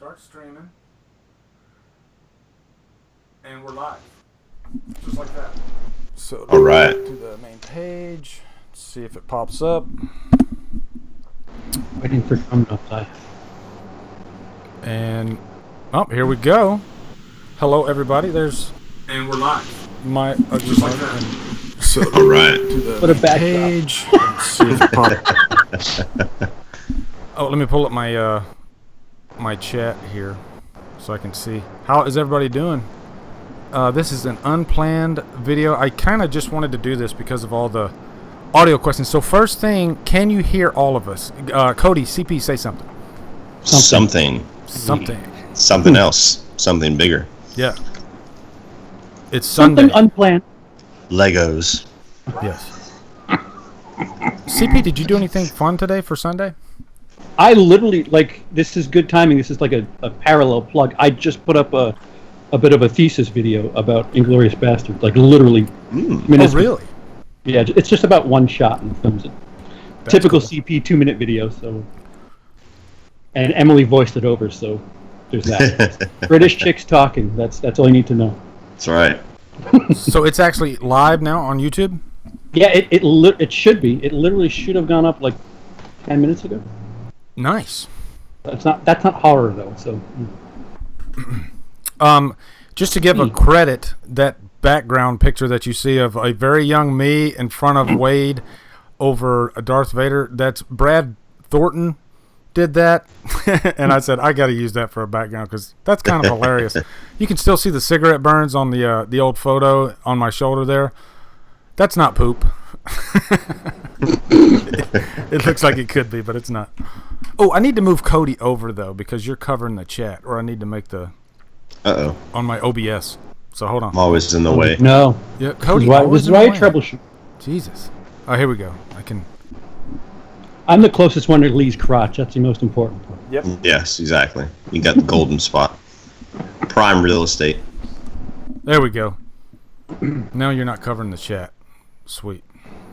start streaming, and we're live, just like that. So all right, to the main page, see if it pops up. Waiting for Drumdums. And here we go. Hello, everybody. There's and we're live. My just like that. So all right. To the What a backdrop. page. Let's see if it pops. Oh, let me pull up my my chat here so I can see. How is everybody doing? This is an unplanned video. I kind of just wanted to do this because of all the audio questions. So first thing, can you hear all of us? Cody, CP, say something. Something else. Something bigger. Yeah. It's Sunday. Something unplanned. Legos. Yes. CP, did you do anything fun today for Sunday? I literally, this is good timing. This is like a parallel plug. I just put up a bit of a thesis video about Inglourious Basterds. Like, literally minutes. Oh, really? Yeah, it's just about one shot and films it. That's Typical cool. CP 2-minute video, so... And Emily voiced it over, so there's that. British chicks talking. That's all you need to know. That's right. So it's actually live now on YouTube? Yeah, it should be. It literally should have gone up like 10 minutes ago. Nice. That's not horror though. So. Just to give a credit, that background picture that you see of a very young me in front of Wade over Darth Vader, that's Brad Thornton did that. And I said, I got to use that for a background because that's kind of hilarious. You can still see the cigarette burns on the old photo on my shoulder there. That's not poop. It looks like it could be, but it's not. Oh, I need to move Cody over though because you're covering the chat, or I need to make the on my OBS. So hold on. I'm always in the way. No. Yeah, Cody. This is why I troubleshoot. Jesus. Oh, here we go. I can. I'm the closest one to Lee's crotch. That's the most important part. Yep. Yes, exactly. You got the golden spot. Prime real estate. There we go. Now you're not covering the chat. Sweet.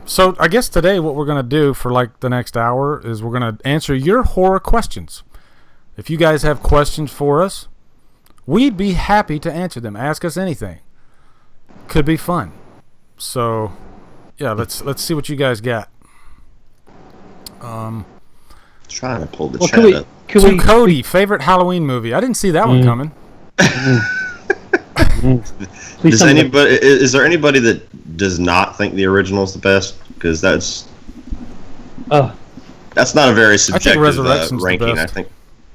So I guess today what we're going to do for like the next hour is we're going to answer your horror questions. If you guys have questions for us, we'd be happy to answer them. Ask us anything. Could be fun. So, yeah, let's see what you guys got. Trying to pull the chat up. Cody, favorite Halloween movie. I didn't see that one coming. Is there anybody that does not think the original is the best? Because that's not a very subjective ranking. I think.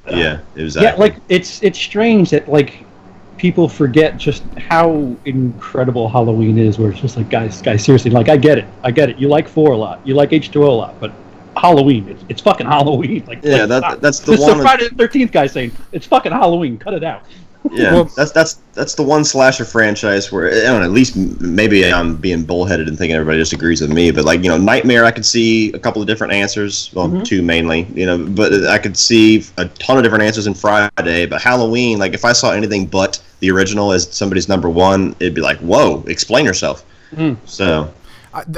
Yeah, exactly. Yeah, like it's strange that like people forget just how incredible Halloween is. Where it's just like, guys, seriously, like I get it. You like 4 a lot, you like H2O a lot, but Halloween, it's fucking Halloween. That's the one. This is the Friday the 13th guy saying it's fucking Halloween. Cut it out. Yeah, well, that's the one slasher franchise where I don't know. At least maybe I'm being bullheaded and thinking everybody just agrees with me. But like Nightmare, I could see a couple of different answers. Well, 2 mainly. But I could see a ton of different answers in Friday. But Halloween, like if I saw anything but the original as somebody's number 1, it'd be like, whoa, explain yourself. So.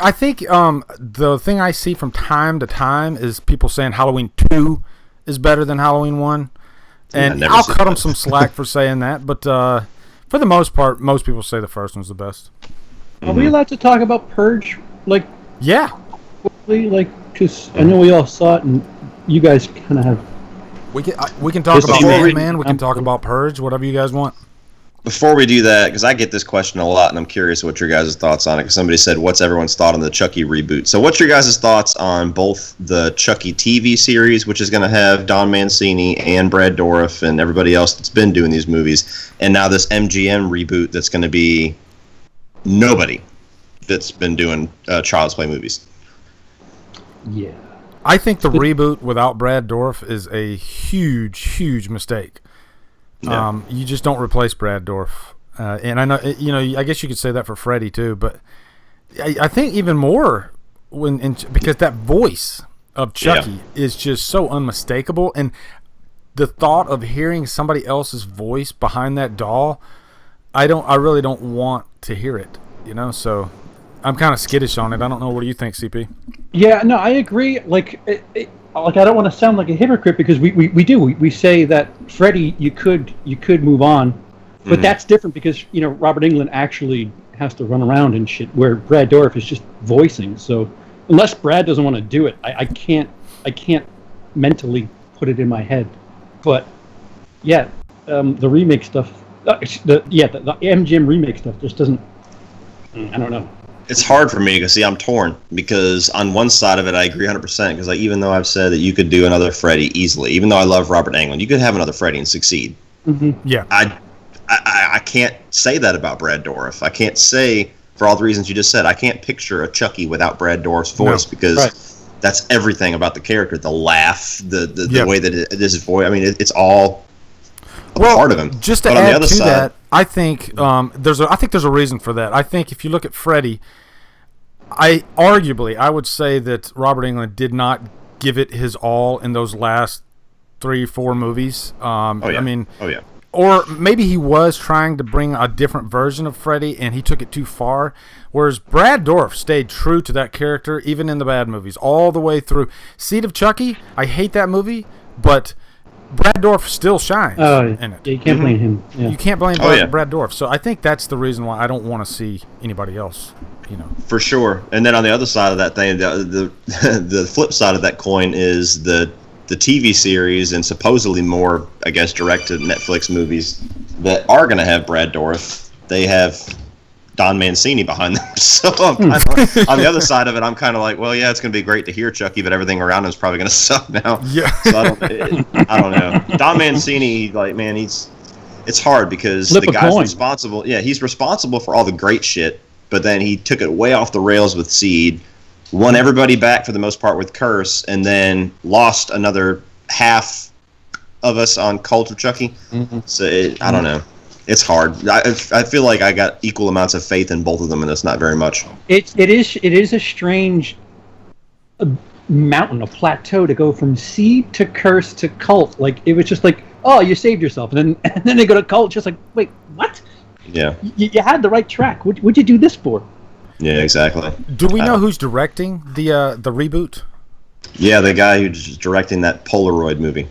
I think the thing I see from time to time is people saying Halloween 2 is better than Halloween 1. And I'll cut them some slack for saying that, but for the most part, most people say the first one's the best. Are we allowed to talk about Purge? Yeah. Quickly, because I know we all saw it, and you guys kind of have. We can talk about Man. We can talk about Purge. Whatever you guys want. Before we do that, because I get this question a lot, and I'm curious what your guys' thoughts on it, because somebody said, what's everyone's thought on the Chucky reboot? So what's your guys' thoughts on both the Chucky TV series, which is going to have Don Mancini and Brad Dourif and everybody else that's been doing these movies, and now this MGM reboot that's going to be nobody that's been doing Child's Play movies? Yeah. I think the reboot without Brad Dourif is a huge, huge mistake. Yeah. You just don't replace Brad Dourif, and I know I guess you could say that for Freddy too. But I think even more because that voice of Chucky is just so unmistakable, and the thought of hearing somebody else's voice behind that doll, I really don't want to hear it. So I'm kind of skittish on it. I don't know. What do you think, CP? Yeah, no, I agree. Like like, I don't want to sound like a hypocrite because we do. We say that Freddy, you could move on, but that's different because Robert Englund actually has to run around and shit, where Brad Dourif is just voicing. So unless Brad doesn't want to do it, I can't mentally put it in my head. But yeah, the remake stuff, the MGM remake stuff just doesn't. I don't know. It's hard for me because I'm torn because on one side of it I agree 100% because even though I've said that you could do another Freddy easily, even though I love Robert Englund, you could have another Freddy and succeed. Mm-hmm. Yeah, I can't say that about Brad Dourif. I can't say, for all the reasons you just said, I can't picture a Chucky without Brad Dourif's voice because that's everything about the character. The laugh, the way that it is his voice. I mean, it's all a part of him. Just to add to that, I think there's a reason for that. I think if you look at Freddy, I would say that Robert Englund did not give it his all in those last 3-4 movies. I mean, or maybe he was trying to bring a different version of Freddy and he took it too far. Whereas Brad Dourif stayed true to that character even in the bad movies all the way through. Seed of Chucky, I hate that movie, but Brad Dourif still shines in it. Yeah, you can't blame him. Yeah. You can't blame Brad Dourif. So I think that's the reason why I don't want to see anybody else. For sure. And then on the other side of that thing, the flip side of that coin is the TV series and supposedly more, I guess, direct to Netflix movies that are going to have Brad Dourif. They have Don Mancini behind them. So I'm kind of, on the other side of it, I'm kind of like, well, yeah, it's going to be great to hear Chucky, but everything around him is probably going to suck now. Yeah. So I don't know. Don Mancini, like, man, it's hard because the guy's responsible. Yeah, he's responsible for all the great shit, but then he took it way off the rails with Seed, won everybody back for the most part with Curse, and then lost another half of us on Cult of Chucky. Mm-hmm. So I don't know. It's hard. I feel like I got equal amounts of faith in both of them, and it's not very much. It is a strange mountain, a plateau to go from Seed to Curse to Cult. Like, it was just like, oh, you saved yourself, and then they go to Cult, just like, wait, what? Yeah. You had the right track. What'd you do this for? Yeah, exactly. Do we know who's directing the reboot? Yeah, the guy who's directing that Polaroid movie.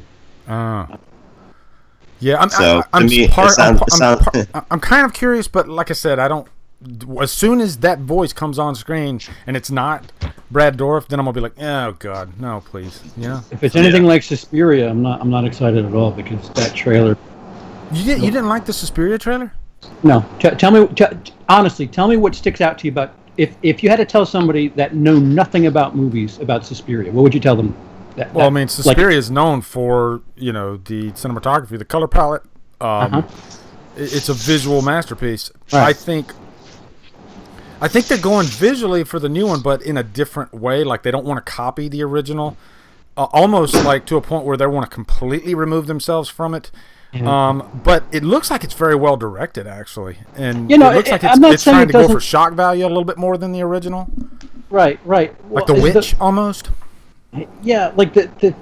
Yeah, I'm kind of curious, but like I said, I don't. As soon as that voice comes on screen and it's not Brad Dourif, then I'm gonna be like, oh god, no, please. Yeah. If it's anything like Suspiria, I'm not excited at all because that trailer. You didn't like the Suspiria trailer? No. Tell me honestly. Tell me what sticks out to you about if you had to tell somebody that know nothing about movies about Suspiria, what would you tell them? Well, I mean, Suspiria is known for the cinematography, the color palette. It's a visual masterpiece. Right. I think they're going visually for the new one, but in a different way. Like, they don't want to copy the original, almost like to a point where they want to completely remove themselves from it. Mm-hmm. But it looks like it's very well directed, actually, and it looks like it's trying to go for shock value a little bit more than the original. Right. Well, like The Witch, almost. Yeah, like the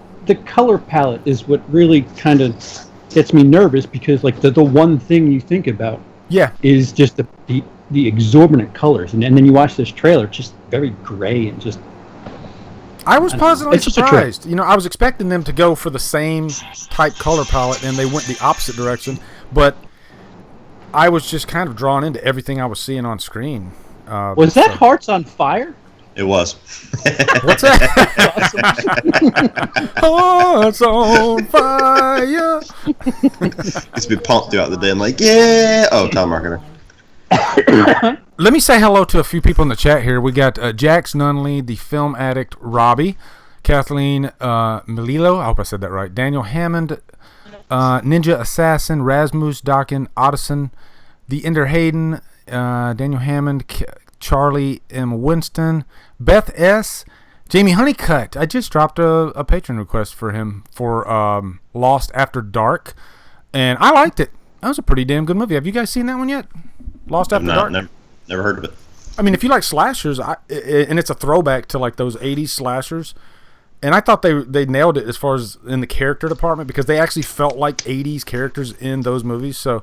color palette is what really kind of gets me nervous because like the one thing you think about is just the exorbitant colors, and then you watch this trailer, it's just very gray and just. I was positively surprised. I was expecting them to go for the same type color palette, and they went the opposite direction. But I was just kind of drawn into everything I was seeing on screen. Was that Hearts on Fire? It was. What's that? Hearts on fire. It's been pumped throughout the day. I'm like, yeah. Oh, Tom Marketer. Let me say hello to a few people in the chat here. We got Jax Nunley, the film addict Robbie, Kathleen Melillo, I hope I said that right, Daniel Hammond, Ninja Assassin, Rasmus Dokken, Ottoson, the Ender Hayden, Daniel Hammond, Charlie M. Winston, Beth S., Jamie Honeycutt. I just dropped a patron request for him for Lost After Dark, and I liked it. That was a pretty damn good movie. Have you guys seen that one yet? Lost After Dark? Never heard of it. I mean, if you like slashers, and it's a throwback to like those 80s slashers, and I thought they nailed it as far as in the character department because they actually felt like 80s characters in those movies, so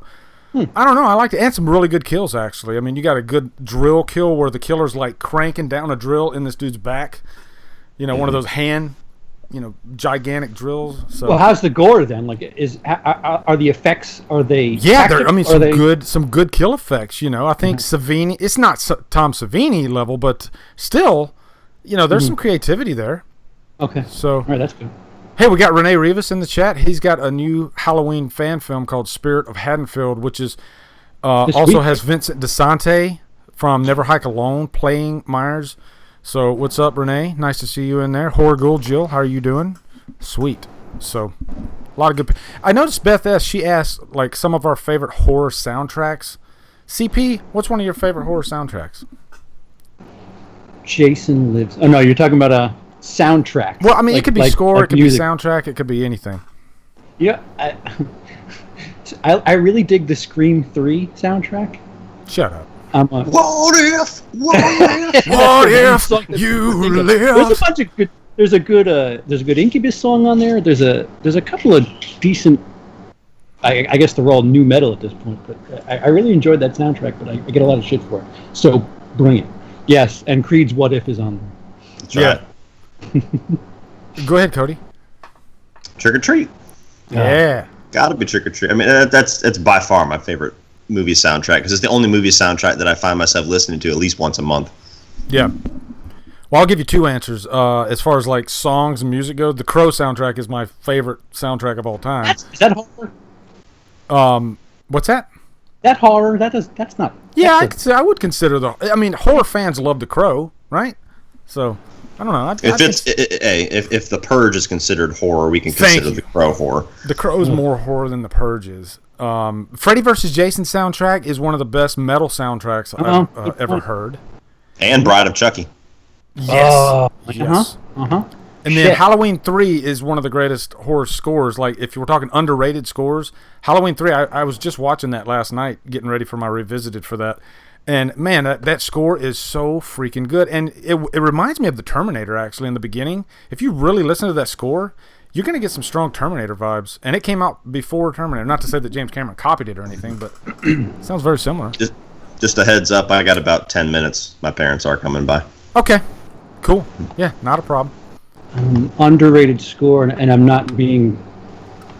I don't know. I liked it. And some really good kills, actually. I mean, you got a good drill kill where the killer's like cranking down a drill in this dude's back. One of those hand gigantic drills. So Well, how's the gore then? Like, are the effects? Are they? yeah, tactical? some good kill effects. I think Savini. It's not Tom Savini level, but still, there's some creativity there. Okay. So All right, that's good. hey, we got Rene Rivas in the chat. He's got a new Halloween fan film called Spirit of Haddonfield, which is also has Vincent DeSante from Never Hike Alone playing Myers. So what's up, Renee? Nice to see you in there. Horror Ghoul Jill, how are you doing? Sweet. So a lot of good. I noticed Beth S. She asked like some of our favorite horror soundtracks. CP, what's one of your favorite horror soundtracks? Jason Lives. Oh no, you're talking about a soundtrack. Well, I mean, it could be score, it could music. be soundtrack, it could be anything. Yeah, I really dig the Scream 3 soundtrack. Shut up. What if you live? There's a bunch of good. There's a good Incubus song on there. There's a couple of decent. I guess they're all new metal at this point, but I really enjoyed that soundtrack. But I get a lot of shit for it. So bring it. Yes, and Creed's "What If" is on there. That's right. Go ahead, Cody. Trick or Treat. Yeah. Gotta be Trick or Treat. I mean, that's by far my favorite movie soundtrack because it's the only movie soundtrack that I find myself listening to at least once a month. Yeah. Well, I'll give you two answers. As far as like songs and music goes, the Crow soundtrack is my favorite soundtrack of all time. Is that horror? What's that? That horror? That's not. Yeah, I would consider horror fans love the Crow, right? So I don't know. If the Purge is considered horror, we can consider the Crow horror. The Crow is more horror than the Purge is. Freddy vs. Jason soundtrack is one of the best metal soundtracks I've ever heard. And Bride of Chucky. Yes. Yes. And then Shit. Halloween 3 is one of the greatest horror scores. Like, if you were talking underrated scores, Halloween 3, I was just watching that last night, getting ready for my Revisited for that. And, man, that score is so freaking good. And it reminds me of the Terminator, actually, in the beginning. If you really listen to that score, you're going to get some strong Terminator vibes. And it came out before Terminator. Not to say that James Cameron copied it or anything, but it sounds very similar. Just a heads up, I got about 10 minutes. My parents are coming by. Okay. Cool. Yeah, not a problem. Underrated score, and I'm not being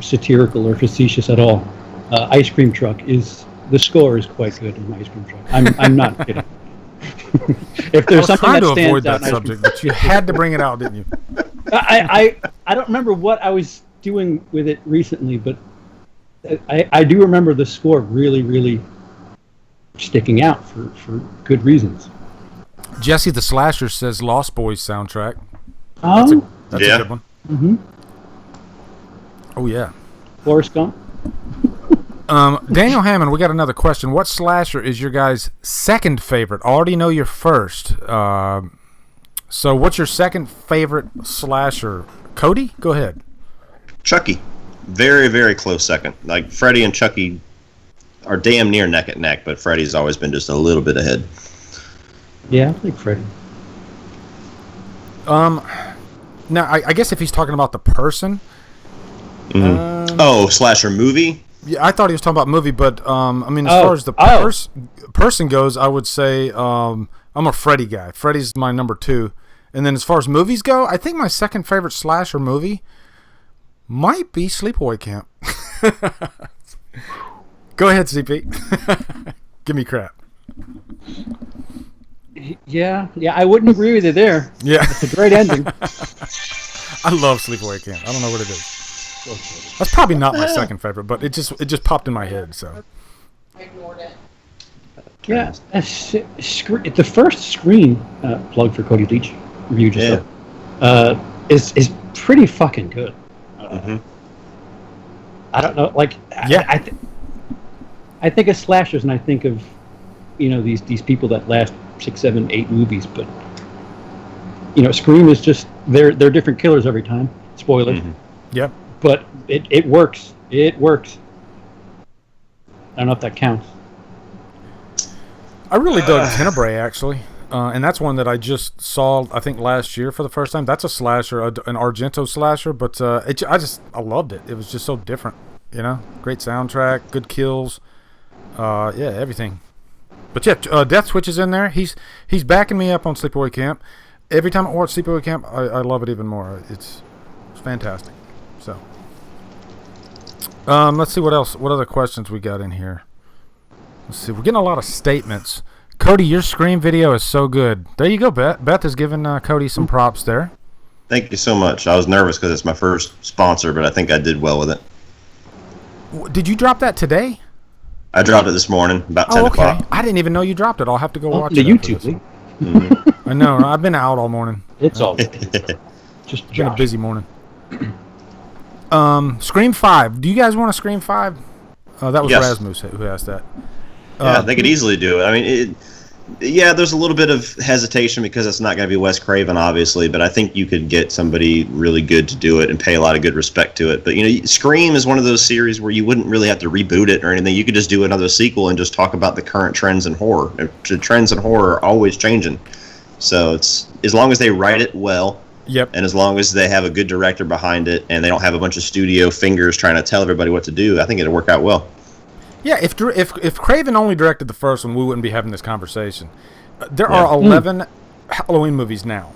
satirical or facetious at all. Ice Cream Truck the score is quite good in Ice Cream Truck. I'm not kidding. If there's something that stands out, to avoid that subject, but you had to bring it out, didn't you? I don't remember what I was doing with it recently, but I do remember the score really, really sticking out for good reasons. Jesse the Slasher says Lost Boys soundtrack. Oh, that's a good one. Mm-hmm. Oh yeah. Forrest Gump. Daniel Hammond, we got another question. What slasher is your guys' second favorite? I already know your first. So what's your second favorite slasher? Cody, go ahead. Chucky. Very, very close second. Like, Freddy and Chucky are damn near neck and neck, but Freddy's always been just a little bit ahead. Yeah, I think Freddy. Now, I guess if he's talking about the person. Mm-hmm. Slasher movie? Yeah, I thought he was talking about movie, but I mean, as far as the person goes, I would say I'm a Freddy guy. Freddy's my number 2. And then as far as movies go, I think my second favorite slasher movie might be Sleepaway Camp. Go ahead, CP. Give me crap. Yeah, I wouldn't agree with you there. Yeah. It's a great ending. I love Sleepaway Camp. I don't know what it is. That's probably not my second favorite, but it just popped in my head. So. I ignored it. Yeah, the first Scream plug for Cody Leach review just is pretty fucking good. I don't know, like I think of slashers and I think of these people that last 6, 7, 8 movies, but Scream is just they're different killers every time. Spoiler. Mm-hmm. Yep. But it works. It works. I don't know if that counts. I really dug Tenebrae, actually. And that's one that I just saw, I think, last year for the first time. That's a slasher, an Argento slasher, but I loved it. It was just so different, Great soundtrack, good kills, everything. But yeah, Death Switch is in there. He's backing me up on Sleepaway Camp. Every time I watch Sleepaway Camp, I love it even more. It's fantastic. So, let's see what else. What other questions we got in here? Let's see. We're getting a lot of statements. Cody, your Scream video is so good. There you go, Beth. Beth has given Cody some props there. Thank you so much. I was nervous because it's my first sponsor, but I think I did well with it. Did you drop that today? I dropped it this morning, about 10 o'clock. I didn't even know you dropped it. I'll have to go watch the it. YouTube. I know. I've been out all morning. It's all good. Just been a busy morning. Scream 5. Do you guys want a Scream 5? That was Rasmus who asked that. Yeah, they could easily do it. I mean, there's a little bit of hesitation because it's not going to be Wes Craven, obviously, but I think you could get somebody really good to do it and pay a lot of good respect to it. But, Scream is one of those series where you wouldn't really have to reboot it or anything. You could just do another sequel and just talk about the current trends in horror. The trends in horror are always changing. So it's as long as they write it well, and as long as they have a good director behind it and they don't have a bunch of studio fingers trying to tell everybody what to do, I think it'll work out well. Yeah, if Craven only directed the first one, we wouldn't be having this conversation. There are 11 Halloween movies now,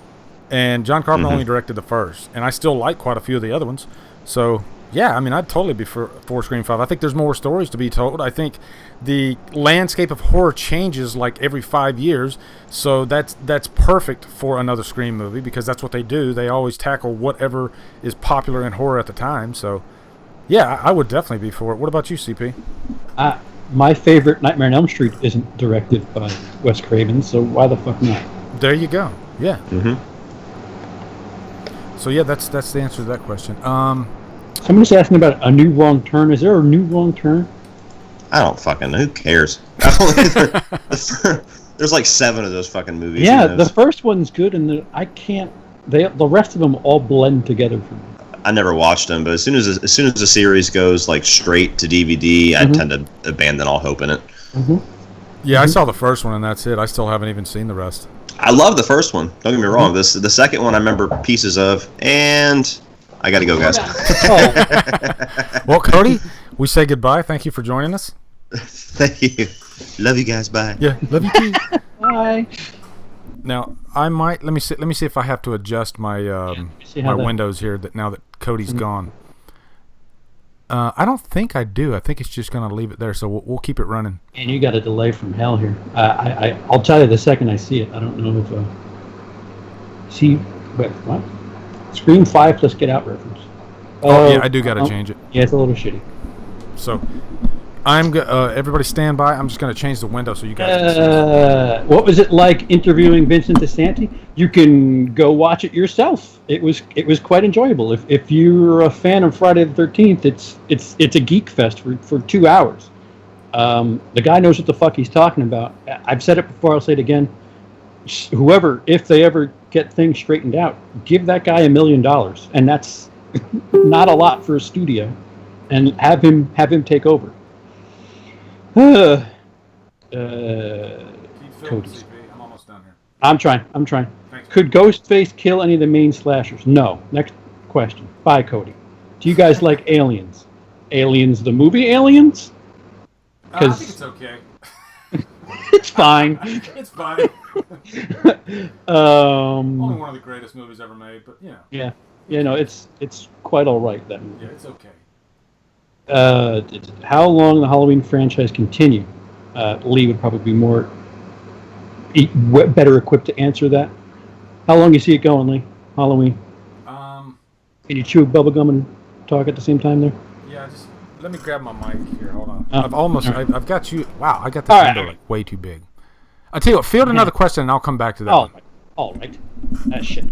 and John Carpenter only directed the first, and I still like quite a few of the other ones. So, yeah, I mean, I'd totally be for Scream 5. I think there's more stories to be told. I think the landscape of horror changes like every 5 years, so that's perfect for another Scream movie because that's what they do. They always tackle whatever is popular in horror at the time, so... Yeah, I would definitely be for it. What about you, CP? My favorite Nightmare on Elm Street isn't directed by Wes Craven, so why the fuck not? There you go. Yeah. So yeah, that's the answer to that question. Someone's asking about a new Wrong Turn. Is there a new Wrong Turn? I don't fucking know. Who cares? There's like 7 of those fucking movies. Yeah, the first one's good, and the rest of them all blend together for me. I never watched them, but as soon as the series goes like straight to DVD, I tend to abandon all hope in it. Yeah, I saw the first one and that's it. I still haven't even seen the rest. I love the first one. Don't get me wrong. The second one I remember pieces of, and I got to go, guys. Well, Cody, we say goodbye. Thank you for joining us. Thank you. Love you guys. Bye. Yeah, love you too. Bye. Now I might let me see if I have to adjust my windows here now that Cody's gone. I don't think I do. I think it's just going to leave it there, so we'll keep it running. And you got a delay from hell here. I'll tell you the second I see it. I don't know if but what? Scream 5 plus Get Out reference. Oh yeah, I do got to change it. Yeah, it's a little shitty. So. Everybody stand by. I'm just going to change the window so you guys can see. What was it like interviewing Vincent DeSanti? You can go watch it yourself. It was quite enjoyable. If you're a fan of Friday the 13th, it's a geek fest for 2 hours. The guy knows what the fuck he's talking about. I've said it before. I'll say it again. Whoever, if they ever get things straightened out, give that guy $1 million, and that's not a lot for a studio, and have him take over. Keep filming, CP. I'm almost done here. I'm trying. Thanks. Could Ghostface kill any of the main slashers? No. Next question. Bye, Cody. Do you guys like Aliens? Aliens, the movie Aliens? I think it's okay. It's fine. It's fine. Only one of the greatest movies ever made, but yeah. Yeah. Yeah, no, it's quite all right, that movie. Yeah, it's okay. How long the Halloween franchise continue? Lee would probably be better equipped to answer that. How long you see it going, Lee? Halloween. Can you chew bubblegum and talk at the same time there? Yeah, just let me grab my mic here. Hold on. I've got you. Wow, I got this window like way too big. I'll tell you what. Field another question, and I'll come back to that. All right. Shit.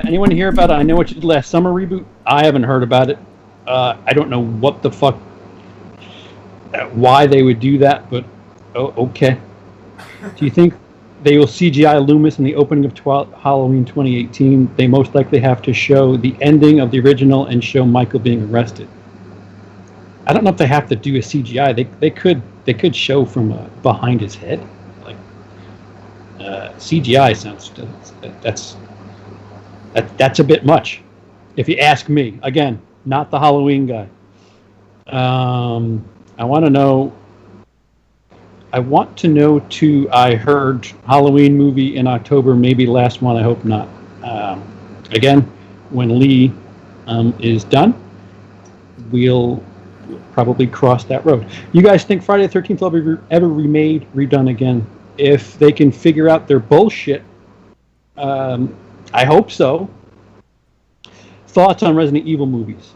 Anyone hear about I Know What You Did Last Summer reboot? I haven't heard about it. I don't know what the fuck, why they would do that, but okay. Do you think they will CGI Loomis in the opening of Halloween 2018? They most likely have to show the ending of the original and show Michael being arrested. I don't know if they have to do a CGI. They could show from behind his head. Like CGI sounds that's a bit much, if you ask me. Again. Not the Halloween guy. I want to know too. I heard Halloween movie in October, maybe last one. I hope not. Again, when Lee is done, we'll probably cross that road. You guys think Friday the 13th will be ever remade, redone again? If they can figure out their bullshit, I hope so. Thoughts on Resident Evil movies?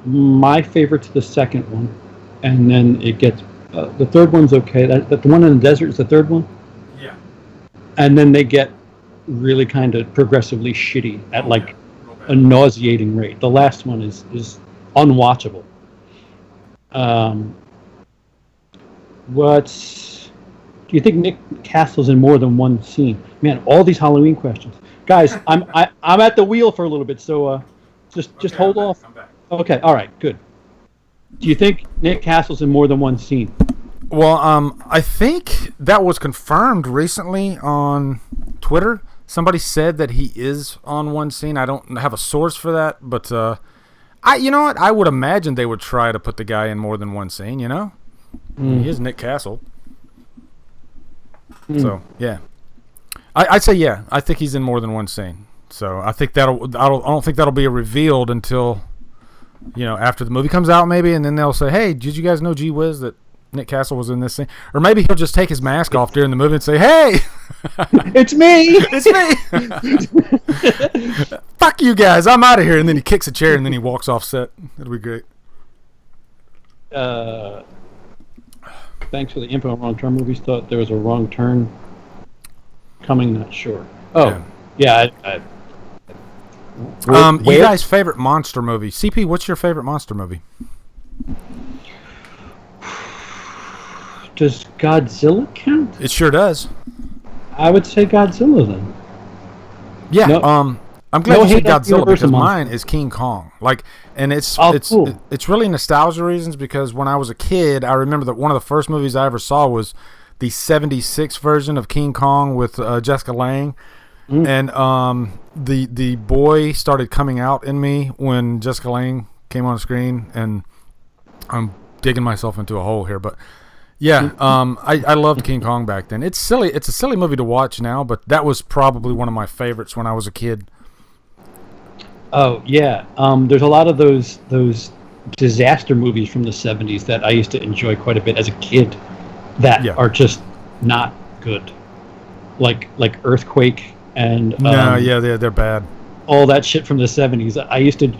My favorite's the second one, and then it gets the third one's okay. That the one in the desert is the third one. Yeah. And then they get really kind of progressively shitty at like a nauseating rate. The last one is unwatchable. Do you think Nick Castle's in more than one scene? Man, all these Halloween questions, guys. I'm at the wheel for a little bit, so just hold off. Okay, all right, good. Do you think Nick Castle's in more than one scene? Well, I think that was confirmed recently on Twitter. Somebody said that he is on one scene. I don't have a source for that, but you know what? I would imagine they would try to put the guy in more than one scene. You know, he is Nick Castle. So yeah, I'd say yeah. I think he's in more than one scene. So I think I don't think that'll be revealed until, after the movie comes out, maybe, and then they'll say, "Hey, did you guys know, gee whiz, that Nick Castle was in this scene?" Or maybe he'll just take his mask off during the movie and say, "Hey, it's me, it's me. Fuck you guys, I'm out of here." And then he kicks a chair and then he walks off set. It'll be great. Thanks for the info on Wrong Turn Movies. Thought there was a Wrong Turn coming. Not sure. Oh, yeah. You guys' favorite monster movie? CP, what's your favorite monster movie? Does Godzilla count? It sure does. I would say Godzilla then. Yeah. No, I'm glad you said Godzilla because monster. mine is King Kong. Cool. It's really nostalgia reasons because when I was a kid, I remember that one of the first movies I ever saw was the '76 version of King Kong with Jessica Lange, and the boy started coming out in me when Jessica Lange came on screen, and I'm digging myself into a hole here, but. Yeah, I loved King Kong back then. It's silly. It's a silly movie to watch now, but that was probably one of my favorites when I was a kid. Oh yeah, there's a lot of those disaster movies from the '70s that I used to enjoy quite a bit as a kid. That are just not good, like Earthquake and they're bad. All that shit from the '70s. I used to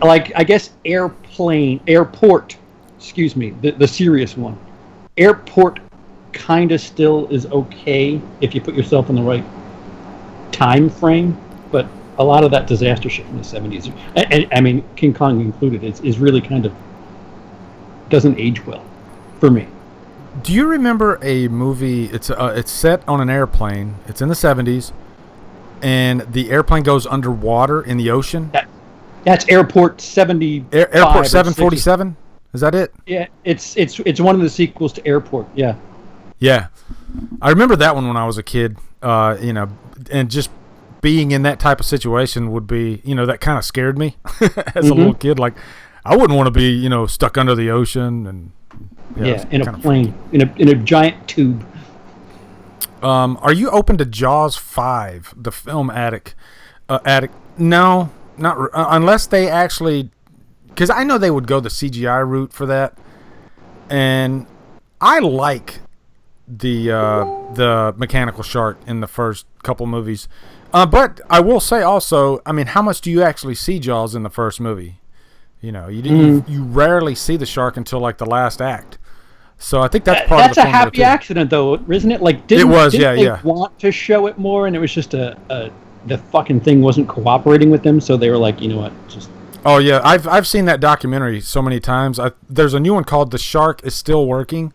I guess Airport. Excuse me, the serious one. Airport kind of still is okay if you put yourself in the right time frame, but a lot of that disaster shit from the 70s, and I mean King Kong included, is really kind of doesn't age well for me. Do you remember a movie? It's set on an airplane. It's in the 70s, and the airplane goes underwater in the ocean. That's Airport 70. Airport 747. Is that it? Yeah, it's one of the sequels to Airport. Yeah. Yeah, I remember that one when I was a kid. And just being in that type of situation would be, that kind of scared me as a little kid. Like, I wouldn't want to be, stuck under the ocean and in a plane, in a giant tube. Are you open to Jaws 5, the film Attic? No, not unless they actually. Because I know they would go the CGI route for that, and I like the mechanical shark in the first couple movies, but I will say also, I mean, how much do you actually see Jaws in the first movie? You rarely see the shark until like the last act, so I think that's part of the formula. That's a happy accident, though, isn't it? Like, didn't they want to show it more, and it was just the fucking thing wasn't cooperating with them, so they were like, you know what, just. Oh yeah, I've seen that documentary so many times. There's a new one called "The Shark Is Still Working,"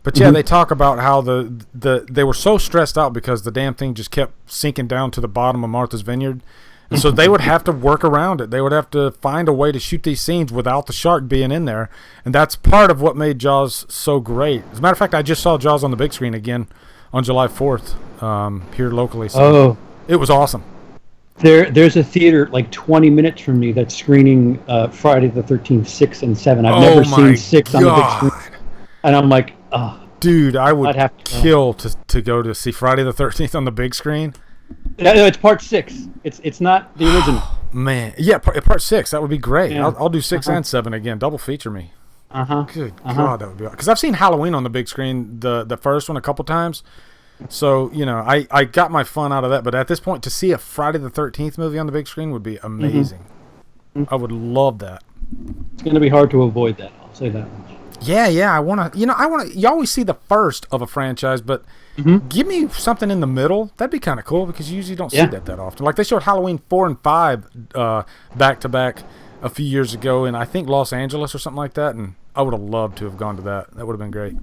but yeah, they talk about how they were so stressed out because the damn thing just kept sinking down to the bottom of Martha's Vineyard, and so they would have to work around it. They would have to find a way to shoot these scenes without the shark being in there, and that's part of what made Jaws so great. As a matter of fact, I just saw Jaws on the big screen again on July 4th here locally. So it was awesome. There's a theater like 20 minutes from me that's screening Friday the 13th 6 and 7. I've never seen 6 on the big screen, and I'm like, dude, I would kill to go to see Friday the 13th on the big screen. No, it's part 6. It's not the original. man, yeah, part 6, that would be great. Yeah. I'll do 6 and 7 again. Double feature me. Good Uh-huh. God, that would be, because I've seen Halloween on the big screen, the first one, a couple times. So, you know, I got my fun out of that. But at this point, to see a Friday the 13th movie on the big screen would be amazing. I would love that. It's going to be hard to avoid that. I'll say that much. Yeah, I want to, you always see the first of a franchise, but give me something in the middle. That'd be kind of cool, because you usually don't see that often. Like, they showed Halloween 4 and 5 back to back a few years ago in, I think, Los Angeles or something like that, and I would have loved to have gone to that. That would have been great.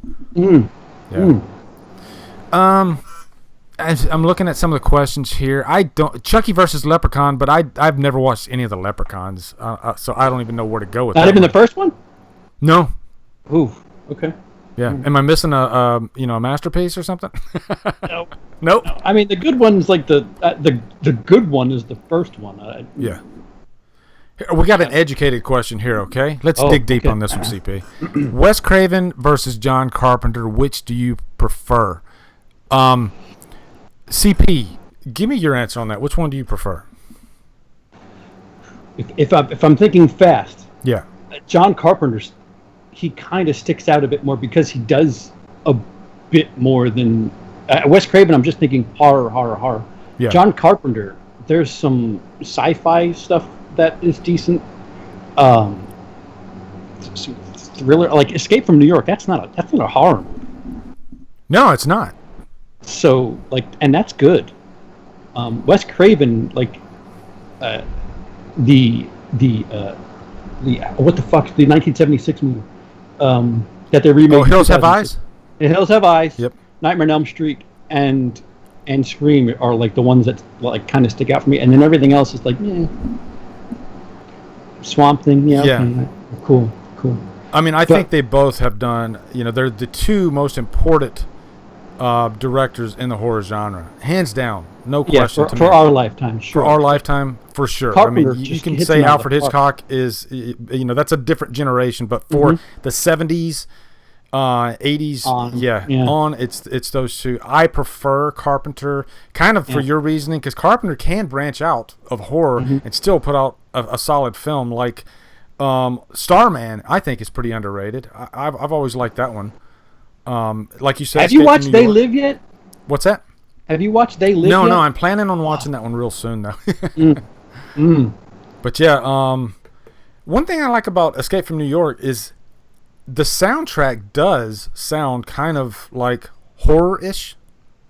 I'm looking at some of the questions here. Chucky versus Leprechaun, but I've never watched any of the Leprechauns, so I don't even know where to go with that. Not even the first one? No. Ooh, okay. Yeah. Am I missing a masterpiece or something? Nope. Nope. No, I mean, the good one's like the good one is the first one. Yeah. We got an educated question here, okay? Let's dig deep on this one, CP. Wes Craven versus John Carpenter, which do you prefer? CP, give me your answer on that. Which one do you prefer? If I'm thinking fast, Yeah. John Carpenter's, he kind of sticks out a bit more because he does a bit more than Wes Craven. I'm just thinking horror. Yeah. John Carpenter, there's some sci-fi stuff that is decent. Thriller, like Escape from New York. That's not a horror movie. No, it's not. So and that's good. Wes Craven, what the fuck, the 1976 movie that they remade. Oh, Hills Have Eyes. Hills Have Eyes. Yep. Nightmare on Elm Street and Scream are like the ones that kind of stick out for me, and then everything else is like, Swamp Thing. Yeah. Okay, cool. I mean, I think they both have done. They're the two most important directors in the horror genre, hands down, no question. For our lifetime, sure. For our lifetime, for sure. Carpenter, I mean, you can say Alfred Hitchcock is, that's a different generation, but for the 70s, 80s, on, it's those two. I prefer Carpenter, kind of for your reasoning, because Carpenter can branch out of horror and still put out a solid film. Like Starman, I think is pretty underrated. I've always liked that one. Like you said, have you watched They Live yet? What's that? Have you watched They Live yet? No, I'm planning on watching that one real soon, though. But yeah, one thing I like about Escape from New York is the soundtrack does sound kind of like horror-ish.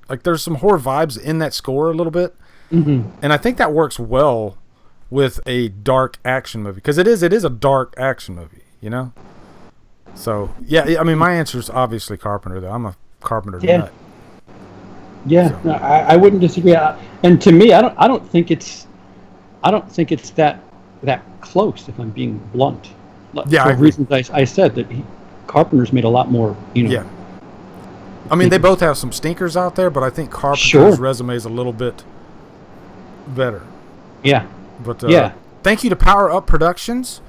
Like there's some horror vibes in that score a little bit. And I think that works well with a dark action movie, because it is a dark action movie, So yeah, I mean, my answer is obviously Carpenter, though. I'm a Carpenter nut. Yeah, so. No, I wouldn't disagree. And to me, I don't think it's that close, if I'm being blunt. Yeah, for reasons I said that Carpenter's made a lot more. Yeah. I mean, they both have some stinkers out there, but I think Carpenter's resume is a little bit better. Yeah. But thank you to Power Up Productions.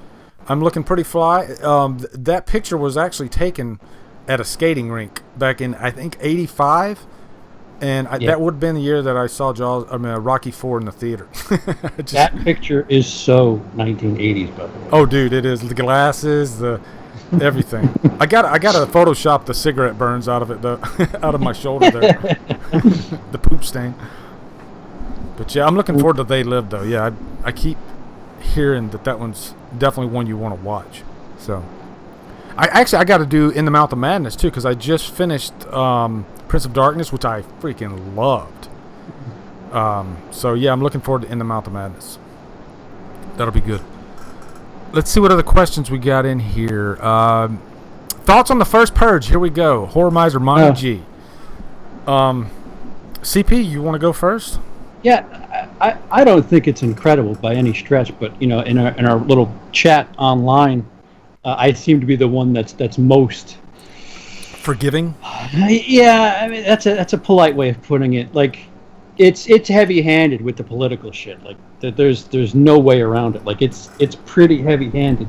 I'm looking pretty fly. That picture was actually taken at a skating rink back in, I think, '85, and that would have been the year that I saw Rocky IV in the theater. That picture is so 1980s, by the way. Oh, dude, it is. The glasses, the everything. I got to Photoshop the cigarette burns out of it, though, out of my shoulder there. The poop stain. But yeah, I'm looking forward to They Live, though. Yeah, I keep hearing that one's definitely one you want to watch. So I got to do In the Mouth of Madness too, because I just finished Prince of Darkness, which I freaking loved. So yeah, I'm looking forward to In the Mouth of Madness. That'll be good. Let's see what other questions we got in here. Thoughts on the first Purge? Here we go. Horror Miser Monty G. CP, you want to go first? Yeah, I don't think it's incredible by any stretch, but in our little chat online, I seem to be the one that's most forgiving. Yeah, I mean that's a polite way of putting it. Like, it's heavy-handed with the political shit. Like there's no way around it. Like it's pretty heavy-handed,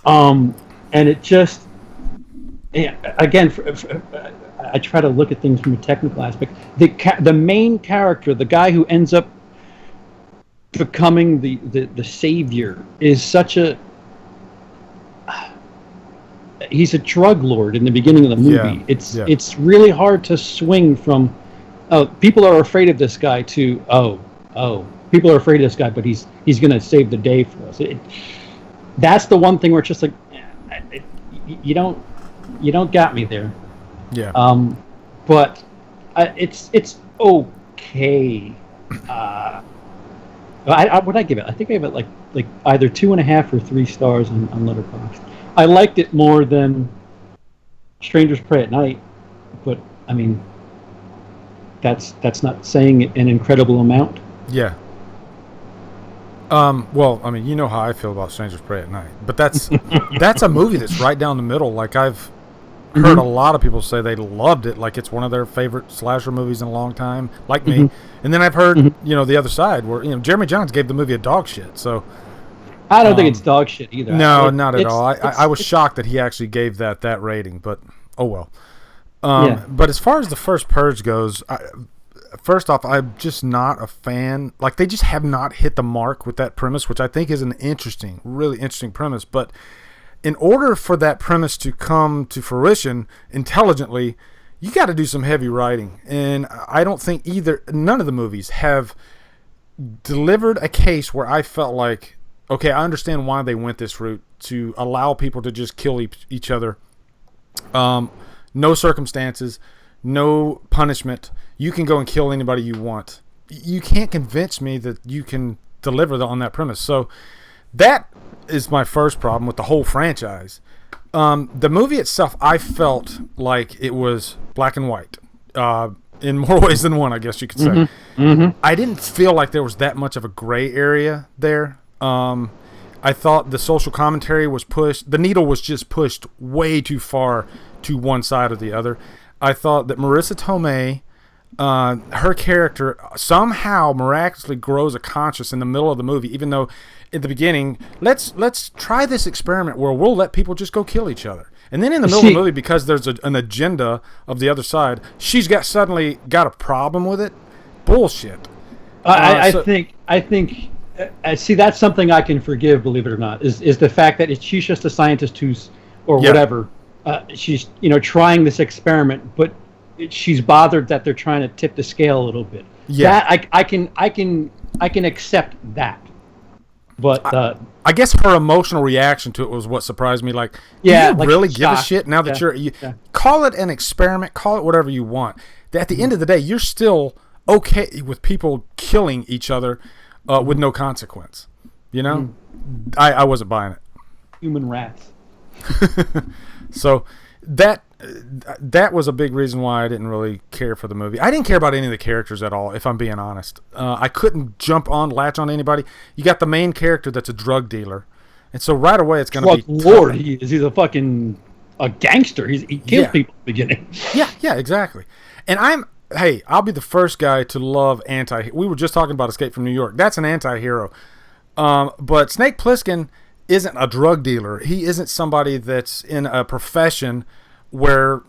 and it just again. I try to look at things from a technical aspect. The main character, the guy who ends up becoming the savior is such a... He's a drug lord in the beginning of the movie. It's really hard to swing from, oh, people are afraid of this guy, to, people are afraid of this guy, but he's going to save the day for us. That's the one thing where it's just like, you don't got me there. Yeah. But it's okay. What I give it? I think I give it like either 2.5 or 3 stars on Letterboxd. I liked it more than Strangers Pray at Night, but I mean, that's not saying an incredible amount. Yeah. Well, I mean, you know how I feel about Strangers Pray at Night, but that's a movie that's right down the middle. Like, I've heard a lot of people say they loved it, like it's one of their favorite slasher movies in a long time, like me. And then I've heard, the other side where, Jeremy Jahns gave the movie a dog shit. So I don't think it's dog shit either. No, not at all. I was shocked that he actually gave that rating, but oh well. But as far as the first Purge goes, first off, I'm just not a fan. Like, they just have not hit the mark with that premise, which I think is an really interesting premise. But in order for that premise to come to fruition intelligently, you got to do some heavy writing. And I don't think none of the movies have delivered a case where I felt like, okay, I understand why they went this route, to allow people to just kill each other. No circumstances, no punishment. You can go and kill anybody you want. You can't convince me that you can deliver on that premise. So that is my first problem with the whole franchise. The movie itself, I felt like it was black and white. In more ways than one, I guess you could say. I didn't feel like there was that much of a gray area there. I thought the social commentary was pushed. The needle was just pushed way too far to one side or the other. I thought that Marissa Tomei, her character somehow miraculously grows a conscience in the middle of the movie, even though at the beginning, let's try this experiment where we'll let people just go kill each other. And then in the middle of the movie, because there's an agenda of the other side, she's suddenly got a problem with it. Bullshit. I think. See, that's something I can forgive, believe it or not, is the fact that she's just a scientist whatever. She's trying this experiment, but she's bothered that they're trying to tip the scale a little bit. Yeah, that I can accept that. But I guess her emotional reaction to it was what surprised me. Like, do you really give a shit now that you call it an experiment, call it whatever you want. At the end of the day, you're still okay with people killing each other with no consequence. I wasn't buying it. Human rats. So that was a big reason why I didn't really care for the movie. I didn't care about any of the characters at all, if I'm being honest. I couldn't latch on to anybody. You got the main character that's a drug dealer, and so right away it's going to be Lord, he's a fucking a gangster. He kills people at the beginning. Yeah, exactly. And I'll be the first guy to love we were just talking about Escape from New York. That's an anti-hero. But Snake Plissken isn't a drug dealer. He isn't somebody that's in a profession where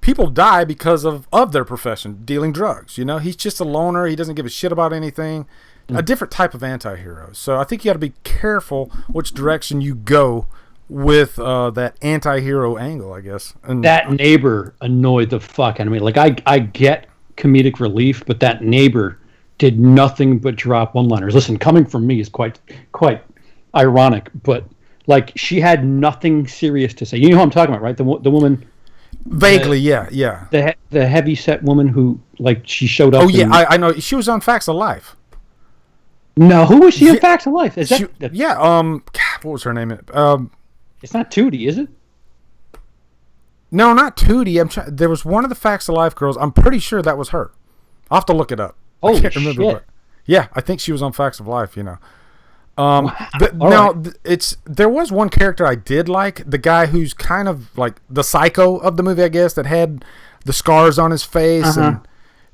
people die because of their profession, dealing drugs. He's just a loner. He doesn't give a shit about anything. A different type of anti-hero. So I think you got to be careful which direction you go with that anti-hero angle, I guess. And that neighbor annoyed the fuck out of me. Like, I get comedic relief, but that neighbor did nothing but drop one-liners. Listen, coming from me is quite ironic, but like, she had nothing serious to say. You know who I'm talking about, right? The woman. Vaguely, yeah. The heavy-set woman who, like, she showed up. Oh yeah, I know. She was on Facts of Life. No, who was she on Facts of Life? Is that? God, what was her name? It's not Tootie, is it? No, not Tootie. There was one of the Facts of Life girls. I'm pretty sure that was her. I'll have to look it up. Holy I can't remember. shit. But yeah, I think she was on Facts of Life. Wow. There was one character I did like. The guy who's kind of like the psycho of the movie, I guess, that had the scars on his face. And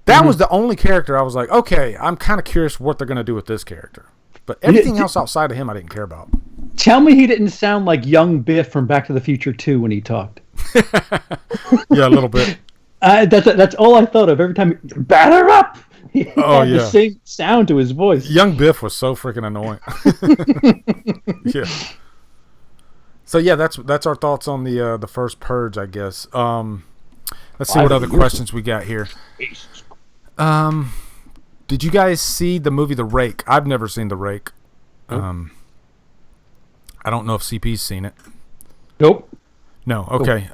that was the only character I was like, okay, I'm kind of curious what they're going to do with this character. But everything else outside of him, I didn't care about. Tell me he didn't sound like young Biff from Back to the Future 2 when he talked. Yeah, a little bit. That's all I thought of every time. Batter up! Oh had yeah, the same sound to his voice. Young Biff was so freaking annoying. Yeah. So yeah, that's our thoughts on the first Purge, I guess. Let's see what other questions we got here. Did you guys see the movie The Rake? I've never seen The Rake. Nope. I don't know if CP's seen it. Nope. No. Okay.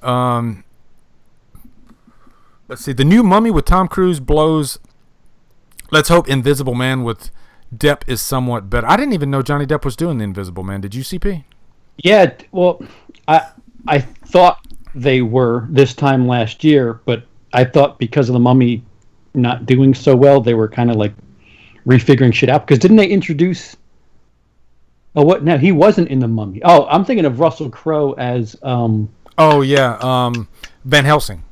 Let's see. The new Mummy with Tom Cruise blows. Let's hope Invisible Man with Depp is somewhat better. I didn't even know Johnny Depp was doing the Invisible Man. Did you, CP? Yeah. Well, I thought they were this time last year, but I thought because of the Mummy not doing so well, they were kind of like refiguring shit out. Because didn't they introduce? Oh, what? No, he wasn't in the Mummy. Oh, I'm thinking of Russell Crowe as. Oh yeah, Van Helsing.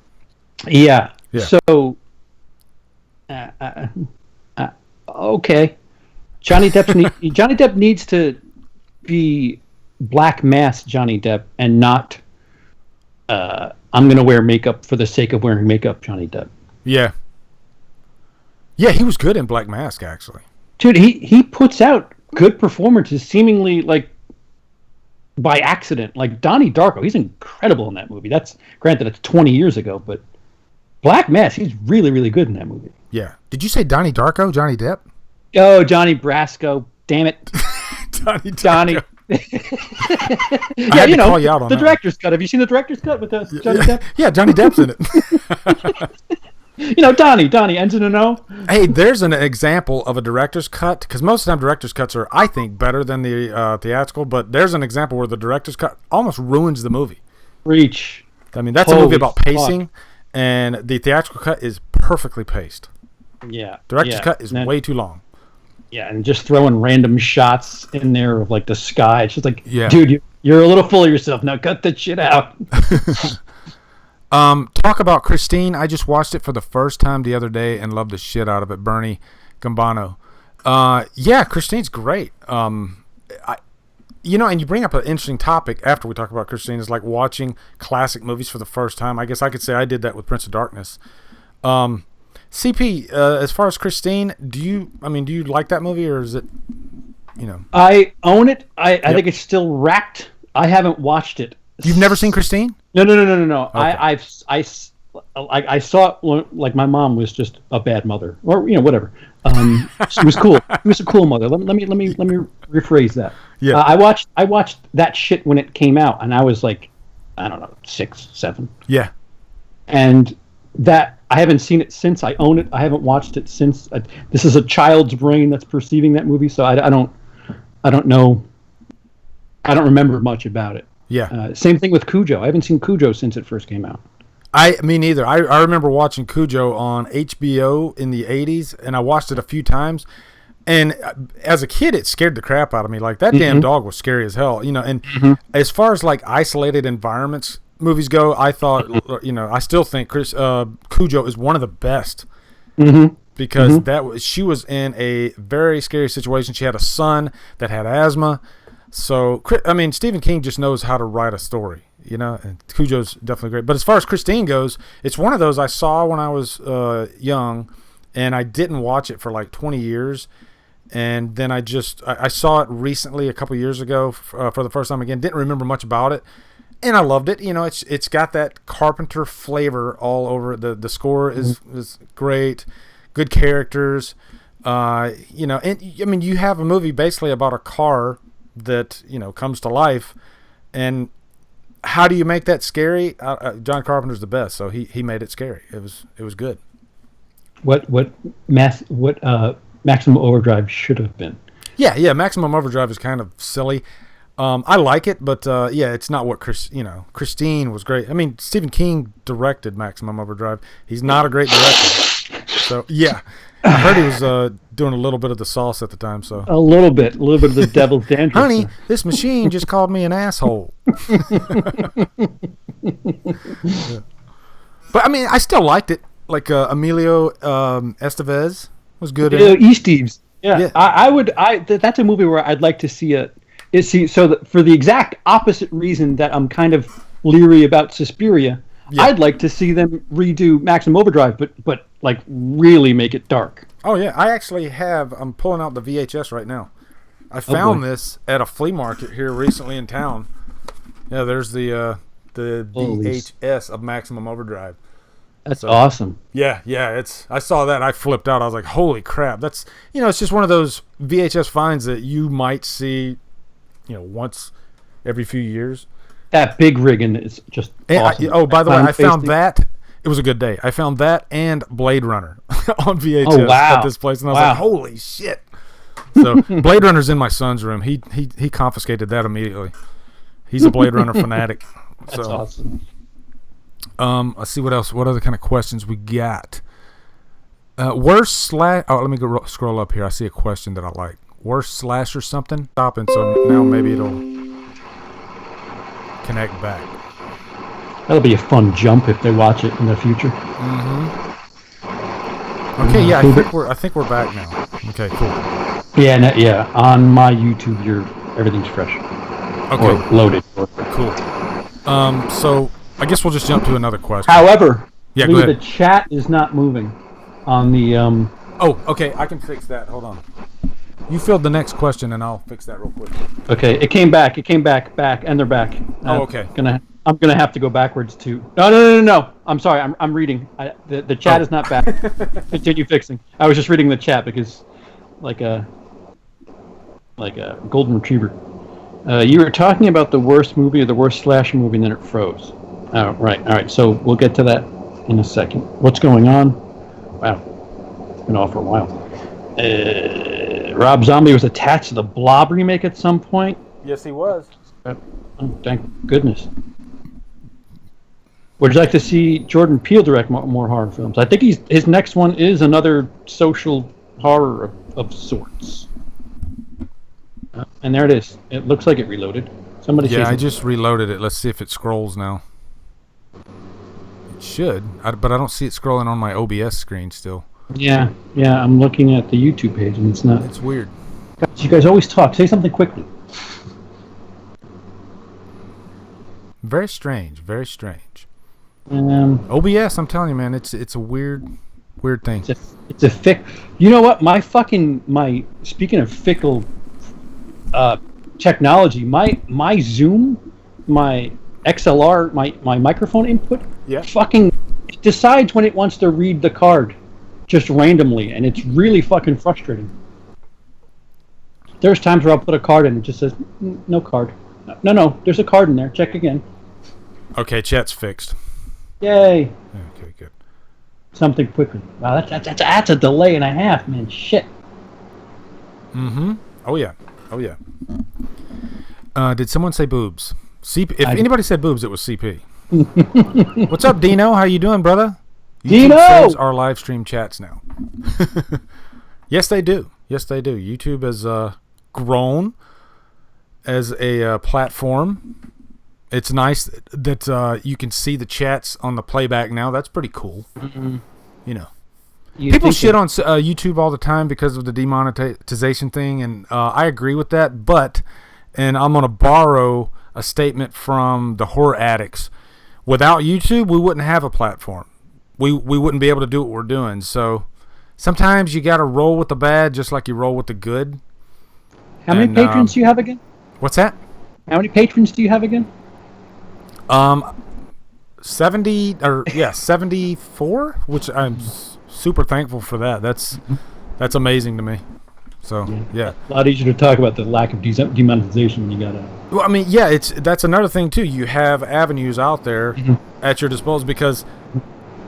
Yeah. Yeah. So. Okay. Johnny Depp needs to be Black Mass Johnny Depp and not. I'm gonna wear makeup for the sake of wearing makeup, Johnny Depp. Yeah. Yeah, he was good in Black Mask, actually. Dude, he puts out good performances, seemingly like by accident. Like Donnie Darko, he's incredible in that movie. That's granted, it's 20 years ago, but Black Mass, he's really, really good in that movie. Yeah. Did you say Donnie Darko, Johnny Depp? Oh, Johnny Brasco, damn it, Donnie. Johnny. Yeah, call you out on the that director's cut. Have you seen the director's cut with Johnny Depp? Yeah, Johnny Depp's in it. Donnie ends in an O. Hey, there's an example of a director's cut, because most of the time director's cuts are, I think, better than the theatrical, but there's an example where the director's cut almost ruins the movie. Reach. I mean, that's a movie about pacing, and the theatrical cut is perfectly paced. Yeah. Director's cut is way too long. Yeah, and just throwing random shots in there of like the sky. It's just like, yeah. Dude, you're a little full of yourself. Now cut that shit out. Talk about Christine. I just watched it for the first time the other day and loved the shit out of it. Bernie Gambano. Yeah, Christine's great. And you bring up an interesting topic after we talk about Christine, is like watching classic movies for the first time. I guess I could say I did that with Prince of Darkness. CP, as far as Christine, do you like that movie, or is it, I own it. I think it's still wrapped. I haven't watched it. You've never seen Christine? No. Okay. I saw it when, like, my mom was just a bad mother, or whatever. She was cool. She was a cool mother. Let me rephrase that. Yeah. I watched that shit when it came out, and I was like, I don't know, 6, 7. Yeah. And that I haven't seen it since. I own it. I haven't watched it since. This is a child's brain that's perceiving that movie, so I don't know. I don't remember much about it. Yeah. Same thing with Cujo. I haven't seen Cujo since it first came out. Me neither. I remember watching Cujo on HBO in the 80s, and I watched it a few times. And as a kid, it scared the crap out of me. Like, that damn dog was scary as hell. And as far as like isolated environments movies go, I thought, I still think Cujo is one of the best. Because she was in a very scary situation. She had a son that had asthma. So, Stephen King just knows how to write a story, and Cujo's definitely great. But as far as Christine goes, it's one of those I saw when I was young, and I didn't watch it for like 20 years. And then I saw it recently a couple years ago for the first time again. Didn't remember much about it, and I loved it. It's got that Carpenter flavor all over it. The score is great, good characters. And you have a movie basically about a car that comes to life, and how do you make that scary? John Carpenter's the best, so he made it scary. It was good. What Maximum Overdrive should have been. Yeah, Maximum Overdrive is kind of silly. I like it, but it's not what Christine was great. Stephen King directed Maximum Overdrive. He's not a great director, so yeah. I heard he was doing a little bit of the sauce at the time. So a little bit of the devil's dandruff. Honey, this machine just called me an asshole. Yeah. But I still liked it. Like Emilio Estevez was good. Easteves. Yeah. I would. That's a movie where I'd like to see it. For the exact opposite reason that I'm kind of leery about Suspiria. Yeah. I'd like to see them redo Maximum Overdrive, but like really make it dark. Oh yeah, I actually have. I'm pulling out the VHS right now. I found this at a flea market here recently in town. Yeah, there's the VHS of Maximum Overdrive. That's awesome. Yeah. I saw that. I flipped out. I was like, "Holy crap!" That's it's just one of those VHS finds that you might see, once every few years. That big rigging is just awesome. By the way, I found that. It was a good day. I found that and Blade Runner on VHS at this place, and I was like, "Holy shit!" So Blade Runner's in my son's room. He confiscated that immediately. He's a Blade Runner fanatic. That's awesome. Let's see what else. What other kind of questions we got? Worst slash. Oh, let me go scroll up here. I see a question that I like. Worst slash or something. Stopping. So now maybe it'll connect back. That'll be a fun jump if they watch it in the future. Mm-hmm. Okay, yeah, I think we're back now. Okay, cool. Yeah. On my YouTube, everything's fresh. Okay. Or loaded. Cool. So I guess we'll just jump to another question. However, go ahead. The chat is not moving on the. Oh, okay. I can fix that. Hold on. You filled the next question, and I'll fix that real quick. Okay, it came back, and they're back. Oh, okay. I'm gonna have to go backwards too. No. I'm sorry. I'm reading. The chat is not back. Continue fixing. I was just reading the chat because, like a golden retriever. You were talking about the worst movie or the worst slasher movie, and then it froze. Oh, right. All right. So we'll get to that in a second. What's going on? Wow, it's been off for a while. Rob Zombie was attached to the Blob remake at some point. Yes, he was. Oh, thank goodness. Would you like to see Jordan Peele direct more horror films? I think his next one is another social horror of sorts. And there it is. It looks like it reloaded. I just reloaded it. Let's see if it scrolls now. It should, but I don't see it scrolling on my OBS screen still. Yeah. I'm looking at the YouTube page, and it's not. It's weird. Guys, you guys always talk. Say something quickly. Very strange. Very strange. OBS, I'm telling you, man, it's a weird thing. It's a fick. You know what? Speaking of fickle technology, my Zoom, my XLR, my microphone input, fucking decides when it wants to read the card, just randomly, and it's really fucking frustrating. There's times where I'll put a card in, and it just says no card. No, there's a card in there. Check again. Okay, chat's fixed. Yay. Okay, good. Something quickly. Wow, that's a delay and a half, man. Shit. Mm-hmm. Oh yeah. Did someone say boobs? CP. If anybody said boobs, it was CP. What's up, Dino? How you doing, brother? Dino saves our live stream chats now. Yes, they do. YouTube has grown as a platform. It's nice that you can see the chats on the playback now. That's pretty cool. Mm-hmm. People shit on YouTube all the time because of the demonetization thing, and I agree with that. And I'm going to borrow a statement from the Horror Addicts. Without YouTube, we wouldn't have a platform. We wouldn't be able to do what we're doing. So sometimes you got to roll with the bad just like you roll with the good. How many patrons do you have again? What's that? How many patrons do you have again? 74, which I'm super thankful for that. That's amazing to me. So yeah, a lot easier to talk about the lack of demonetization when you got it. Well, I mean, yeah, that's another thing too. You have avenues out there at your disposal because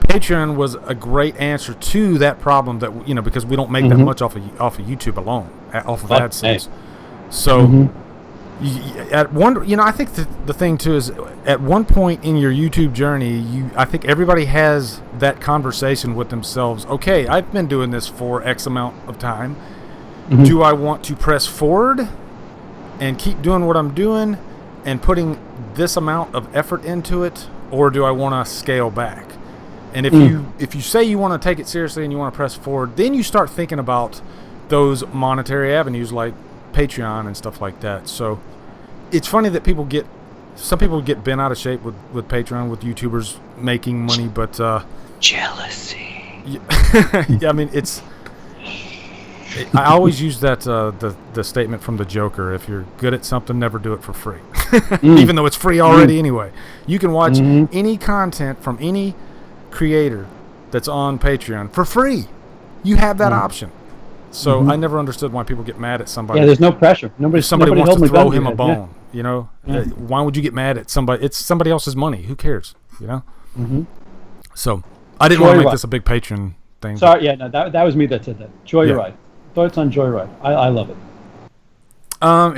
Patreon was a great answer to that problem that because we don't make that much off of YouTube alone, off of AdSense. So. At one, I think the thing too is at one point in your YouTube journey, I think everybody has that conversation with themselves. Okay, I've been doing this for X amount of time. Mm-hmm. Do I want to press forward and keep doing what I'm doing and putting this amount of effort into it, or do I want to scale back? And if you say you want to take it seriously and you want to press forward, then you start thinking about those monetary avenues like Patreon and stuff like that. So it's funny that some people get bent out of shape with Patreon, with YouTubers making money, but jealousy. Yeah, I mean, I always use that the statement from the Joker: if you're good at something, never do it for free, even though it's free already anyway. You can watch any content from any creator that's on Patreon for free. You have that option. So I never understood why people get mad at somebody. Yeah, there's no pressure. Somebody wants to throw him a bone. Yeah. You know, why would you get mad at somebody? It's somebody else's money. Who cares? You know. So I didn't want to make this a big Patreon thing. Sorry, yeah, no, that was me that said that. Joyride. Thoughts on Joyride? I love it.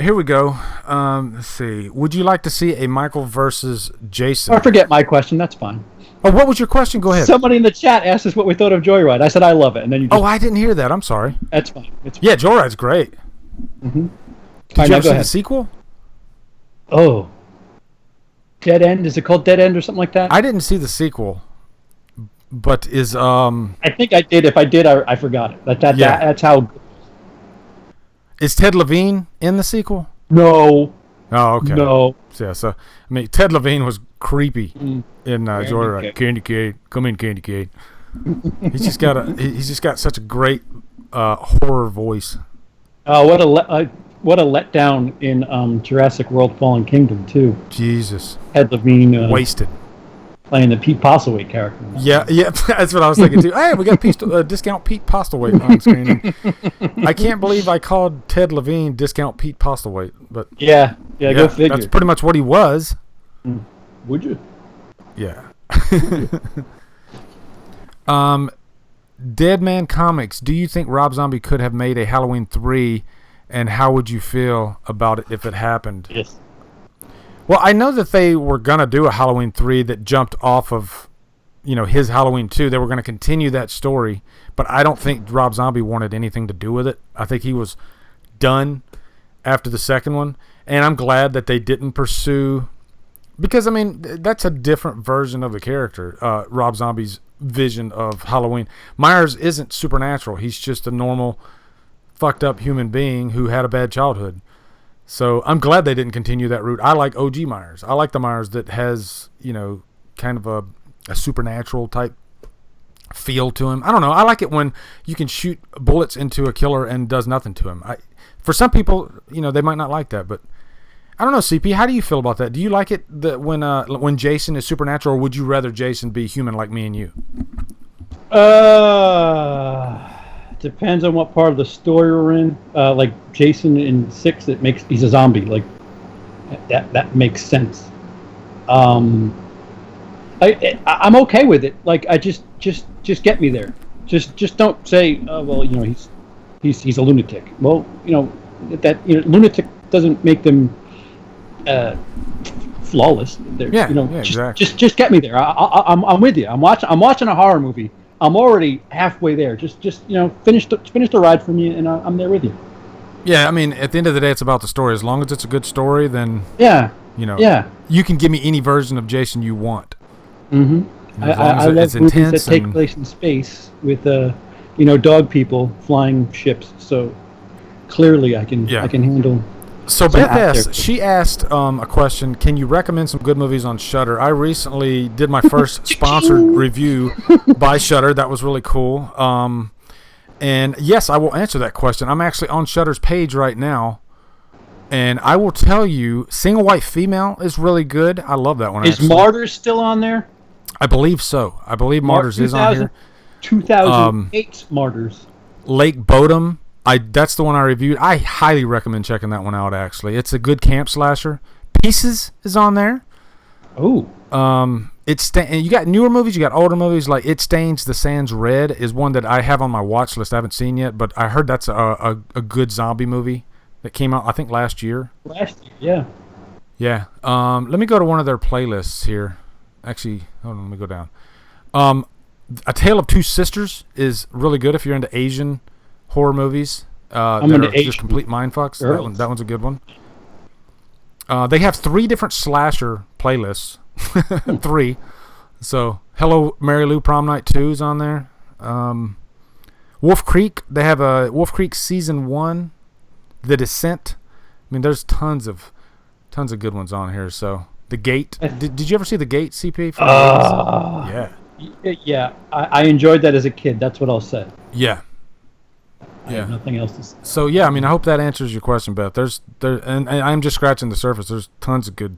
Here we go. Let's see. Would you like to see a Michael versus Jason? Or forget my question. That's fine. Oh, what was your question? Go ahead. Somebody in the chat asked us what we thought of Joyride. I said I love it, and then you. I didn't hear that. I'm sorry. That's fine. Yeah, Joyride's great. Did you ever see the sequel? Oh. Dead End? Is it called Dead End or something like that? I didn't see the sequel, but is I think I did. If I did, I forgot it. That's how. Is Ted Levine in the sequel? No. Oh, okay. No. Yeah, so I mean, Ted Levine was creepy in Joyride. Candy cane, come in, candy cane. He's just got such a great horror voice. Oh, what a letdown in Jurassic World: Fallen Kingdom too. Jesus. Ted Levine wasted. Playing the Pete Postlewaite character. Yeah, that's what I was thinking too. Hey, we got discount Pete Postlewaite on screen. I can't believe I called Ted Levine discount Pete Postlewaite, but yeah, go figure. That's pretty much what he was. Would you? Yeah. Dead Man Comics. Do you think Rob Zombie could have made a Halloween 3, and how would you feel about it if it happened? Yes. Well, I know that they were going to do a Halloween 3 that jumped off of, his Halloween 2. They were going to continue that story, but I don't think Rob Zombie wanted anything to do with it. I think he was done after the second one, and I'm glad that they didn't pursue, because, I mean, that's a different version of the character, Rob Zombie's vision of Halloween. Myers isn't supernatural. He's just a normal, fucked up human being who had a bad childhood. So I'm glad they didn't continue that route. I like OG Myers. I like the Myers that has, kind of a supernatural type feel to him. I don't know. I like it when you can shoot bullets into a killer and does nothing to him. For some people, they might not like that, but I don't know, CP. How do you feel about that? Do you like it that when Jason is supernatural, or would you rather Jason be human like me and you? Depends on what part of the story we're in. Like Jason in 6, he's a zombie. Like that makes sense. I'm okay with it. Like I just get me there. Just don't say, he's a lunatic. Well, lunatic doesn't make them flawless. Exactly. Just get me there. I'm with you. I'm watching a horror movie. I'm already halfway there. Just finish the ride for me, and I'm there with you. Yeah, I mean, at the end of the day, it's about the story. As long as it's a good story, then you can give me any version of Jason you want. I love movies that take place in space with dog people flying ships. So clearly, I can handle. So Beth she asked a question. Can you recommend some good movies on Shudder? I recently did my first sponsored review by Shudder. That was really cool. And yes, I will answer that question. I'm actually on Shudder's page right now, and I will tell you, Single White Female is really good. I love that one. Is Martyrs still on there? I believe so. I believe Martyrs is on here. 2008 Martyrs. Lake Bodom. That's the one I reviewed. I highly recommend checking that one out, actually. It's a good camp slasher. Pieces is on there. Oh. And you got newer movies, you got older movies. Like It Stains the Sands Red is one that I have on my watch list. I haven't seen yet, but I heard that's a good zombie movie that came out, I think, last year. Yeah. Yeah. Let me go to one of their playlists here. Actually, hold on, let me go down. A Tale of Two Sisters is really good if you're into Asian horror movies. I'm into Asian. Just complete mindfucks. That one's a good one. They have 3 different slasher playlists. 3. So, Hello, Mary Lou Prom Night 2 is on there. Wolf Creek. They have a Wolf Creek Season 1. The Descent. I mean, there's tons of good ones on here. So, The Gate. Did you ever see The Gate, CP? Yeah. Yeah. I enjoyed that as a kid. That's what I'll say. Yeah. I have nothing else to say. So yeah, I mean, I hope that answers your question, Beth. And I'm just scratching the surface. There's tons of good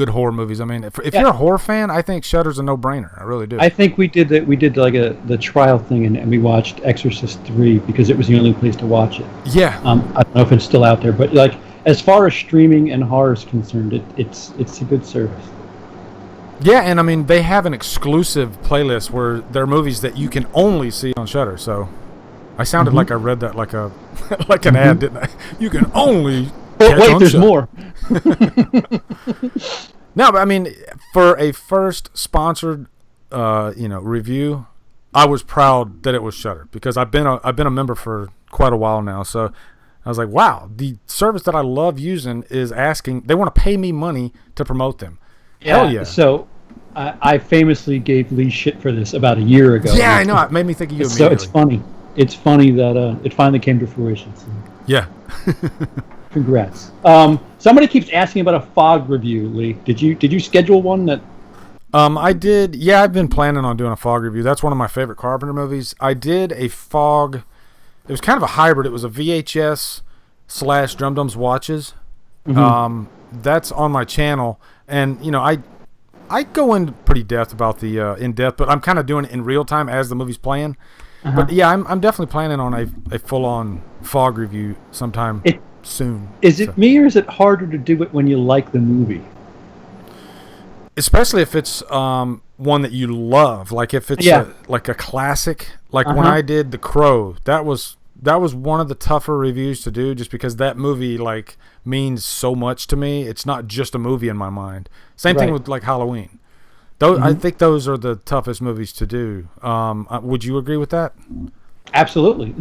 horror movies. I mean, if you're a horror fan, I think Shudder's a no-brainer. I really do. I think we did like the trial thing, and we watched Exorcist 3 because it was the only place to watch it. Yeah. I don't know if it's still out there, but like as far as streaming and horror is concerned, it's a good service. Yeah, and I mean, they have an exclusive playlist where there are movies that you can only see on Shudder. So I sounded like I read that like a like an ad, didn't I? You can only. Oh, wait, there's more. No, but I mean, for a first sponsored, review, I was proud that it was Shudder because I've been a member for quite a while now. So I was like, wow, the service that I love using is asking. They want to pay me money to promote them. Yeah. Hell yeah. So I famously gave Lee shit for this about a year ago. Yeah, I know. It made me think of you So immediately. it's funny. It's funny that it finally came to fruition. So. Yeah. Congrats. Somebody keeps asking about a Fog review, Lee. Did you schedule one that? I did. Yeah, I've been planning on doing a Fog review. That's one of my favorite Carpenter movies. I did a Fog. It was kind of a hybrid. It was a VHS / Drumdums watches. Mm-hmm. That's on my channel, and I go in pretty depth about the in depth, but I'm kind of doing it in real time as the movie's playing. But yeah, I'm definitely planning on a full on Fog review sometime soon. Is it me or is it harder to do it when you like the movie? Especially if it's one that you love, like if it's like a classic. Like when I did The Crow, that was one of the tougher reviews to do, just because that movie like means so much to me. It's not just a movie in my mind. Same thing with like Halloween. I think those are the toughest movies to do. Would you agree with that? Absolutely.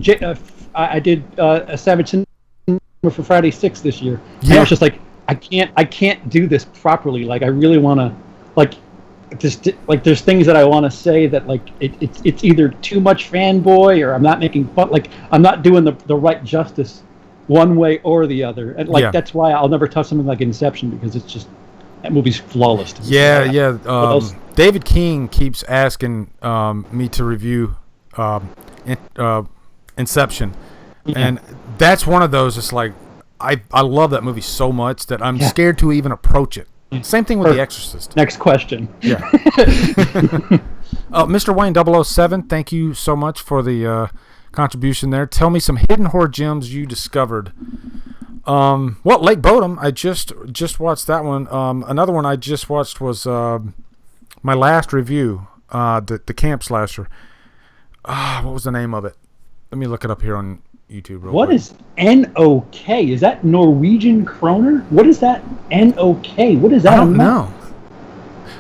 I did a Savage Cinema for Friday 6 this year. Yeah. And I was just like, I can't do this properly. Like I really want to, there's things that I want to say that like it's either too much fanboy or I'm not making fun. Like I'm not doing the right justice one way or the other. And that's why I'll never touch something like Inception, because it's just. That movie's flawless. Yeah. David King keeps asking me to review Inception, and that's one of those. It's like I love that movie so much that I'm scared to even approach it. Same thing with The Exorcist. Next question. Yeah. Mr. Wayne 007, thank you so much for the contribution there. Tell me some hidden horror gems you discovered. Lake Bodom, I just watched that one. Another one I just watched was my last review, the camp slasher. What was the name of it? Let me look it up here on YouTube real quick. What is N-O-K? Is that Norwegian kroner? What is that N-O-K? What is that? I don't know.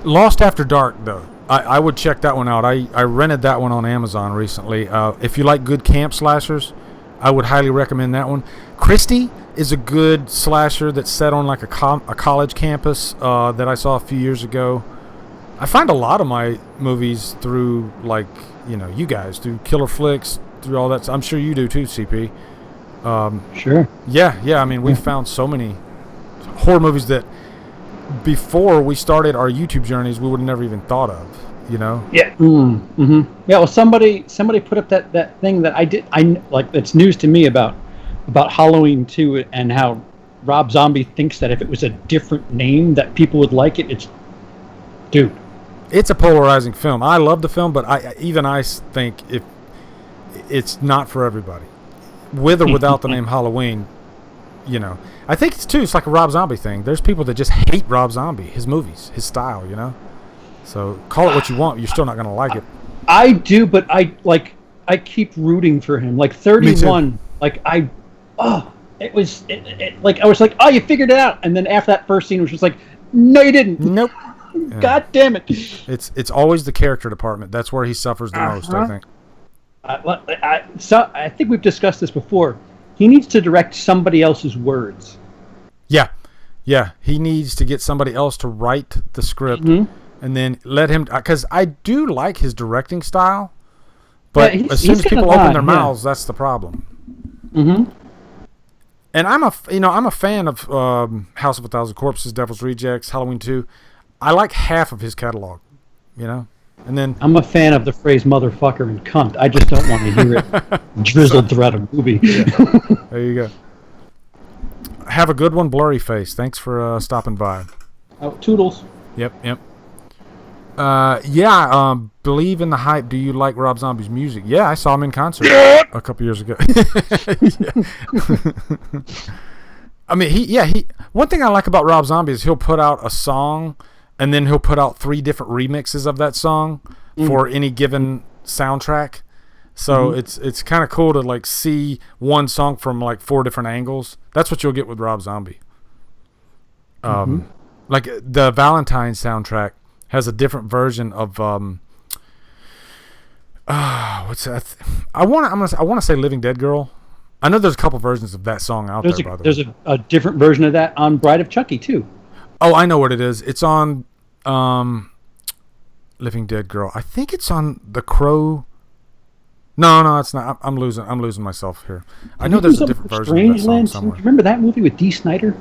Lost After Dark, though. I would check that one out. I rented that one on Amazon recently. If you like good camp slashers, I would highly recommend that one. Christie is a good slasher that's set on like a college campus that I saw a few years ago. I find a lot of my movies through you guys, through Killer Flicks, through all that. I'm sure you do too, CP. Sure. Yeah. I mean, we found so many horror movies that before we started our YouTube journeys, we would have never even thought of. Yeah. Mm-hmm. Yeah. Well, somebody put up that thing that it's news to me about Halloween 2 and how Rob Zombie thinks that if it was a different name that people would like it. It's a polarizing film. I love the film, but I think if it's not for everybody, with or without the name Halloween. I think it's like a Rob Zombie thing. There's people that just hate Rob Zombie, his movies, his style. So call it what you want. You're still not going to like it. I do, but I keep rooting for him. Like 31. I was like, oh, you figured it out. And then after that first scene, was just like, no, you didn't. Nope. God damn it. It's always the character department. That's where he suffers the most, I think. I think we've discussed this before. He needs to direct somebody else's words. Yeah. He needs to get somebody else to write the script. Mm-hmm. And then let him, because I do like his directing style, but as soon as people open their mouths, that's the problem. Mm-hmm. And I'm a fan of House of a Thousand Corpses, Devil's Rejects, Halloween 2. I like half of his catalog. And then I'm a fan of the phrase "motherfucker" and "cunt." I just don't want to hear it drizzled throughout a movie. there you go. Have a good one, Blurry Face. Thanks for stopping by. Oh, toodles. Yep. Believe in the hype. Do you like Rob Zombie's music? Yeah, I saw him in concert a couple years ago. I mean, he. One thing I like about Rob Zombie is he'll put out a song, and then he'll put out 3 different remixes of that song for any given soundtrack. So it's kind of cool to like see one song from like 4 different angles. That's what you'll get with Rob Zombie. Like the Valentine soundtrack has a different version of what's that? I want to say Living Dead Girl. I know there's a couple versions of that song out there. By the way, there's a different version of that on Bride of Chucky too. Oh, I know what it is. It's on Living Dead Girl. I think it's on The Crow. No, it's not. I'm losing myself here. I know there's a different version of that song somewhere. Remember that movie with Dee Snider?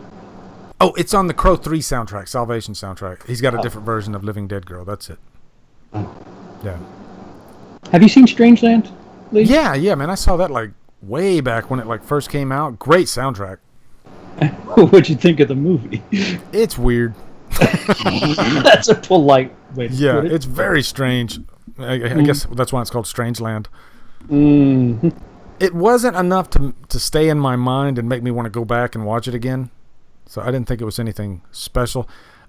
Oh, it's on the Crow 3 soundtrack, Salvation soundtrack. He's got a different version of Living Dead Girl. That's it. Yeah. Have you seen Strangeland, Lee? Yeah, man. I saw that like way back when it like first came out. Great soundtrack. What'd you think of the movie? It's weird. That's a polite way to put it. It's very strange. I guess that's why it's called Strangeland. Mm-hmm. It wasn't enough to stay in my mind and make me want to go back and watch it again. So I didn't think it was anything special.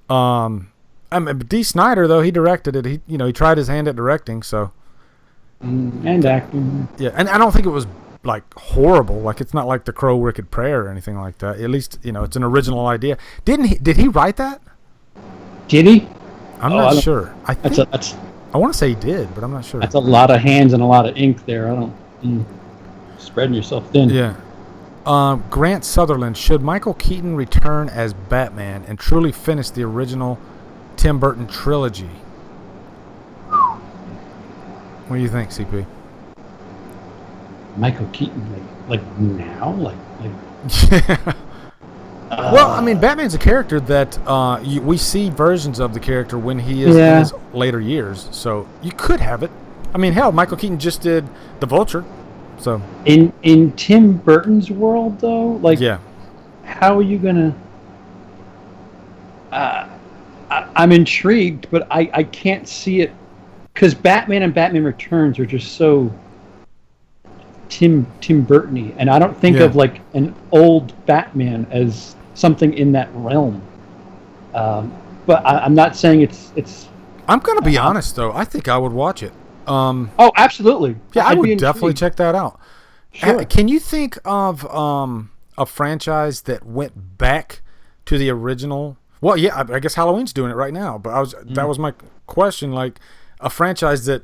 Dee Snider though, he directed it. He tried his hand at directing. So and acting. Yeah, and I don't think it was like horrible. Like it's not like The Crow Wicked Prayer or anything like that. At least it's an original idea. Did he write that? Did he? I'm not sure. I want to say he did, but I'm not sure. That's a lot of hands and a lot of ink there. I don't spreading yourself thin. Yeah. Grant Sutherland, should Michael Keaton return as Batman and truly finish the original Tim Burton trilogy? What do you think, CP? Michael Keaton, like now, like. Well, I mean, Batman's a character that we see versions of the character when he is in his later years. So you could have it. I mean, hell, Michael Keaton just did The Vulture. So in Tim Burton's world, though, like, how are you gonna? I'm intrigued, but I can't see it because Batman and Batman Returns are just so Tim Burton-y, and I don't think of like an old Batman as something in that realm. But I'm not saying it's. I'm gonna be honest though. I think I would watch it. Oh, absolutely. Yeah, I would definitely check that out. Sure. Can you think of a franchise that went back to the original? Well, yeah, I guess Halloween's doing it right now. But that was my question. Like a franchise that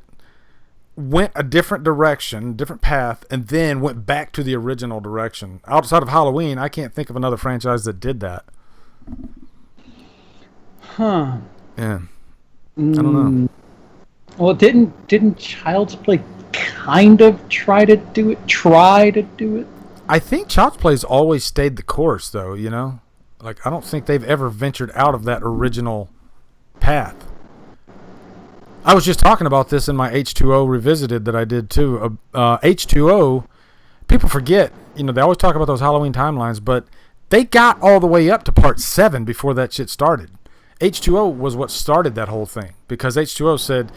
went a different direction, different path, and then went back to the original direction. Outside of Halloween, I can't think of another franchise that did that. Huh. Yeah. I don't know. Well, didn't Child's Play kind of try to do it? I think Child's Play's always stayed the course, though, Like, I don't think they've ever ventured out of that original path. I was just talking about this in my H2O Revisited that I did, too. H2O, people forget, they always talk about those Halloween timelines, but they got all the way up to part 7 before that shit started. H2O was what started that whole thing, because H2O said,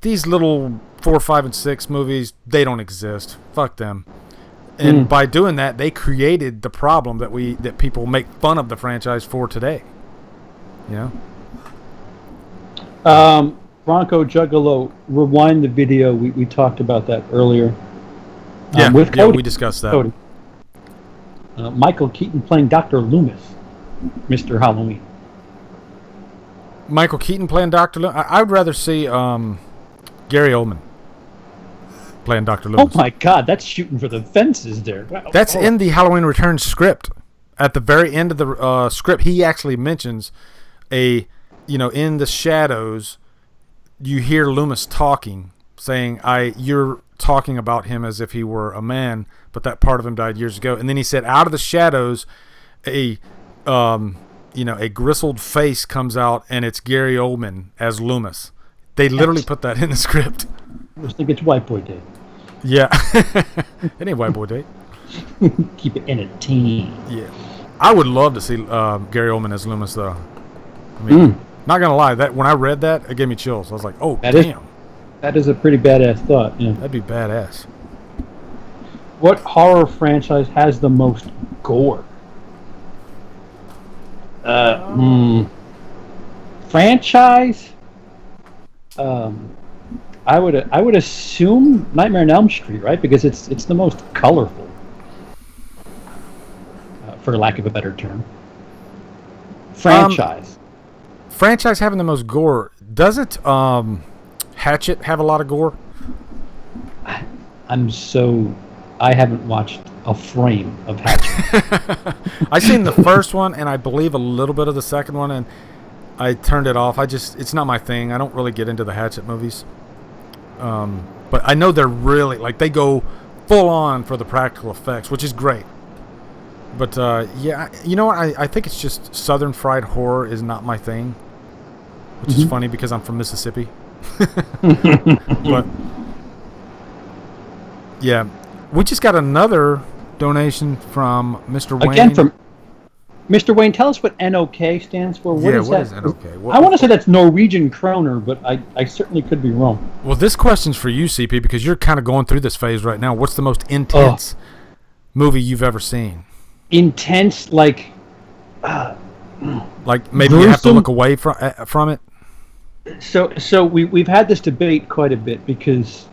these little 4, 5, and 6 movies, they don't exist. Fuck them. And by doing that, they created the problem that people make fun of the franchise for today. Bronco Juggalo, rewind the video. We talked about that earlier. With Cody. We discussed that. Cody. Michael Keaton playing Dr. Loomis, Mr. Halloween. Michael Keaton playing Dr. Loomis? I would rather see Gary Oldman playing Dr. Loomis. Oh my God, that's shooting for the fences there. Wow. That's in the Halloween Returns script. At the very end of the script, he actually mentions in the shadows, you hear Loomis talking, saying, you're talking about him as if he were a man, but that part of him died years ago. And then he said, out of the shadows, a grizzled face comes out, and it's Gary Oldman as Loomis. They literally put that in the script. I just think it's White Boy Day. Yeah. It ain't White Boy Day. Keep it entertaining. Yeah. I would love to see Gary Oldman as Loomis, though. I mean, not going to lie, that when I read that, it gave me chills. I was like, oh, damn. That is a pretty badass thought, yeah. That'd be badass. What horror franchise has the most gore? Franchise? I would assume Nightmare on Elm Street, right? Because it's the most colorful, for lack of a better term. Franchise. Franchise having the most gore. Doesn't Hatchet have a lot of gore? I haven't watched a frame of Hatchet. I've seen the first one, and I believe a little bit of the second one, and I turned it off. It's not my thing. I don't really get into the Hatchet movies. But I know they're really, like, they go full on for the practical effects, which is great. But, yeah, you know what? I think it's just Southern fried horror is not my thing, which is funny because I'm from Mississippi. But, yeah. We just got another donation from Mr. Wayne. Again, from Mr. Wayne, tell us what NOK stands for. What is NOK? I want to say that's Norwegian kroner, but I certainly could be wrong. Well, this question's for you, CP, because you're kind of going through this phase right now. What's the most intense movie you've ever seen? Intense, like maybe gruesome? You have to look away from it? So we've had this debate quite a bit because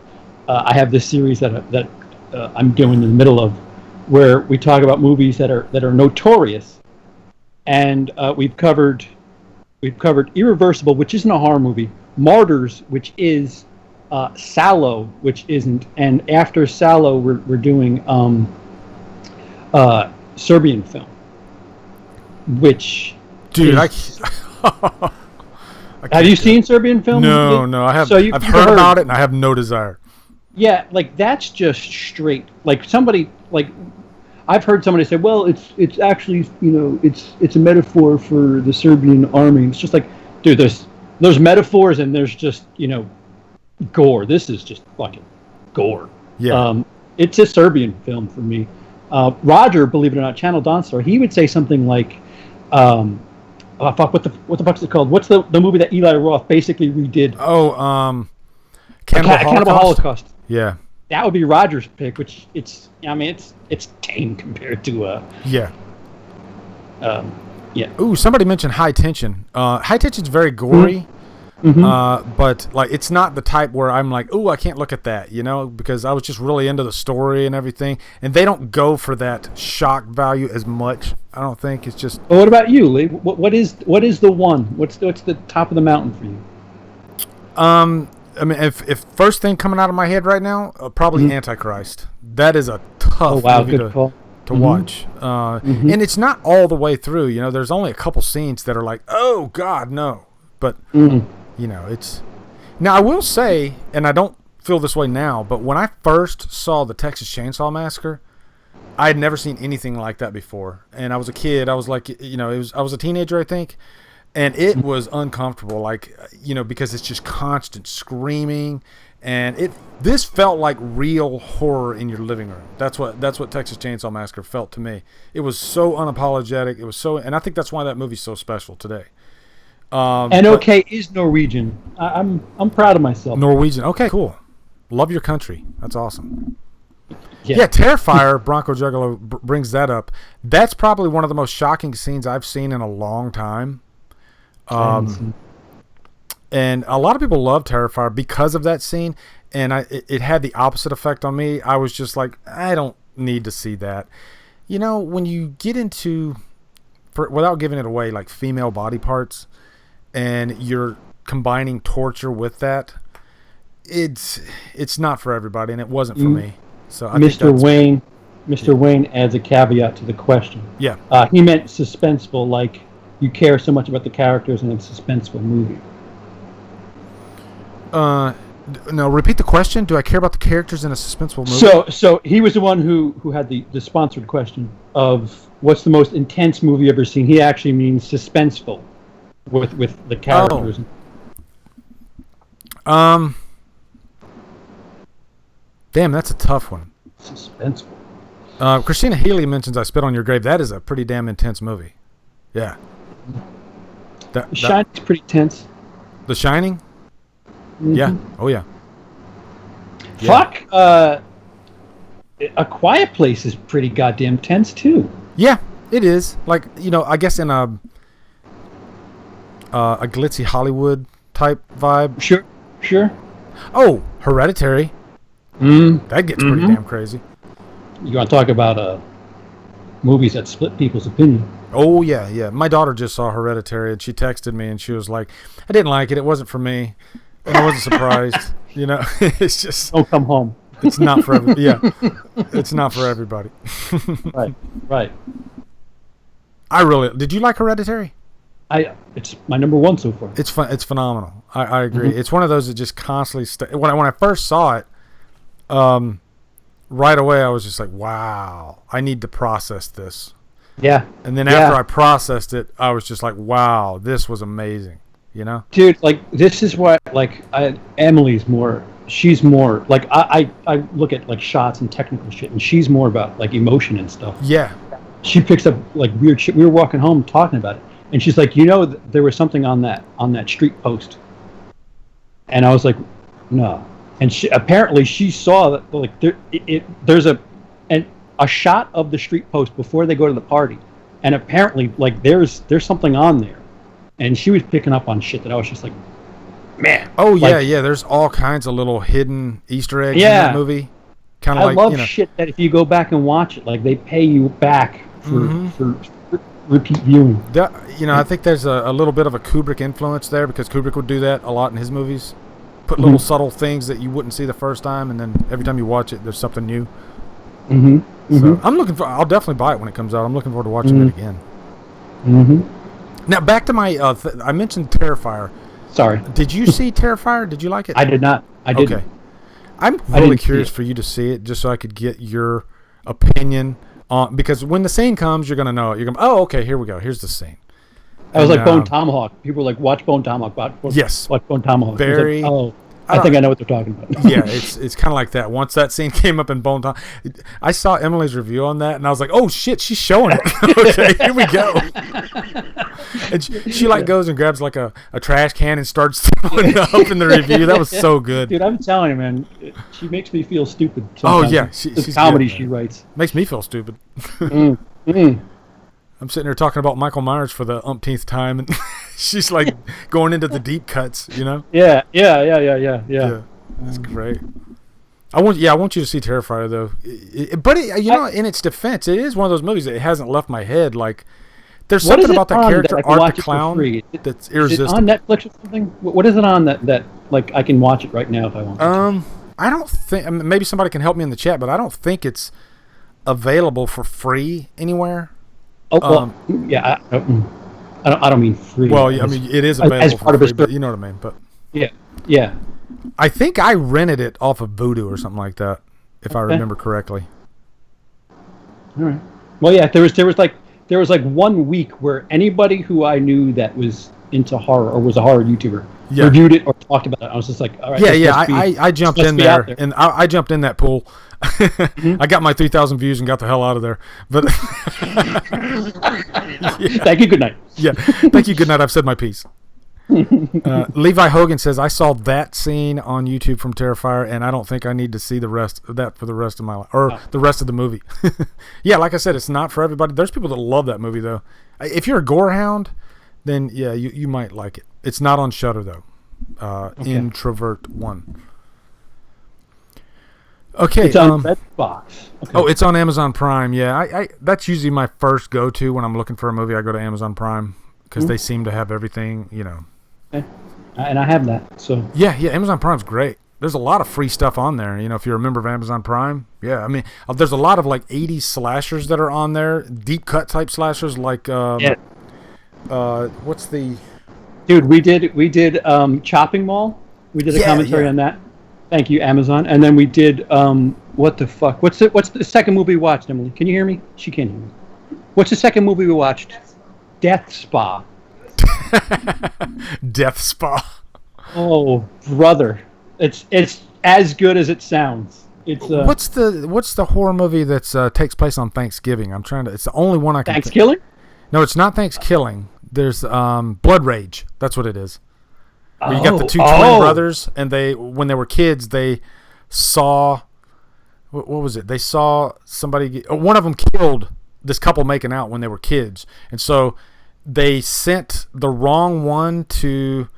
I have this series that I'm doing in the middle of, where we talk about movies that are notorious, and we've covered Irreversible, which isn't a horror movie, Martyrs, which is, Sallow, which isn't, and after Sallow we're doing Serbian film, which have you seen Serbian film? No, I have. I've heard about it, and I have no desire. Yeah, like that's just straight. Like somebody, like I've heard somebody say, "Well, it's actually, it's a metaphor for the Serbian army." It's just like, dude, there's metaphors and there's just gore. This is just fucking gore. Yeah. It's a Serbian film for me. Roger, believe it or not, Channel Donstar, he would say something like, what the fuck is it called? What's the movie that Eli Roth basically redid? Oh, Cannibal Holocaust. Yeah. That would be Roger's pick, which it's tame compared to yeah. Yeah. Ooh, somebody mentioned High Tension. High Tension's very gory. But like it's not the type where I'm like, ooh, I can't look at that, because I was just really into the story and everything, and they don't go for that shock value as much. I don't think. It's just. Well, what about you, Lee? What is the one? What's the top of the mountain for you? I mean, if first thing coming out of my head right now, probably Antichrist. That is a tough movie to watch. And it's not all the way through. There's only a couple scenes that are like, oh God, no. But it's. Now I will say, and I don't feel this way now, but when I first saw the Texas Chainsaw Massacre, I had never seen anything like that before. And I was a kid. I was like, I was a teenager, I think. And it was uncomfortable, because it's just constant screaming, and this felt like real horror in your living room. That's what Texas Chainsaw Massacre felt to me. It was so unapologetic. It was and I think that's why that movie's so special today. NOK is Norwegian. I'm proud of myself. Norwegian. Okay, cool. Love your country. That's awesome. Yeah, Terrifier, Bronco Juggalo brings that up. That's probably one of the most shocking scenes I've seen in a long time. And a lot of people love Terrifier because of that scene, and it had the opposite effect on me. I was just like, I don't need to see that. When you get into, without giving it away, like female body parts, and you're combining torture with that, it's not for everybody, and it wasn't for me. So Mr. Wayne adds a caveat to the question. Yeah. He meant suspenseful, like you care so much about the characters in a suspenseful movie. No, repeat the question. Do I care about the characters in a suspenseful movie? So he was the one who had the sponsored question of what's the most intense movie you've ever seen. He actually means suspenseful with the characters. Damn, that's a tough one. Suspenseful. Christina Healy mentions I Spit on Your Grave. That is a pretty damn intense movie. Yeah. The Shining's pretty tense. The Shining? Mm-hmm. Yeah. Oh, yeah. Fuck. A Quiet Place is pretty goddamn tense, too. Yeah, it is. Like, I guess in a glitzy Hollywood type vibe. Sure. Oh, Hereditary. That gets pretty damn crazy. You want to talk about movies that split people's opinion? Oh, yeah. My daughter just saw Hereditary, and she texted me, and she was like, I didn't like it. It wasn't for me. And I wasn't surprised. It's just... Don't come home. It's not for everybody. Yeah. It's not for everybody. Right. Did you like Hereditary? It's my number one so far. It's fun. It's phenomenal. I agree. It's one of those that just constantly when I first saw it, right away I was just like, wow, I need to process this. Yeah. And then after I processed it, I was just like, wow, this was amazing. Dude, like, this is what, like, Emily's more, she's more, like, I look at, like, shots and technical shit, and she's more about, like, emotion and stuff. Yeah. She picks up, like, weird shit. We were walking home talking about it, and she's like, there was something on that street post. And I was like, no. And apparently she saw that, like, there's a shot of the street post before they go to the party. And apparently, like, there's something on there. And she was picking up on shit that I was just like, man. Oh, yeah. There's all kinds of little hidden Easter eggs in that movie. Kind of I love shit that if you go back and watch it, like, they pay you back for repeat viewing. I think there's a little bit of a Kubrick influence there, because Kubrick would do that a lot in his movies. Put little subtle things that you wouldn't see the first time, and then every time you watch it, there's something new. So I'll definitely buy it when it comes out. I'm looking forward to watching it again. Now, back to my, I mentioned Terrifier. Sorry. Did you see Terrifier? Did you like it? I did not. I didn't. Okay. I'm really curious for you to see it, just so I could get your opinion on, because when the scene comes, you're going to know it. You're going, oh, okay, here we go. Here's the scene. I was like Bone Tomahawk. People were like, watch Bone Tomahawk. Watch Bone Tomahawk. Very. I think I know what they're talking about. Yeah, it's kind of like that. Once that scene came up in Bone Tomahawk, I saw Emily's review on that, and I was like, oh, shit, she's showing it. Okay, here we go. And she like goes and grabs like a trash can and starts throwing it up in the review. That was so good. Dude, I'm telling you, man, she makes me feel stupid sometimes. Oh, yeah. She's comedy good, she writes. Makes me feel stupid. I'm sitting here talking about Michael Myers for the umpteenth time, and she's like going into the deep cuts, Yeah. That's great. I want you to see Terrifier though, but in its defense, it is one of those movies that hasn't left my head. Like, there's something about that character, Art the Clown, that's irresistible. Is it on Netflix or something? What is it on that like I can watch it right now if I want to? I don't think. Maybe somebody can help me in the chat, but I don't think it's available for free anywhere. Oh, well, yeah. I don't mean free. Well, yeah, I mean, it is available as part for free, but you know what I mean. But yeah. I think I rented it off of Vudu or something like that, if I remember correctly. All right. Well, yeah. There was like 1 week where anybody who I knew that was into horror or was a horror YouTuber reviewed it or talked about it. I was just like, all right. I jumped in there, and I jumped in that pool. I got my 3,000 views and got the hell out of there. But Thank you. Good night. Yeah. Thank you. Good night. I've said my piece. Levi Hogan says, I saw that scene on YouTube from Terrifier, and I don't think I need to see the rest of that for the rest of my life, or the rest of the movie. Yeah, like I said, it's not for everybody. There's people that love that movie, though. If you're a gore hound, then yeah, you might like it. It's not on Shudder though. Introvert 1. Okay, it's on Redbox. Okay. Oh, it's on Amazon Prime. Yeah, I that's usually my first go-to when I'm looking for a movie. I go to Amazon Prime because they seem to have everything, Okay. And I have that. So yeah, Amazon Prime's great. There's a lot of free stuff on there. If you're a member of Amazon Prime, yeah. I mean, there's a lot of like 80s slashers that are on there, deep cut type slashers like what's the dude? We did Chopping Mall. We did a commentary on that. Thank you, Amazon. And then we did what the fuck? What's the second movie we watched, Emily? Can you hear me? She can't hear me. What's the second movie we watched? Death Spa. Death Spa. Oh, brother, it's as good as it sounds. It's What's the horror movie that takes place on Thanksgiving? I'm trying to. It's the only one I can. Thanksgiving? No, it's not Thanksgiving. There's Blood Rage. That's what it is. Where you got the two twin brothers, and when they were kids, they saw. What was it? They saw somebody. One of them killed this couple making out when they were kids, and so they sent the wrong one to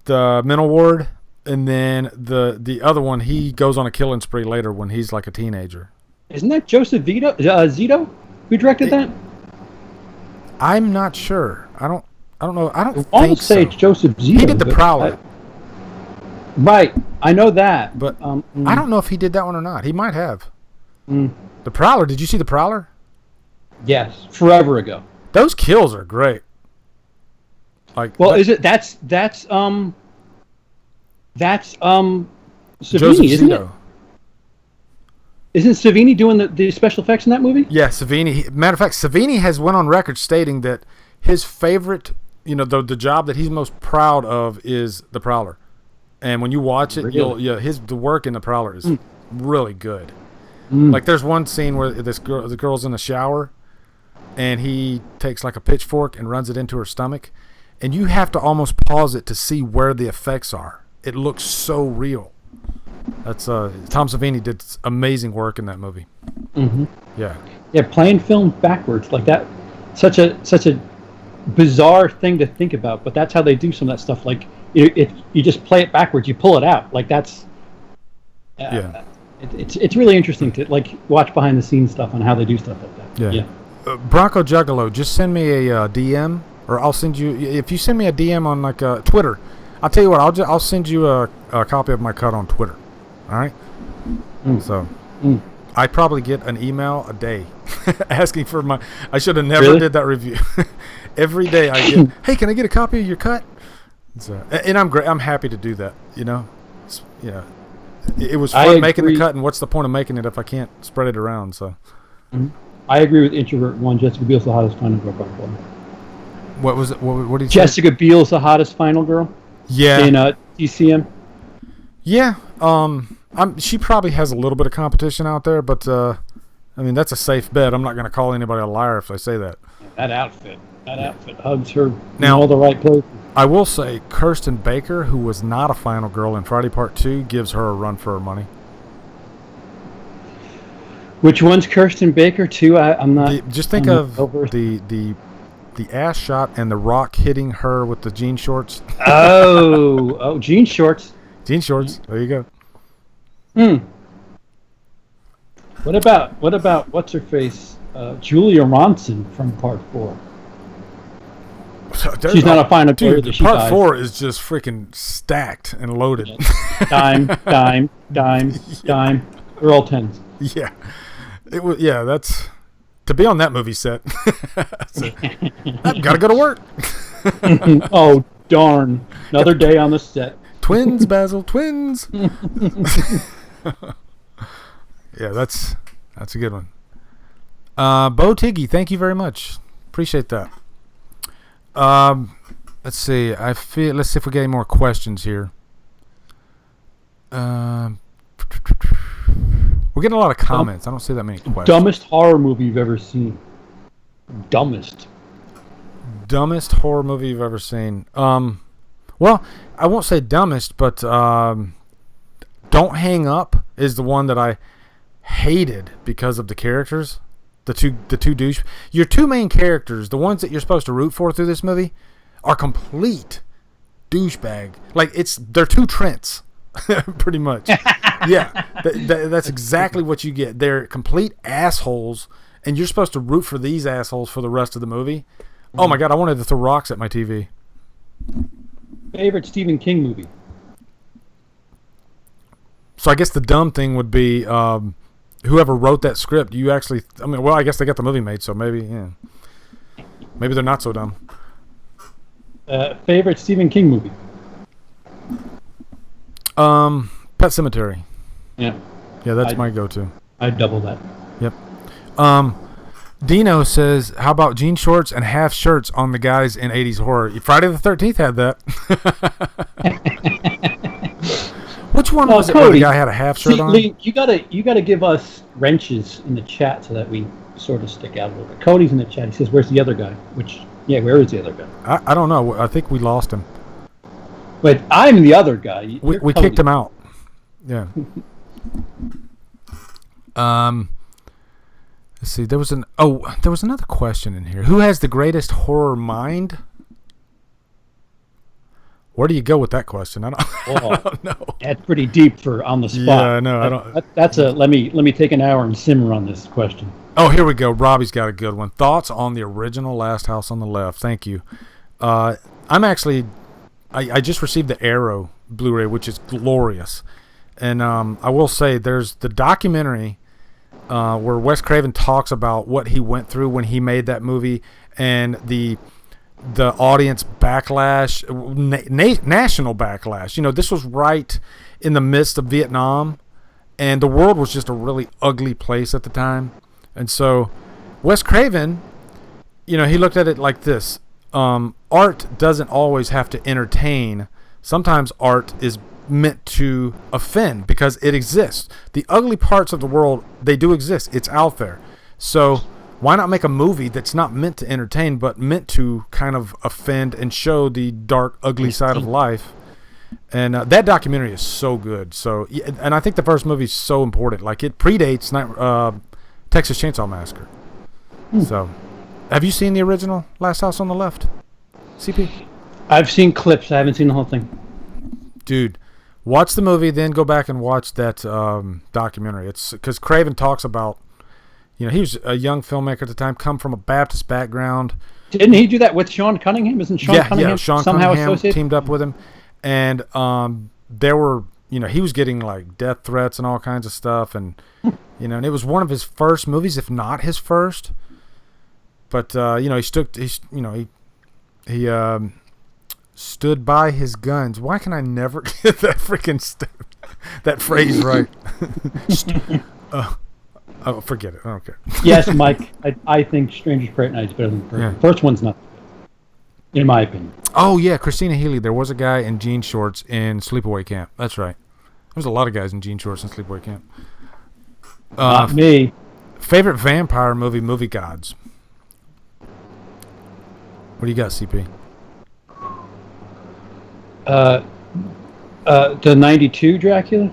the mental ward, and then the other one, he goes on a killing spree later when he's like a teenager. Isn't that Joseph Zito who directed that? I'm not sure. I don't know. I don't I want think to say so. it's Joseph Zito. He did The Prowler. Right, I know that, But I don't know if he did that one or not. He might have. Mm. The Prowler. Did you see The Prowler? Yes, forever ago. Those kills are great. Like, well, is it that's Savini, Joseph isn't Zito. it? Isn't Savini doing the special effects in that movie? Yeah, Savini. Matter of fact, Savini has went on record stating that his favorite, the job that he's most proud of is The Prowler. And when you watch it, Really? the work in The Prowler is really good. Like, there's one scene where the girl's in the shower, and he takes like a pitchfork and runs it into her stomach, and you have to almost pause it to see where the effects are. It looks so real. That's Tom Savini did amazing work in that movie. Mm-hmm. Yeah. Yeah, playing film backwards like that, such a bizarre thing to think about. But that's how they do some of that stuff. Like you just play it backwards, you pull it out. Like that's. Yeah. It's really interesting to like watch behind the scenes stuff on how they do stuff like that. Yeah. Bronco Juggalo, just send me a DM, or I'll send you. If you send me a DM on like Twitter, I'll tell you what. I'll send you a copy of my cut on Twitter. All right. So I probably get an email a day asking for my. I should have never did that review. Every day I get, hey, can I get a copy of your cut? So, and I'm great. I'm happy to do that. It was fun making the cut, and what's the point of making it if I can't spread it around? So. I agree with Introvert One. Jessica Biel's the hottest final girl. What was it? What did you Jessica Biel's the hottest final girl? Yeah. In TCM? Yeah. She probably has a little bit of competition out there, but I mean, that's a safe bet. I'm not going to call anybody a liar if they say that. That outfit hugs her in all the right places. I will say Kirsten Baker, who was not a final girl in Friday Part 2, gives her a run for her money. Which one's Kirsten Baker too? I'm not. Just think of the ass shot and the Rock hitting her with the jean shorts. Oh, jean shorts. Jean shorts. There you go. What about what's her face? Julia Ronson from Part 4. She's not a final girl. Dude, Part 4 is just freaking stacked and loaded. Dime. They're all tens. Yeah. It was, that's to be on that movie set. I've got to go to work. Oh darn! Another day on the set. Twins, Basil, twins. Yeah, that's a good one. Bo Tiggy, thank you very much. Appreciate that. Let's see. Let's see if we get any more questions here. We're getting a lot of comments. I don't see that many questions. Dumbest horror movie you've ever seen. Dumbest horror movie you've ever seen. Well, I won't say dumbest, but Don't Hang Up is the one that I hated because of the characters. The two douche. Your two main characters, the ones that you're supposed to root for through this movie, are complete douchebag. Like they're two Trents, pretty much. Yeah, that's exactly what you get. They're complete assholes, and you're supposed to root for these assholes for the rest of the movie. Oh my god, I wanted to throw rocks at my TV. Favorite Stephen King movie? So I guess the dumb thing would be whoever wrote that script. You actually, I guess they got the movie made, so maybe they're not so dumb. Favorite Stephen King movie? Pet Sematary. Yeah, that's my go-to. I'd double that. Yep. Dino says, "How about jean shorts and half shirts on the guys in '80s horror?" Friday the 13th had that. Which one was it? Where the guy had a half shirt on. Lee, you gotta give us wrenches in the chat so that we sort of stick out a little bit. Cody's in the chat. He says, "Where's the other guy?" Where is the other guy? I don't know. I think we lost him. Wait, I'm the other guy. We kicked him out. Yeah. Let's see. There was another question in here. Who has the greatest horror mind? Where do you go with that question? I don't know. That's pretty deep for on the spot. Yeah, no, I don't. That's a let me take an hour and simmer on this question. Oh, here we go. Robbie's got a good one. Thoughts on the original Last House on the Left? Thank you. I just received the Arrow Blu-ray, which is glorious, and I will say there's the documentary where Wes Craven talks about what he went through when he made that movie and the audience backlash, national backlash. You know, this was right in the midst of Vietnam, and the world was just a really ugly place at the time. And so Wes Craven, you know, he looked at it like this. Art doesn't always have to entertain. Sometimes art is meant to offend because it exists. The ugly parts of the world, they do exist. It's out there. So why not make a movie that's not meant to entertain but meant to kind of offend and show the dark, ugly side of life? And that documentary is so good. So, and I think the first movie is so important. Like, it predates Texas Chainsaw Massacre. So, have you seen the original Last House on the Left, CP? I've seen clips. I haven't seen the whole thing. Dude, watch the movie, then go back and watch that documentary. It's because Craven talks about, you know, he was a young filmmaker at the time, come from a Baptist background. Didn't he do that with Sean Cunningham? Isn't Sean Cunningham Sean somehow Cunningham associated? teamed up with him, and there were, you know, he was getting like death threats and all kinds of stuff, and you know, and it was one of his first movies, if not his first. But you know, he stood by his guns. Why can I never get that freaking that phrase right? Oh, forget it. I don't care. Yes, Mike. I think Strangers Pray at Night is better than the first one. First one's not, in my opinion. Oh yeah, Christina Healy. There was a guy in jean shorts in Sleepaway Camp. That's right. There's a lot of guys in jean shorts in Sleepaway Camp. Not me. Favorite vampire movie gods. What do you got, CP? The 92 Dracula?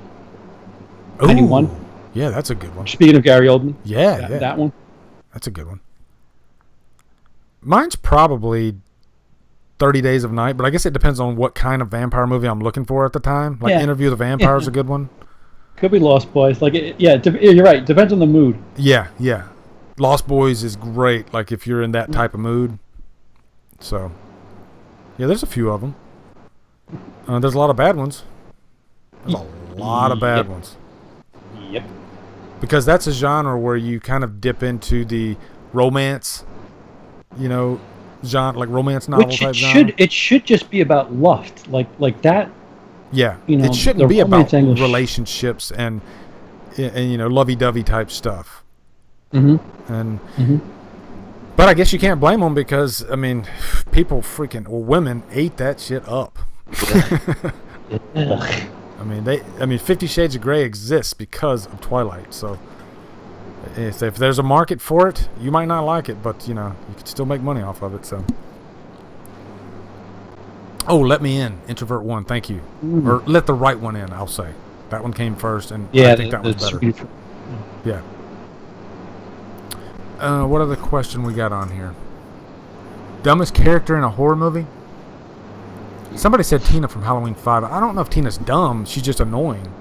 91? Yeah, that's a good one. Speaking of Gary Oldman? Yeah, that one? That's a good one. Mine's probably 30 Days of Night, but I guess it depends on what kind of vampire movie I'm looking for at the time. Like Interview with the Vampire is a good one. Could be Lost Boys. Like, you're right. Depends on the mood. Yeah. Lost Boys is great, like if you're in that type of mood. So, yeah, there's a few of them. There's a lot of bad ones. There's a lot of bad ones. Yep. Because that's a genre where you kind of dip into the romance, you know, genre, like romance novel type genre. It should just be about lust, like that. Yeah, you know, it shouldn't be about relationships and you know, lovey-dovey type stuff. But I guess you can't blame them because, I mean, women ate that shit up. I mean, 50 Shades of Grey exists because of Twilight. So if there's a market for it, you might not like it, but you know, you could still make money off of it. So, Let Me In, Introvert One, thank you, or Let the Right One In. I'll say that one came first, and I think that was better. Yeah. What other question we got on here? Dumbest character in a horror movie? Somebody said Tina from Halloween 5. I don't know if Tina's dumb. She's just annoying.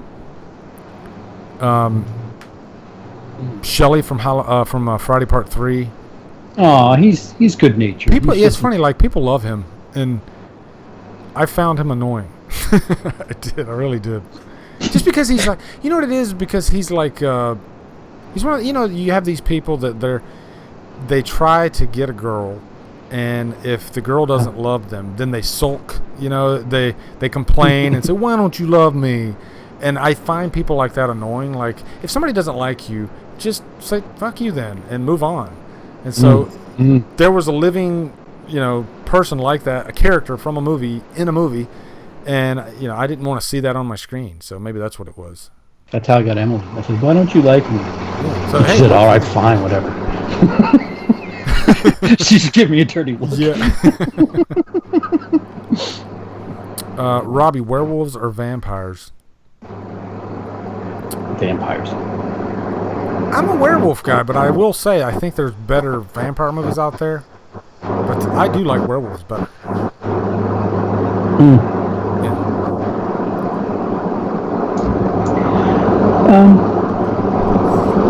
Shelley from Friday Part 3. Oh, he's good natured. It's funny. Like, people love him, and I found him annoying. I did. I really did. Just because he's like, you know what it is? Because he's like, he's one of, you know, you have these people that they try to get a girl, and if the girl doesn't love them, then they sulk. You know, they complain and say, "Why don't you love me?" And I find people like that annoying. Like, if somebody doesn't like you, just say "fuck you" then and move on. And so there was a living, person like that, a character from a movie in a movie, and I didn't want to see that on my screen. So maybe that's what it was. That's how I got Emily. I said, "Why don't you like me?" Yeah. So she said, "All right, fine, whatever." She just gave me a dirty look. Yeah. Robbie, werewolves or vampires? Vampires. I'm a werewolf guy, but I will say I think there's better vampire movies out there. But I do like werewolves better. Yeah.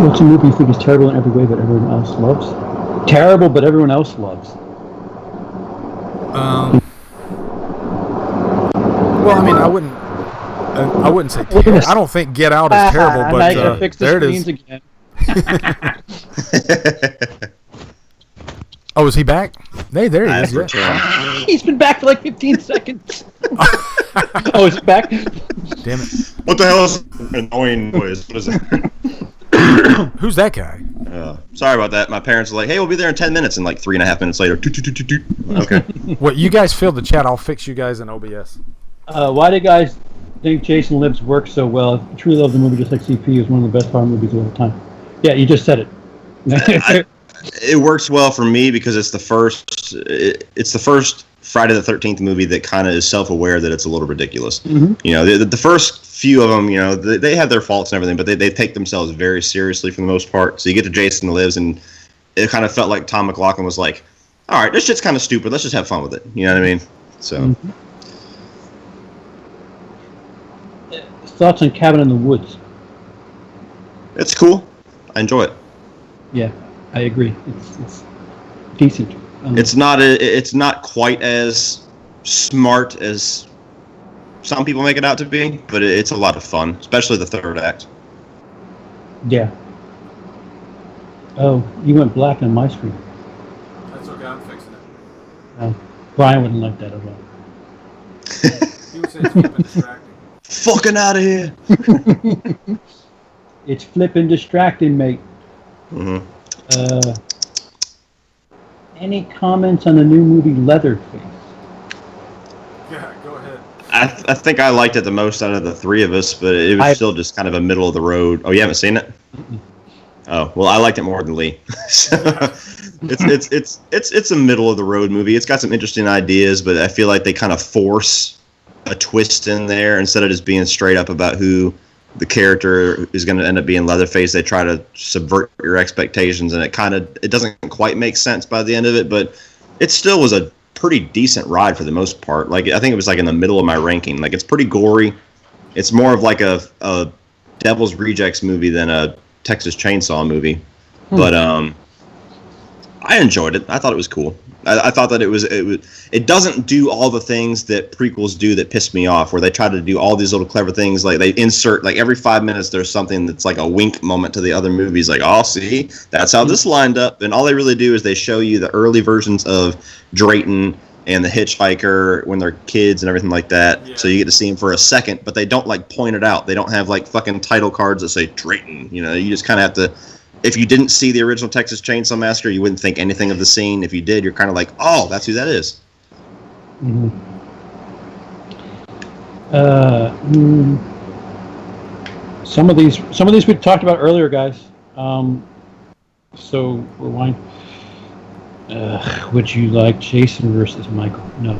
What's a movie you think is terrible in every way, but everyone else loves? Terrible, but everyone else loves. Well, I mean, I wouldn't say terrible. I don't think Get Out is terrible, but there it is. Again. Oh, is he back? Hey, there he is. Yeah. He's been back for like 15 seconds. Oh, is he back? Damn it. What the hell is annoying noise? What is that? Who's that guy? Sorry about that. My parents were like, "Hey, we'll be there in 10 minutes," and like 3.5 minutes later, toot, toot, toot, toot, toot. Okay. What, you guys fill the chat? I'll fix you guys in OBS. Why do guys think Jason Lives works so well? I truly love the movie, just like CP is one of the best horror movies of all time. Yeah, you just said it. It works well for me because it's the first Friday the 13th movie that kind of is self-aware that it's a little ridiculous. Mm-hmm. The first few of them, they have their faults and everything, but they take themselves very seriously for the most part. So you get to Jason Lives, and it kind of felt like Tom McLaughlin was like, all right, this shit's kind of stupid. Let's just have fun with it. You know what I mean? So. Mm-hmm. Thoughts on Cabin in the Woods? It's cool. I enjoy it. Yeah, I agree. It's decent. It's not quite as smart as some people make it out to be, but it's a lot of fun, especially the third act. Yeah. Oh, you went black on my screen. That's okay. I'm fixing it. Oh, Brian wouldn't like that at all. He would say it's flipping distracting. Fucking out of here. It's flipping distracting, mate. Mm-hmm. Any comments on the new movie Leatherface? Yeah, go ahead. I think I liked it the most out of the three of us, but it was still just kind of a middle of the road. Oh, you haven't seen it? Mm-mm. Oh, well, I liked it more than Lee. So, it's a middle of the road movie. It's got some interesting ideas, but I feel like they kind of force a twist in there instead of just being straight up about who the character is going to end up being. Leatherface. They try to subvert your expectations, and it doesn't quite make sense by the end of it, but it still was a pretty decent ride for the most part. Like, I think it was like in the middle of my ranking. Like, it's pretty gory. It's more of like a Devil's Rejects movie than a Texas Chainsaw movie. But I enjoyed it. I thought it was cool. I thought that it doesn't do all the things that prequels do that piss me off, where they try to do all these little clever things. Like, they insert, like, every 5 minutes there's something that's like a wink moment to the other movies. Like, oh, see, that's how this lined up. And all they really do is they show you the early versions of Drayton and the Hitchhiker when they're kids and everything like that. Yeah. So you get to see them for a second, but they don't, like, point it out. They don't have, like, fucking title cards that say Drayton. You just kind of have to. If you didn't see the original Texas Chainsaw Massacre, you wouldn't think anything of the scene. If you did, you're kind of like, oh, that's who that is. Mm-hmm. Some of these we talked about earlier, guys. So rewind. Would you like Jason versus Michael? No.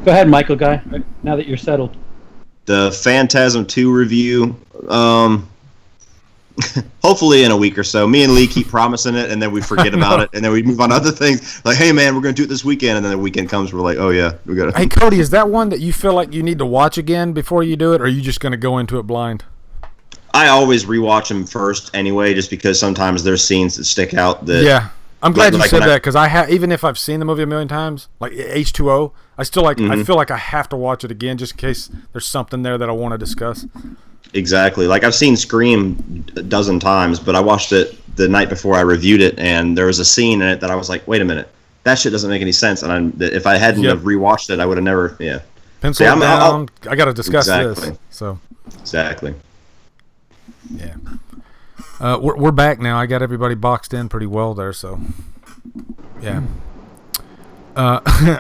Go ahead, Michael guy. Now that you're settled. The Phantasm 2 review. Hopefully in a week or so. Me and Lee keep promising it, and then we forget about it, and then we move on to other things. Like, hey man, we're going to do it this weekend, and then the weekend comes, we're like, oh yeah, we got to. Hey Cody, is that one that you feel like you need to watch again before you do it, or are you just going to go into it blind? I always rewatch them first anyway, just because sometimes there's scenes that stick out. That yeah, I'm glad you said that, because even if I've seen the movie a million times, like H2O, I still like. I feel like I have to watch it again just in case there's something there that I want to discuss. Exactly. Like, I've seen Scream a dozen times, but I watched it the night before I reviewed it, and there was a scene in it that I was like, wait a minute, that shit doesn't make any sense. And if I hadn't have rewatched it, I would have never. Yeah. Pencil it down. I got to discuss this. So. Exactly. Yeah. We're back now. I got everybody boxed in pretty well there, so yeah.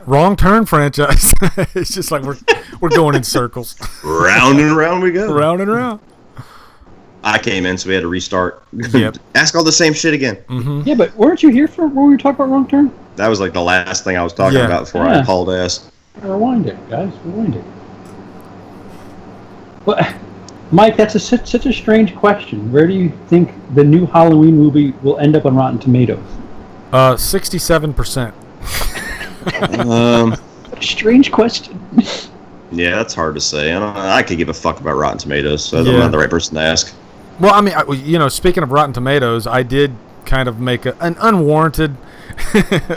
Wrong Turn franchise. It's just like we're going in circles. Round and round we go. Round and round. I came in, so we had to restart. Yep. Ask all the same shit again. Mm-hmm. Yeah, but weren't you here for when we were talking about Wrong Turn? That was like the last thing I was talking about before I called ass. Rewind it, guys. Rewind it. But, Mike, that's such a strange question. Where do you think the new Halloween movie will end up on Rotten Tomatoes? 67%. Strange question. Yeah, that's hard to say. I could give a fuck about Rotten Tomatoes, so I'm not the right person to ask. Well, I mean, speaking of Rotten Tomatoes, I did kind of make an unwarranted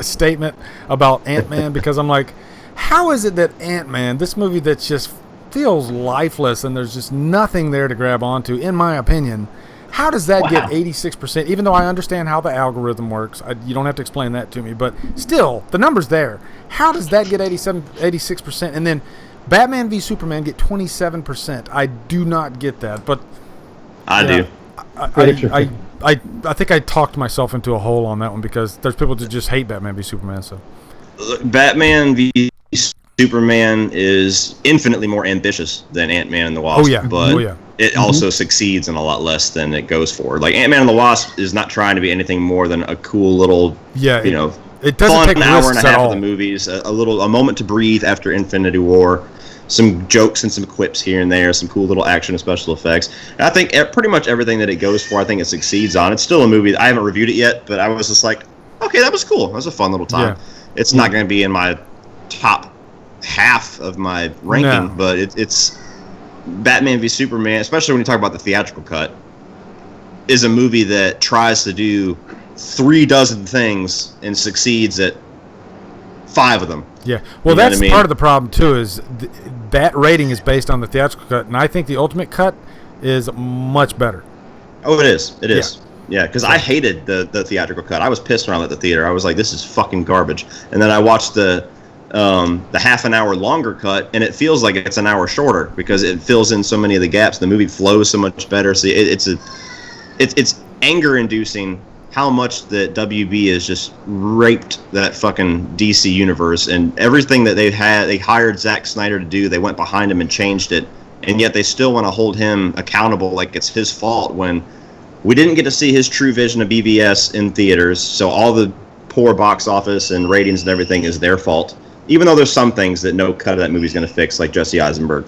statement about Ant-Man because I'm like, how is it that Ant-Man, this movie that just feels lifeless and there's just nothing there to grab onto, in my opinion, how does that get 86%? Even though I understand how the algorithm works, you don't have to explain that to me, but still, the number's there. How does that get 86%? And then Batman v Superman get 27%. I do not get that, but I do. I think I talked myself into a hole on that one because there's people that just hate Batman v Superman. So Batman v Superman is infinitely more ambitious than Ant-Man and the Wasp. But it also succeeds in a lot less than it goes for. Like Ant-Man and the Wasp is not trying to be anything more than a cool little, it doesn't fun take an hour and a half all. of the movies, a moment to breathe after Infinity War. Some jokes and some quips here and there, some cool little action and special effects. And I think pretty much everything that it goes for, I think it succeeds on. It's still a movie. I haven't reviewed it yet, but I was just like, okay, that was cool. That was a fun little time. Yeah. It's not going to be in my top half of my ranking, but it's Batman v Superman, especially when you talk about the theatrical cut, is a movie that tries to do 36 things and succeeds at 5 of them. Yeah, well, that's part of the problem too. Is that rating is based on the theatrical cut, and I think the ultimate cut is much better. Oh, it is. It is. Yeah, because I hated the theatrical cut. I was pissed when I left the theater. I was like, "This is fucking garbage." And then I watched the half an hour longer cut, and it feels like it's an hour shorter because it fills in so many of the gaps. The movie flows so much better. So it's anger inducing how much that WB has just raped that fucking DC universe, and everything that they hired Zack Snyder to do, they went behind him and changed it, and yet they still want to hold him accountable like it's his fault when we didn't get to see his true vision of BVS in theaters, so all the poor box office and ratings and everything is their fault, even though there's some things that no cut of that movie is going to fix, like Jesse Eisenberg.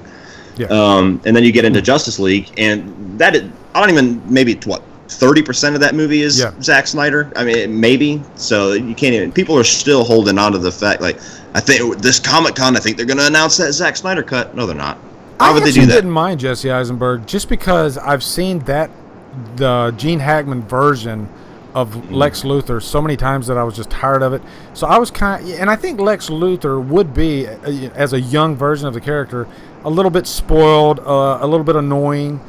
Yeah. And then you get into Justice League, and I don't even, maybe, 30% of that movie is Zack Snyder. I mean, maybe. So you can't even. People are still holding on to the fact, like, I think this Comic-Con, I think they're going to announce that Zack Snyder cut. No, they're not. Why would they do that? I didn't mind Jesse Eisenberg just because I've seen the Gene Hackman version of Lex Luthor so many times that I was just tired of it. So I was and I think Lex Luthor would be, as a young version of the character, a little bit spoiled, a little bit annoying,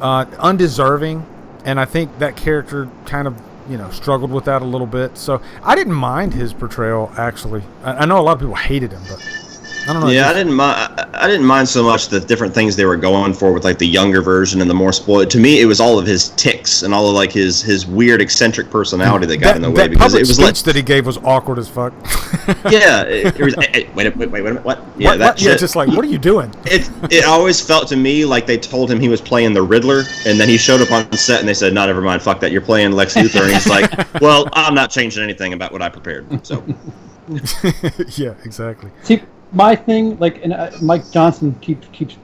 undeserving. And I think that character kind of, struggled with that a little bit. So I didn't mind his portrayal, actually. I know a lot of people hated him, but I don't know. Yeah, I didn't mind so much the different things they were going for with like the younger version and the more spoiled. To me, it was all of his tics and all of like his weird eccentric personality that got in the way. That public speech that he gave was awkward as fuck. Yeah, it was. Wait a minute, what? Yeah, that shit. Just like, what are you doing? It always felt to me like they told him he was playing the Riddler, and then he showed up on set and they said, "No, never mind, fuck that. You're playing Lex Luthor," and he's like, "Well, I'm not changing anything about what I prepared." So. Yeah, exactly. See, my thing, Mike Johnson keeps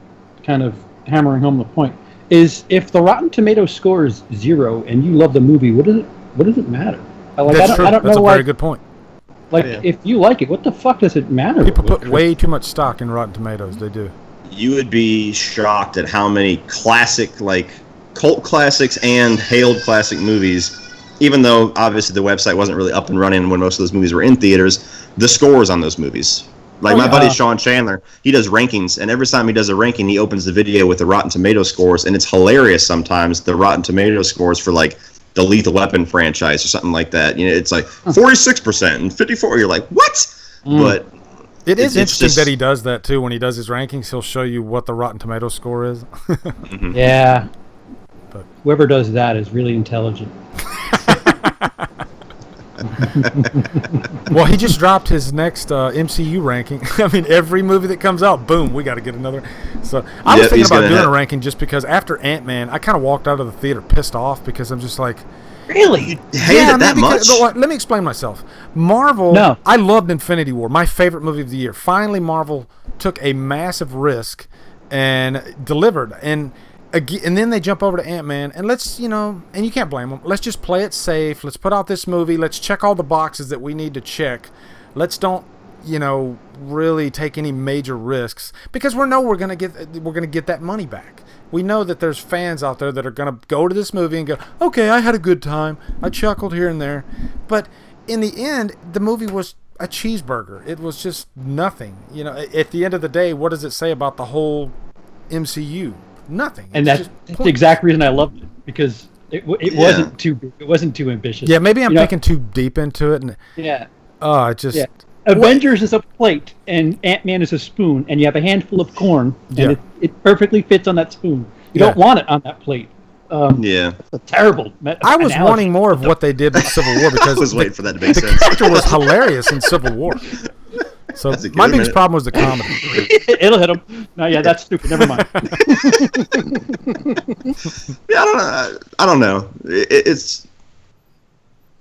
kind of hammering home the point, is if the Rotten Tomatoes score is 0 and you love the movie, what does it matter? That's true. That's a very good point. If you like it, what the fuck does it matter? People put way too much stock in Rotten Tomatoes. They do. You would be shocked at how many classic, cult classics and hailed classic movies, even though obviously the website wasn't really up and running when most of those movies were in theaters, the scores on those movies. My buddy Sean Chandler, he does rankings, and every time he does a ranking, he opens the video with the Rotten Tomatoes scores, and it's hilarious sometimes, the Rotten Tomatoes scores for, the Lethal Weapon franchise or something like that. It's 46% and 54%. You're like, what? But it is interesting that he does that, too. When he does his rankings, he'll show you what the Rotten Tomatoes score is. Yeah. But whoever does that is really intelligent. well, he just dropped his next MCU ranking. I mean, every movie that comes out, boom, we got to get another. So I was thinking about doing a ranking just because after Ant-Man, I kind of walked out of the theater pissed off because I'm just like, really? You hated it that much? Let me explain myself. Marvel, No. I loved Infinity War, my favorite movie of the year. Finally, Marvel took a massive risk and delivered. And then they jump over to Ant-Man, and let's, and you can't blame them. Let's just play it safe. Let's put out this movie. Let's check all the boxes that we need to check. Let's don't, really take any major risks because we're gonna get that money back. We know that there's fans out there that are gonna go to this movie and go, okay, I had a good time. I chuckled here and there, but in the end, the movie was a cheeseburger. It was just nothing. At the end of the day, what does it say about the whole MCU? Nothing. And that's the exact reason I loved it, because it wasn't too ambitious. Yeah, maybe I'm thinking too deep into it. And Avengers is a plate and Ant-Man is a spoon, and you have a handful of corn, and it perfectly fits on that spoon. You don't want it on that plate. It's a terrible I was wanting more of what they did with Civil War because I was waiting for that to make sense. The character was hilarious in Civil War. So my biggest problem was the comedy. It'll hit him. No, that's stupid. Never mind. I don't know. It's.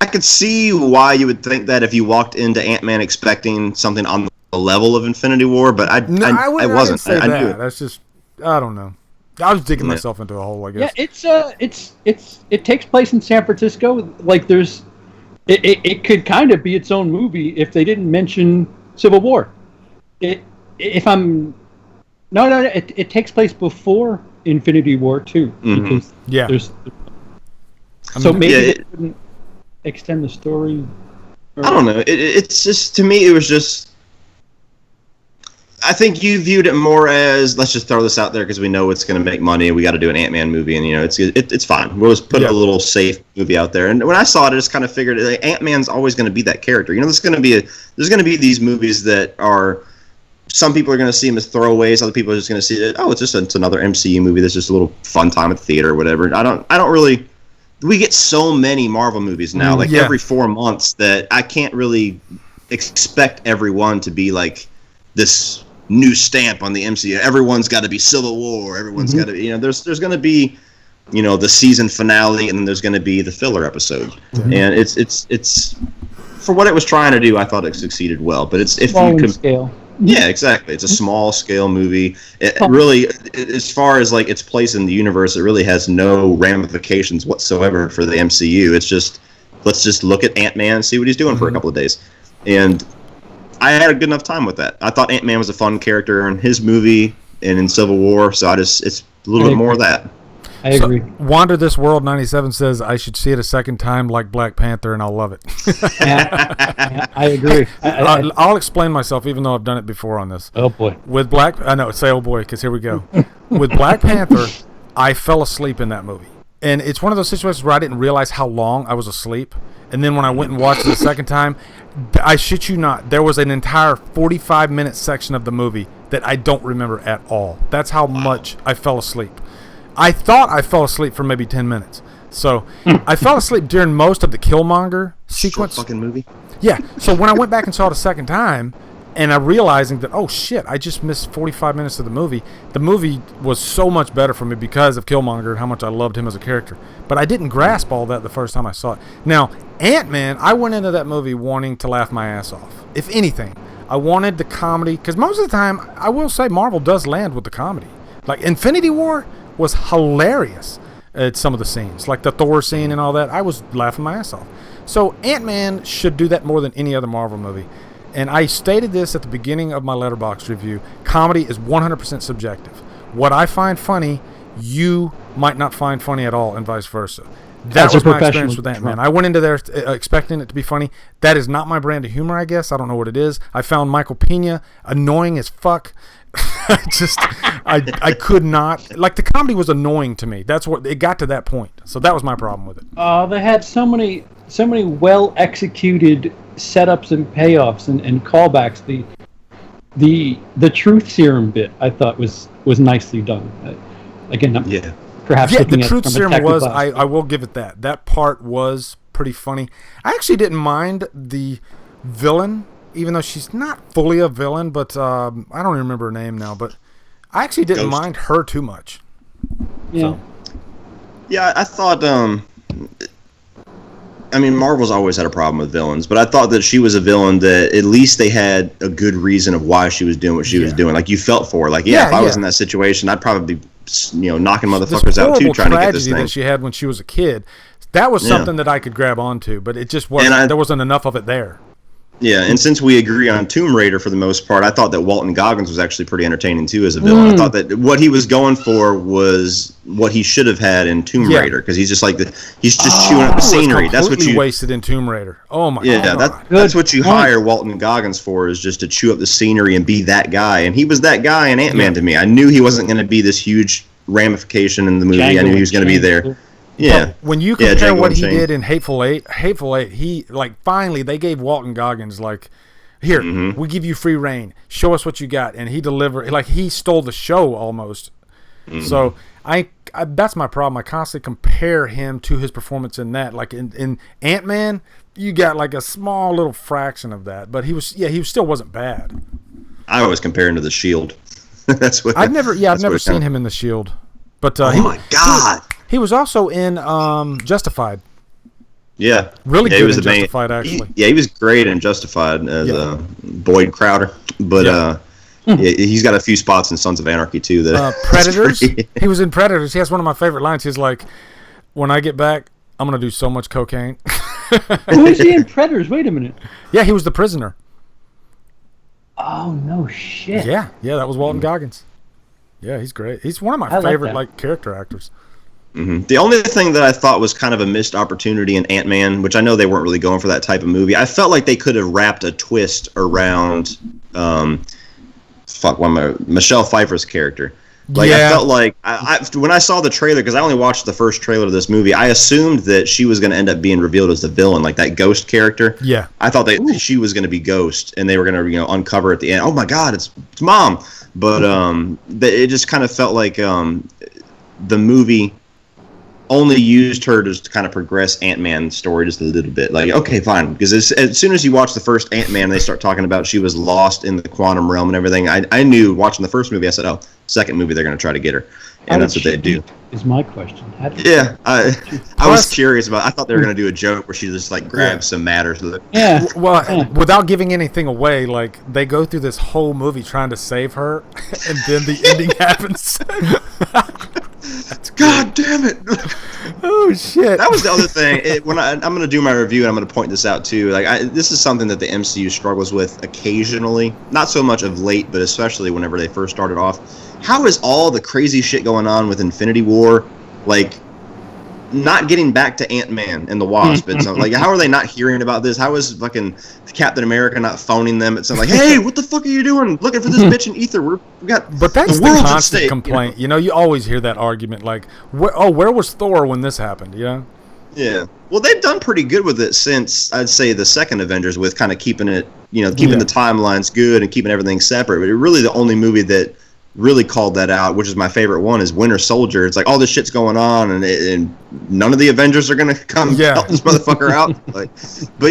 I could see why you would think that if you walked into Ant-Man expecting something on the level of Infinity War, but I wasn't. I knew it. That's just, I don't know. I was digging myself into a hole, I guess. Yeah, it takes place in San Francisco. Like it could kind of be its own movie if they didn't mention Civil War. It takes place before Infinity War too. Mm-hmm. Because so maybe they couldn't extend the story. I don't know. It's just, to me, it was just. I think you viewed it more as, let's just throw this out there because we know it's going to make money and we got to do an Ant-Man movie, and it's fine. We'll just put a little safe movie out there. And when I saw it, I just kind of figured Ant-Man's always going to be that character. There's going to be these movies that are, some people are going to see them as throwaways, other people are just going to see it. Oh, it's another MCU movie. That's just a little fun time at the theater or whatever. I don't really. We get so many Marvel movies now, every 4 months, that I can't really expect everyone to be like this new stamp on the MCU. Everyone's got to be Civil War. Everyone's got to, there's going to be, the season finale, and then there's going to be the filler episode. Mm-hmm. And it's for what it was trying to do, I thought it succeeded well. But it's scale. Yeah, exactly. It's a small scale movie. It really, as far as its place in the universe, it really has no ramifications whatsoever for the MCU. It's just, let's just look at Ant-Man and see what he's doing for a couple of days. And I had a good enough time with that. I thought Ant-Man was a fun character in his movie and in Civil War, so it's a little bit more of that. I agree. Wander This World 97 says I should see it a second time like Black Panther, and I'll love it. I agree. I'll explain myself, even though I've done it before on this. Oh boy. Say oh boy, because here we go. With Black Panther, I fell asleep in that movie. And it's one of those situations where I didn't realize how long I was asleep. And then when I went and watched it the second time, I shit you not, there was an entire 45-minute section of the movie that I don't remember at all. That's how much I fell asleep. I thought I fell asleep for maybe 10 minutes. So I fell asleep during most of the Killmonger sequence. Short fucking movie. Yeah. So when I went back and saw it a second time, and I realizing that, oh shit, I just missed 45 minutes of the movie was so much better for me because of Killmonger and how much I loved him as a character. But I didn't grasp all that the first time I saw it. Now, Ant-Man, I went into that movie wanting to laugh my ass off. If anything, I wanted the comedy, because most of the time, I will say Marvel does land with the comedy. Like Infinity War was hilarious at some of the scenes, like the Thor scene and all that. I was laughing my ass off. So Ant-Man should do that more than any other Marvel movie. And I stated this at the beginning of my Letterboxd review. Comedy is 100% subjective. What I find funny, you might not find funny at all, and vice versa. That was my experience with Ant-Man. I went into there expecting it to be funny. That is not my brand of humor, I guess. I don't know what it is. I found Michael Pena annoying as fuck. I could not. Like, the comedy was annoying to me. That's what it got to that point. So that was my problem with it. They had so many well executed setups and payoffs and callbacks. The truth serum bit, I thought, was nicely done. Again, perhaps Yeah, looking the at truth from a serum technical was. aspect. I will give it that. That part was pretty funny. I actually didn't mind the villain, even though she's not fully a villain. But I don't remember her name now. But I actually didn't Ghost. mind her too much. Yeah. So. Yeah, I thought. I mean, Marvel's always had a problem with villains, but I thought that she was a villain that at least they had a good reason of why she was doing what she was doing. Like, you felt for her. Like, if I was in that situation, I'd probably be, knocking motherfuckers out too, trying to get this thing. That she had when she was a kid, that was something that I could grab onto, but it just wasn't. There wasn't enough of it there. Yeah, and since we agree on Tomb Raider for the most part, I thought that Walton Goggins was actually pretty entertaining too as a villain. I thought that what he was going for was what he should have had in Tomb Raider, because he's just like he's just chewing up the scenery. That's what you wasted in Tomb Raider. Oh my god! Yeah, that's what you hire Walton Goggins for, is just to chew up the scenery and be that guy. And he was that guy in Ant-Man to me. I knew he wasn't going to be this huge ramification in the movie. I knew he was going to be there. Yeah. But when you compare what he did in Hateful Eight, he finally they gave Walton Goggins here, we give you free reign. Show us what you got, and he delivered. Like, he stole the show almost. So I that's my problem. I constantly compare him to his performance in that. Like in Ant-Man, you got like a small little fraction of that, but he still wasn't bad. I always compare him to the Shield. That's what I've never seen him in the Shield. But my god. He was also in Justified. Yeah. Really good in Justified, actually. He was great in Justified as Boyd Crowder. But he's got a few spots in Sons of Anarchy, too. Predators. He was in Predators. He has one of my favorite lines. He's like, when I get back, I'm going to do so much cocaine. Who is he in Predators? Wait a minute. Yeah, he was the prisoner. Oh, no shit. Yeah, that was Walton Goggins. Yeah, he's great. He's one of my favorite character actors. The only thing that I thought was kind of a missed opportunity in Ant-Man, which I know they weren't really going for that type of movie, I felt like they could have wrapped a twist around Michelle Pfeiffer's character. I felt like when I saw the trailer, because I only watched the first trailer of this movie, I assumed that she was going to end up being revealed as the villain, like that Ghost character. Yeah, I thought that she was going to be Ghost, and they were going to uncover at the end. Oh my God, it's Mom! But it just kind of felt like the movie only used her to kind of progress Ant-Man's story just a little bit. Like, okay, fine. Because as soon as you watch the first Ant-Man, they start talking about she was lost in the quantum realm and everything. I knew watching the first movie, I said, second movie, they're going to try to get her. And that's what they do. Is my question. I was curious about I thought they were going to do a joke where she just grabs some matter. So without giving anything away, they go through this whole movie trying to save her, and then the ending happens. God damn it! Oh shit! That was the other thing. I'm going to do my review, and I'm going to point this out too. This is something that the MCU struggles with occasionally. Not so much of late, but especially whenever they first started off. How is all the crazy shit going on with Infinity War, not getting back to Ant-Man and the Wasp? And so, how are they not hearing about this? How is fucking Captain America not phoning them? It's hey, what the fuck are you doing? Looking for this bitch in ether? We got But that's the the world constant complaint. You always hear that argument, where was Thor when this happened? Yeah. Well, they've done pretty good with it since, I'd say, the second Avengers, with kind of keeping it, keeping the timelines good and keeping everything separate. But really the only movie that really called that out, which is my favorite one, is Winter Soldier. It's all this shit's going on, and none of the Avengers are going to come help this motherfucker out. But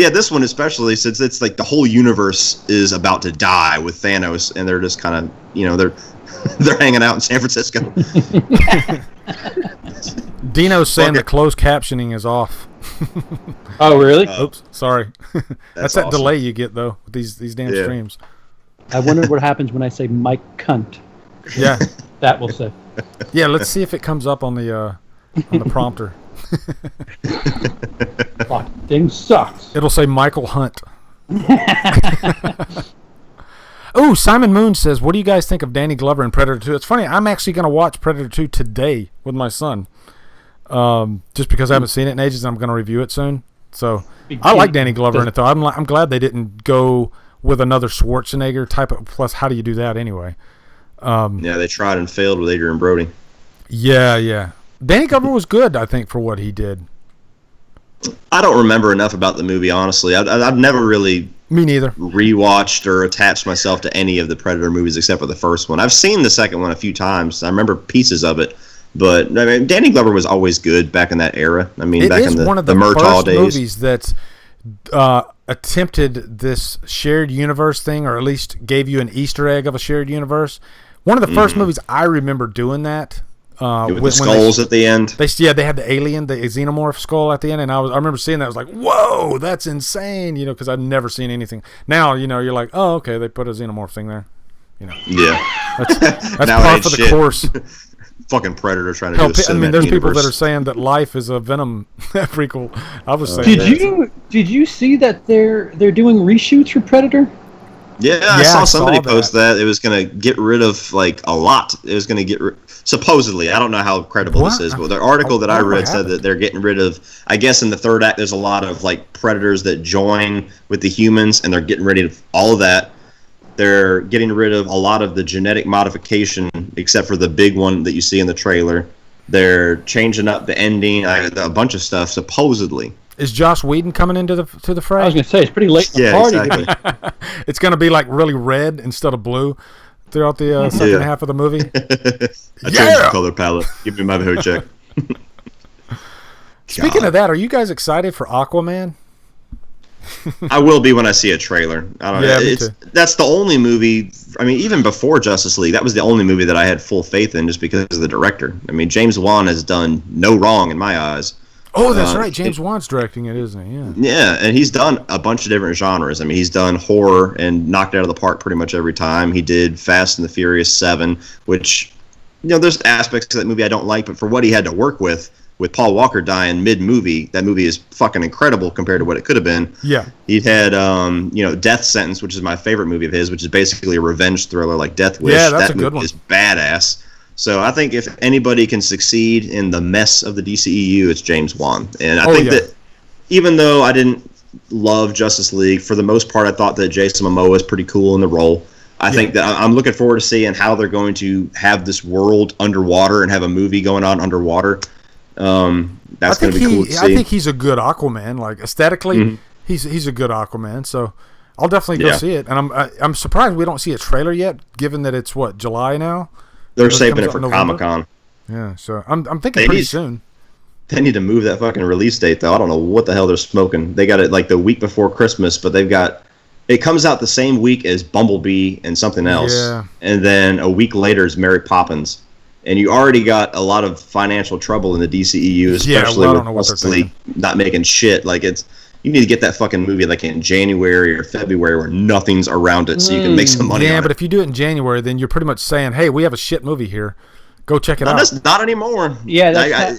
yeah, this one especially, since it's the whole universe is about to die with Thanos, and they're just kind of, they're hanging out in San Francisco. Dino's saying the closed captioning is off. Oh, really? Oops, sorry. That's that awesome delay you get, though, with these damn streams. I wonder what happens when I say Mike Cunt. Yeah. That will say. Yeah, let's see if it comes up on the prompter. Thing sucks. It'll say Michael Hunt. Oh, Simon Moon says, what do you guys think of Danny Glover in Predator 2? It's funny, I'm actually going to watch Predator 2 today with my son. Just because I haven't seen it in ages, and I'm going to review it soon. So, I like Danny Glover in it, though. I'm glad they didn't go with another Schwarzenegger type of... Plus, how do you do that anyway? They tried and failed with Adrian Brody. Yeah. Danny Glover was good, I think, for what he did. I don't remember enough about the movie, honestly. I've never really... Me neither. Rewatched or attached myself to any of the Predator movies except for the first one. I've seen the second one a few times. I remember pieces of it, But I mean, Danny Glover was always good back in that era. I mean, back in the one of the Murtaugh first days. movies that attempted this shared universe thing, or at least gave you an Easter egg of a shared universe. One of the first movies I remember doing that. With the skulls at the end. They had the alien, the xenomorph skull at the end, and I remember seeing that. I was like, "Whoa, that's insane!" You know, because I've never seen anything. Now, you know, you're like, "Oh, okay, they put a xenomorph thing there." You know, that's par for the course. Fucking Predator trying to do a cinematic I mean, there's people universe. that are saying that Life is a Venom prequel. I was saying, did you see that they're doing reshoots for Predator? Yeah, I saw somebody post that. It was going to get rid of, like, a lot. It was going to get supposedly. I don't know how credible this is, but the article that I read said that they're getting rid of, I guess in the third act, there's a lot of, like, predators that join with the humans, and they're getting rid of all of that. They're getting rid of a lot of the genetic modification, except for the big one that you see in the trailer. They're changing up the ending, a bunch of stuff, supposedly. Is Joss Whedon coming into the fray? I was going to say, it's pretty late in the party. Exactly. It's going to be like really red instead of blue throughout the second half of the movie. I changed the color palette. Give me my hair check. Speaking of that, are you guys excited for Aquaman? I will be when I see a trailer. I don't know. Me too. That's the only movie. I mean, even before Justice League, that was the only movie that I had full faith in, just because of the director. I mean, James Wan has done no wrong in my eyes. Oh, that's right. James Wan's directing it, isn't he? Yeah. Yeah, and he's done a bunch of different genres. I mean, he's done horror and knocked it out of the park pretty much every time. He did Fast and the Furious 7, which, you know, there's aspects to that movie I don't like, but for what he had to work with Paul Walker dying mid-movie, that movie is fucking incredible compared to what it could have been. Yeah. He had, Death Sentence, which is my favorite movie of his, which is basically a revenge thriller like Death Wish. Yeah, that's a good movie one. Is badass. So I think if anybody can succeed in the mess of the DCEU, it's James Wan. And I think that even though I didn't love Justice League, for the most part I thought that Jason Momoa is pretty cool in the role. I think that I'm looking forward to seeing how they're going to have this world underwater and have a movie going on underwater. That's going to be cool to see. I think he's a good Aquaman. Like, aesthetically, he's a good Aquaman. So I'll definitely go see it. And I'm surprised we don't see a trailer yet, given that it's, July now? They're saving it for Comic-Con. Yeah, so I'm thinking pretty soon. They need to move that fucking release date, though. I don't know what the hell they're smoking. They got it like the week before Christmas, but it comes out the same week as Bumblebee and something else. Yeah. And then a week later is Mary Poppins. And you already got a lot of financial trouble in the DCEU, especially with Justice League not making shit. Like, you need to get that fucking movie like in January or February where nothing's around it so you can make some money on it. Yeah, but if you do it in January, then you're pretty much saying, hey, we have a shit movie here. Go check it out. Not anymore. Yeah,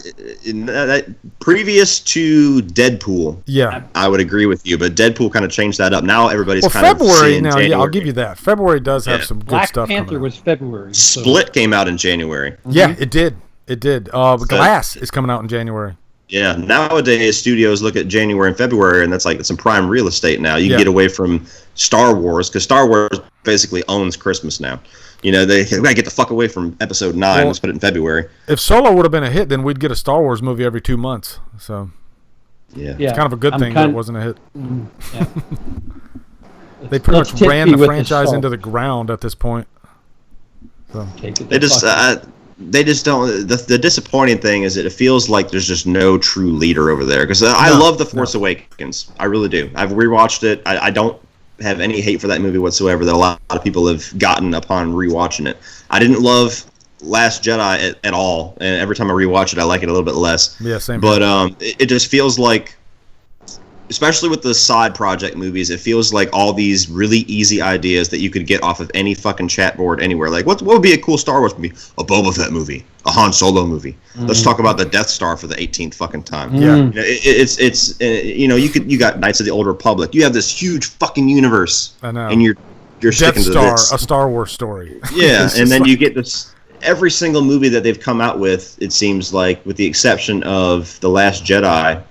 previous to Deadpool. Yeah, I would agree with you, but Deadpool kind of changed that up. Now everybody's kind February of saying now. January. Yeah, I'll give you that. February does have some good Black stuff. Black Panther was February. Split came out in January. Yeah, it did. It did. Glass is coming out in January. Yeah, nowadays studios look at January and February, and that's like some prime real estate now. You can get away from Star Wars, because Star Wars basically owns Christmas now. You know, they gotta get the fuck away from Episode 9. Let's put it in February. If Solo would have been a hit, then we'd get a Star Wars movie every 2 months. So yeah, it's kind of a good thing that it wasn't a hit. Yeah. They pretty much ran the franchise into the ground at this point. So They just don't. The disappointing thing is that it feels like there's just no true leader over there. Because I love The Force Awakens. I really do. I've rewatched it. I don't have any hate for that movie whatsoever that a lot of people have gotten upon rewatching it. I didn't love Last Jedi at all. And every time I rewatch it, I like it a little bit less. Yeah, same. But it just feels like, especially with the side project movies, it feels like all these really easy ideas that you could get off of any fucking chat board anywhere. Like, what would be a cool Star Wars movie? A Boba Fett movie, a Han Solo movie. Let's talk about the Death Star for the 18th fucking time. Yeah, you got Knights of the Old Republic. You have this huge fucking universe. I know. And you're sticking to this. A Star Wars story. Yeah, and then you get this. Every single movie that they've come out with, it seems like, with the exception of The Last Jedi,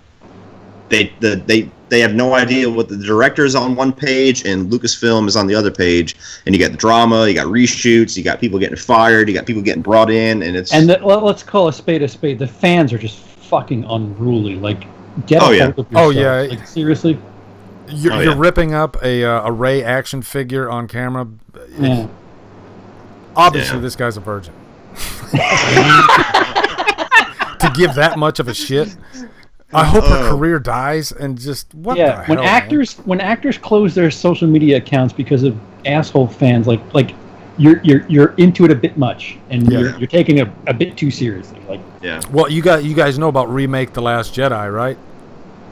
they have no idea what the director is on one page and Lucasfilm is on the other page, and you got the drama, you got reshoots, you got people getting fired, you got people getting brought in, and it's let's call a spade a spade. The fans are just fucking unruly. Like, get a hold of yourself. Oh yeah, like, seriously. You're ripping up a Rey action figure on camera. Yeah. Obviously, this guy's a virgin. give that much of a shit. I hope her career dies and just what the hell, when actors close their social media accounts because of asshole fans, like you're into it a bit much, and you're taking it a bit too seriously. Like, well, you guys know about Remake The Last Jedi, right?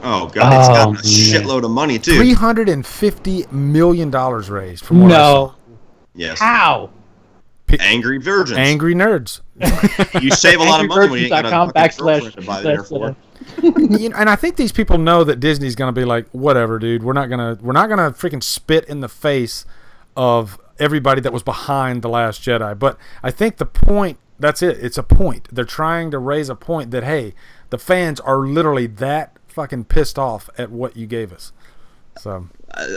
Oh god, it's got a shitload of money too. $350 million raised from what I saw. Yes. How? Angry virgins. Angry nerds. You save a lot of money when you get a girlfriend to buy the airport. And I think these people know that Disney's going to be like, whatever, dude. We're not gonna freaking spit in the face of everybody that was behind The Last Jedi. But I think the point, that's it. It's a point. They're trying to raise a point that, hey, the fans are literally that fucking pissed off at what you gave us. So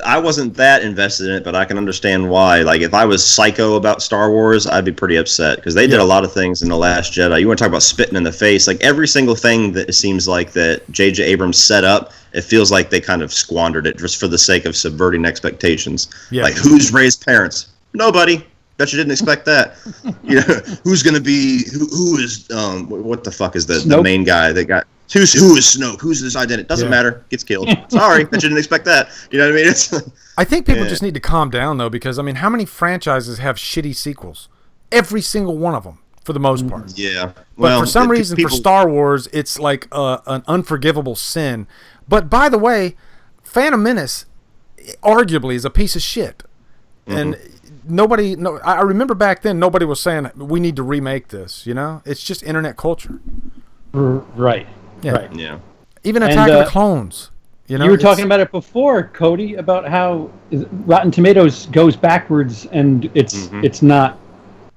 I wasn't that invested in it, but I can understand why. Like, if I was psycho about Star Wars, I'd be pretty upset because they did a lot of things in The Last Jedi. You want to talk about spitting in the face? Like, every single thing that it seems like that J.J. Abrams set up, it feels like they kind of squandered it just for the sake of subverting expectations. Yeah. Like, who's raised parents? Nobody. Bet you didn't expect that. You know, who's going to be? Who is? What the fuck is the main guy that got? Who is Snoke? Who's his identity? Doesn't matter. Gets killed. Sorry, bet you didn't expect that. You know what I mean? It's. I think people just need to calm down though, because I mean, how many franchises have shitty sequels? Every single one of them, for the most part. Yeah. But for some reason, for Star Wars, it's like an unforgivable sin. But by the way, Phantom Menace, arguably, is a piece of shit, and. I remember back then nobody was saying we need to remake this. You know, it's just internet culture. Right. Yeah. Right. Yeah. Even Attack of the Clones. You know, you were talking about it before, Cody, about how Rotten Tomatoes goes backwards and it's not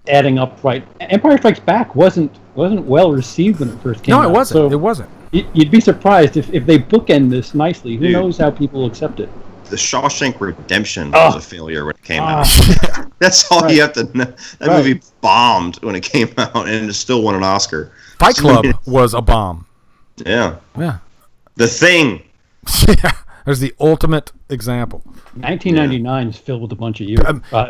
adding up right. Empire Strikes Back wasn't well received when it first came out. No, it wasn't. So it wasn't. You'd be surprised if they bookend this nicely. Who knows how people accept it? The Shawshank Redemption was a failure when it came out. That's all you have to know. That movie bombed when it came out, and it still won an Oscar. Fight Club was a bomb. Yeah. Yeah. The Thing. Yeah. There's the ultimate example. 1999 is filled with a bunch of years.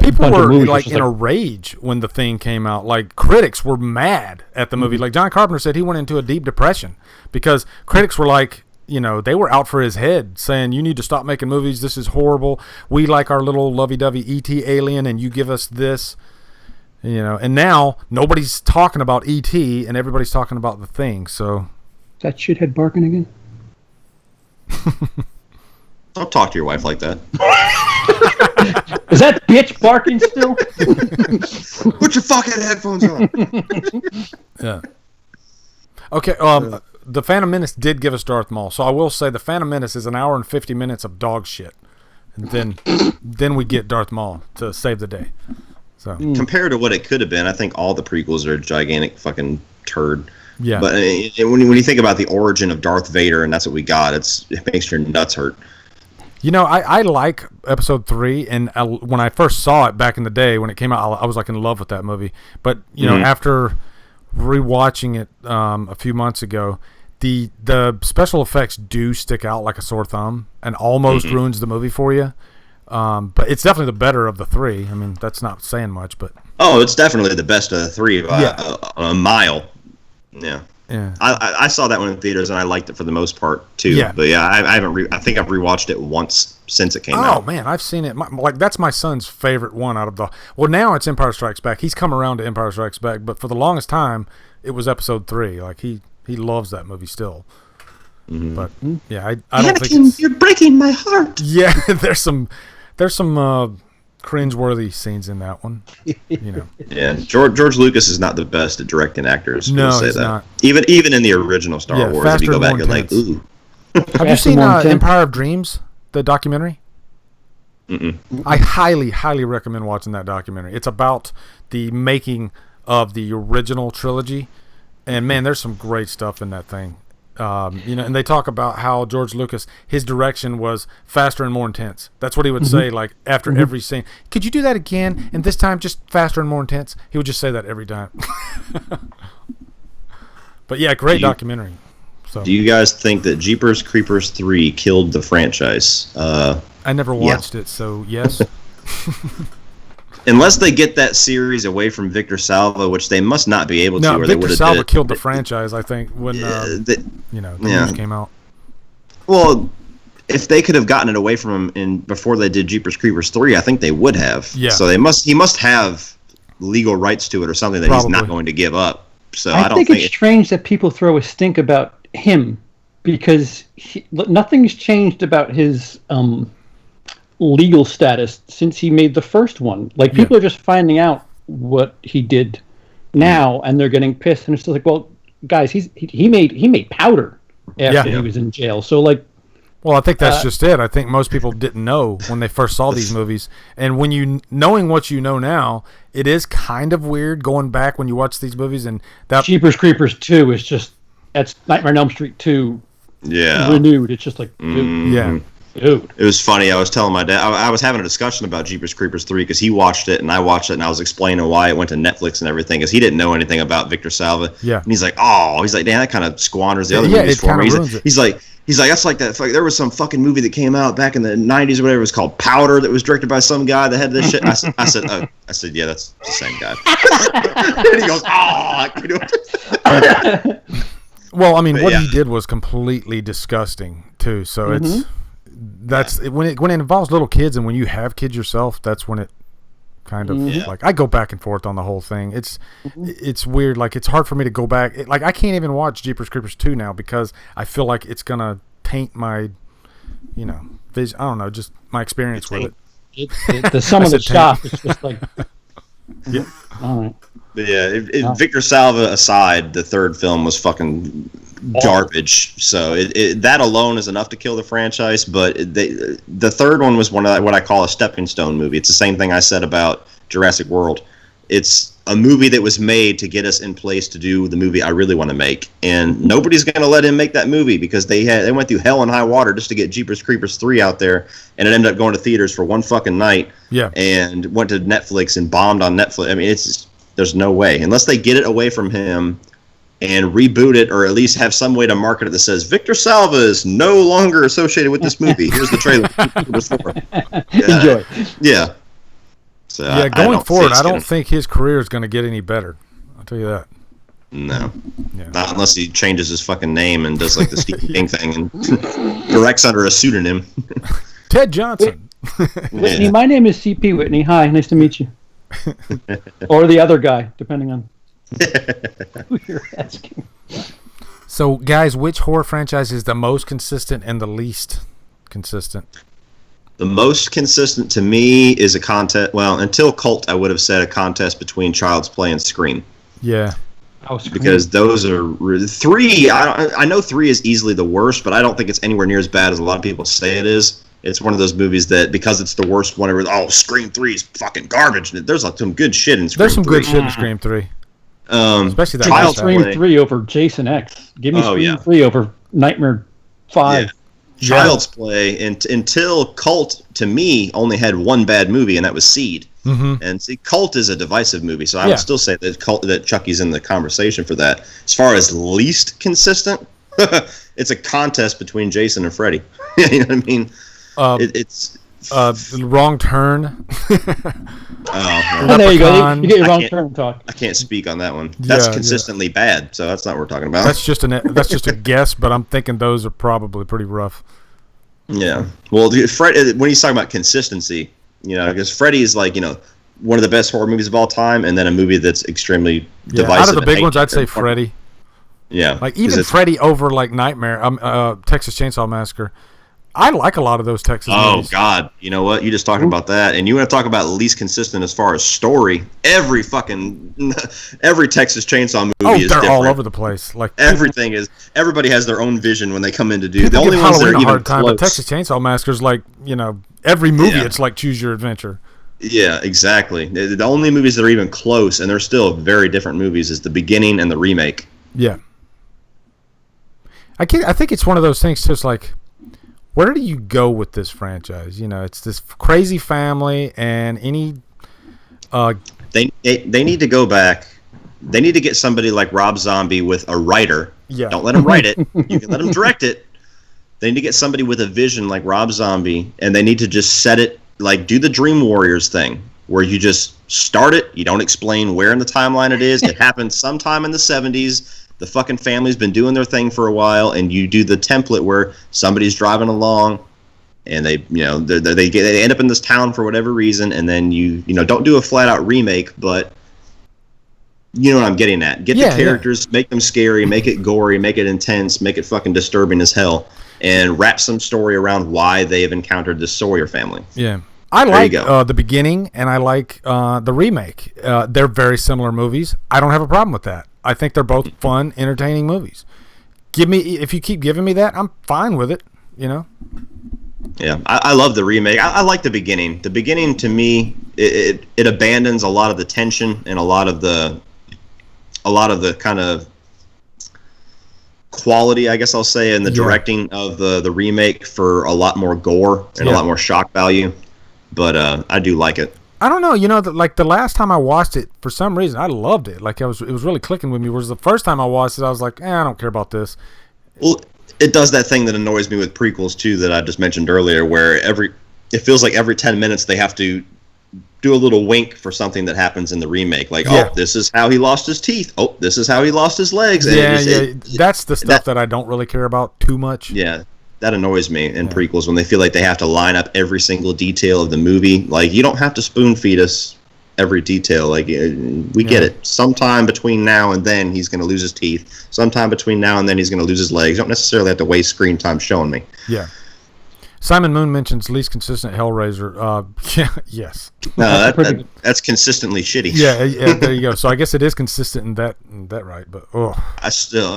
People were like in a rage when The Thing came out. Like, critics were mad at the movie. Like, John Carpenter said he went into a deep depression because critics were like, you know, they were out for his head saying, you need to stop making movies. This is horrible. We like our little lovey-dovey E.T. alien, and you give us this. You know, and now nobody's talking about E.T. and everybody's talking about The Thing. So, is that shithead barking again? Don't talk to your wife like that. Is that bitch barking still? Put your fucking headphones on. Yeah. Okay. The Phantom Menace did give us Darth Maul, so I will say the Phantom Menace is an hour and 50 minutes of dog shit, and then we get Darth Maul to save the day. So compared to what it could have been, I think all the prequels are a gigantic fucking turd. Yeah. But when you think about the origin of Darth Vader, and that's what we got, it makes your nuts hurt. You know, I like Episode 3, and when I first saw it back in the day when it came out, I was like in love with that movie. But you know, after rewatching it a few months ago, the special effects do stick out like a sore thumb and almost ruins the movie for you. But it's definitely the better of the three. I mean, that's not saying much, but it's definitely the best of the three by a mile. Yeah. Yeah. I saw that one in theaters and I liked it for the most part too. Yeah. But yeah, I haven't. I think I've rewatched it once since it came out. Oh man, I've seen it. That's my son's favorite one out of the. Well, now it's Empire Strikes Back. He's come around to Empire Strikes Back, but for the longest time, it was Episode 3. Like he loves that movie still. But yeah, I don't think it's, you're breaking my heart. Yeah, there's some cringeworthy scenes in that one. You know. Yeah, George Lucas is not the best at directing actors. No, say he's that. not. Even in the original Star Wars, if you go back and like, ooh. Have you seen Empire of Dreams, the documentary? I highly, highly recommend watching that documentary. It's about the making of the original trilogy, and man, there's some great stuff in that thing. You know, and they talk about how George Lucas, his direction was faster and more intense. That's what he would say, like after every scene. Could you do that again? And this time, just faster and more intense. He would just say that every time. But yeah, great documentary. So, do you guys think that Jeepers Creepers 3 killed the franchise? I never watched it, so yes. unless they get that series away from Victor Salva, which they must not be able to. No, or Victor they Salva killed the franchise, I think, when the news came out. Well, if they could have gotten it away from him before they did Jeepers Creepers 3, I think they would have. Yeah. So he must have legal rights to it or something that he's not going to give up. So I don't think it's strange that people throw a stink about him because nothing's changed about his legal status since he made the first one. Like, people are just finding out what he did now, and they're getting pissed. And it's just like, well, guys, he made powder after he was in jail. So, like, well, I think that's just it. I think most people didn't know when they first saw these movies, and knowing what you know now, it is kind of weird going back when you watch these movies. And that Jeepers Creepers 2 is that's Nightmare on Elm Street 2 renewed. It's just like, dude. Dude. It was funny. I was telling my dad, I was having a discussion about Jeepers Creepers 3 because he watched it and I watched it, and I was explaining why it went to Netflix and everything because he didn't know anything about Victor Salva. Yeah. And he's like, damn, that kind of squanders the other movies for me. He's like, that's like that. Like, there was some fucking movie that came out back in the 90s or whatever. It was called Powder that was directed by some guy that had this shit. I said, yeah, that's the same guy. And he goes, well, I mean, what he did was completely disgusting too. So that's when it involves little kids, and when you have kids yourself, that's when it kind of like, I go back and forth on the whole thing. It's weird. Like, it's hard for me to go back. Like, I can't even watch Jeepers Creepers 2 now because I feel like it's gonna taint my, vision. I don't know, just my experience with it. The sum of the shop is just like, all right. But yeah, Victor Salva aside, the third film was fucking garbage. So that alone is enough to kill the franchise. But the third one was what I call a stepping stone movie. It's the same thing I said about Jurassic World. It's a movie that was made to get us in place to do the movie I really want to make, and nobody's going to let him make that movie because they went through hell and high water just to get Jeepers Creepers 3 out there, and it ended up going to theaters for one fucking night. Yeah. And went to Netflix and bombed on Netflix. I mean, there's no way unless they get it away from him and reboot it, or at least have some way to market it that says Victor Salva is no longer associated with this movie. Here's the trailer. Enjoy. Yeah. So going forward, I don't think his career is going to get any better. I'll tell you that. No. Yeah. Not unless he changes his fucking name and does like the Stephen King thing and directs under a pseudonym. Ted Johnson. Whitney, my name is CP Whitney. Hi, nice to meet you. Or the other guy, depending on who you're asking. So, guys, which horror franchise is the most consistent and the least consistent? The most consistent to me is a contest. Well, until Cult, I would have said a contest between Child's Play and Scream. Yeah. Because those are 3. I know 3 is easily the worst, but I don't think it's anywhere near as bad as a lot of people say it is. It's one of those movies that, because it's the worst one, Scream 3 is fucking garbage. There's some good shit in Scream 3. There's some good shit in Scream 3. Especially that Child's Scream 3 over Jason X. Give me Scream 3 over Nightmare 5. Yeah. Child's Play until Cult, to me, only had one bad movie, and that was Seed. Mm-hmm. And see, Cult is a divisive movie, so I would still say that Chucky's in the conversation for that. As far as least consistent, it's a contest between Jason and Freddy. You know what I mean? It's Wrong Turn. There you go. You get your Wrong Turn talk. I can't speak on that one. That's consistently bad, so that's not what we're talking about. That's just a guess, but I'm thinking those are probably pretty rough. Yeah. Well, when he's talking about consistency, because Freddy is like, one of the best horror movies of all time, and then a movie that's extremely divisive. Out of the big ones, I'd say Freddy. Yeah. Like, even Freddy over, like, Nightmare, Texas Chainsaw Massacre. I like a lot of those Texas movies. Oh, God. You know what? You just talked about that. And you want to talk about least consistent as far as story. Every Texas Chainsaw movie is different. They're all over the place. Like, everything is. Everybody has their own vision when they come in to do. The only ones that are even hard time, close. but Texas Chainsaw Massacre is like, every movie it's like Choose Your Adventure. Yeah, exactly. The only movies that are even close, and they're still very different movies, is the beginning and the remake. Yeah. I think it's one of those things, just like, where do you go with this franchise? It's this crazy family, and any. They need to go back. They need to get somebody like Rob Zombie with a writer. Yeah. Don't let him write it. You can let him direct it. They need to get somebody with a vision like Rob Zombie, and they need to just set it, like, do the Dream Warriors thing. where you just start it, you don't explain where in the timeline it is. It happened sometime in the 70s. The fucking family's been doing their thing for a while, and you do the template where somebody's driving along, and they end up in this town for whatever reason, and then you don't do a flat out remake, but you know what I'm getting at. Get the characters, make them scary, make it gory, make it intense, make it fucking disturbing as hell, and wrap some story around why they have encountered the Sawyer family. Yeah. I like the beginning, and I like the remake. They're very similar movies. I don't have a problem with that. I think they're both fun, entertaining movies. If you keep giving me that, I'm fine with it. You know. Yeah, I love the remake. I like the beginning. The beginning, to me, it abandons a lot of the tension and a lot of the kind of quality, I guess I'll say, in the directing of the remake for a lot more gore and a lot more shock value. But I do like it. I don't know, like the last time I watched it, for some reason, I loved it. Like it was really clicking with me. Whereas the first time I watched it, I was like, I don't care about this. Well, it does that thing that annoys me with prequels too, that I just mentioned earlier, where it feels like every 10 minutes they have to do a little wink for something that happens in the remake. Like, oh, this is how he lost his teeth. Oh, this is how he lost his legs. And that's the stuff that I don't really care about too much. Yeah. That annoys me in prequels when they feel like they have to line up every single detail of the movie. Like, you don't have to spoon feed us every detail. Like, we get it. Sometime between now and then, he's going to lose his teeth. Sometime between now and then, he's going to lose his legs. You don't necessarily have to waste screen time showing me. Yeah. Simon Moon mentions least consistent Hellraiser. Yes. No, that's consistently shitty. Yeah, there you go. So I guess it is consistent in that right, but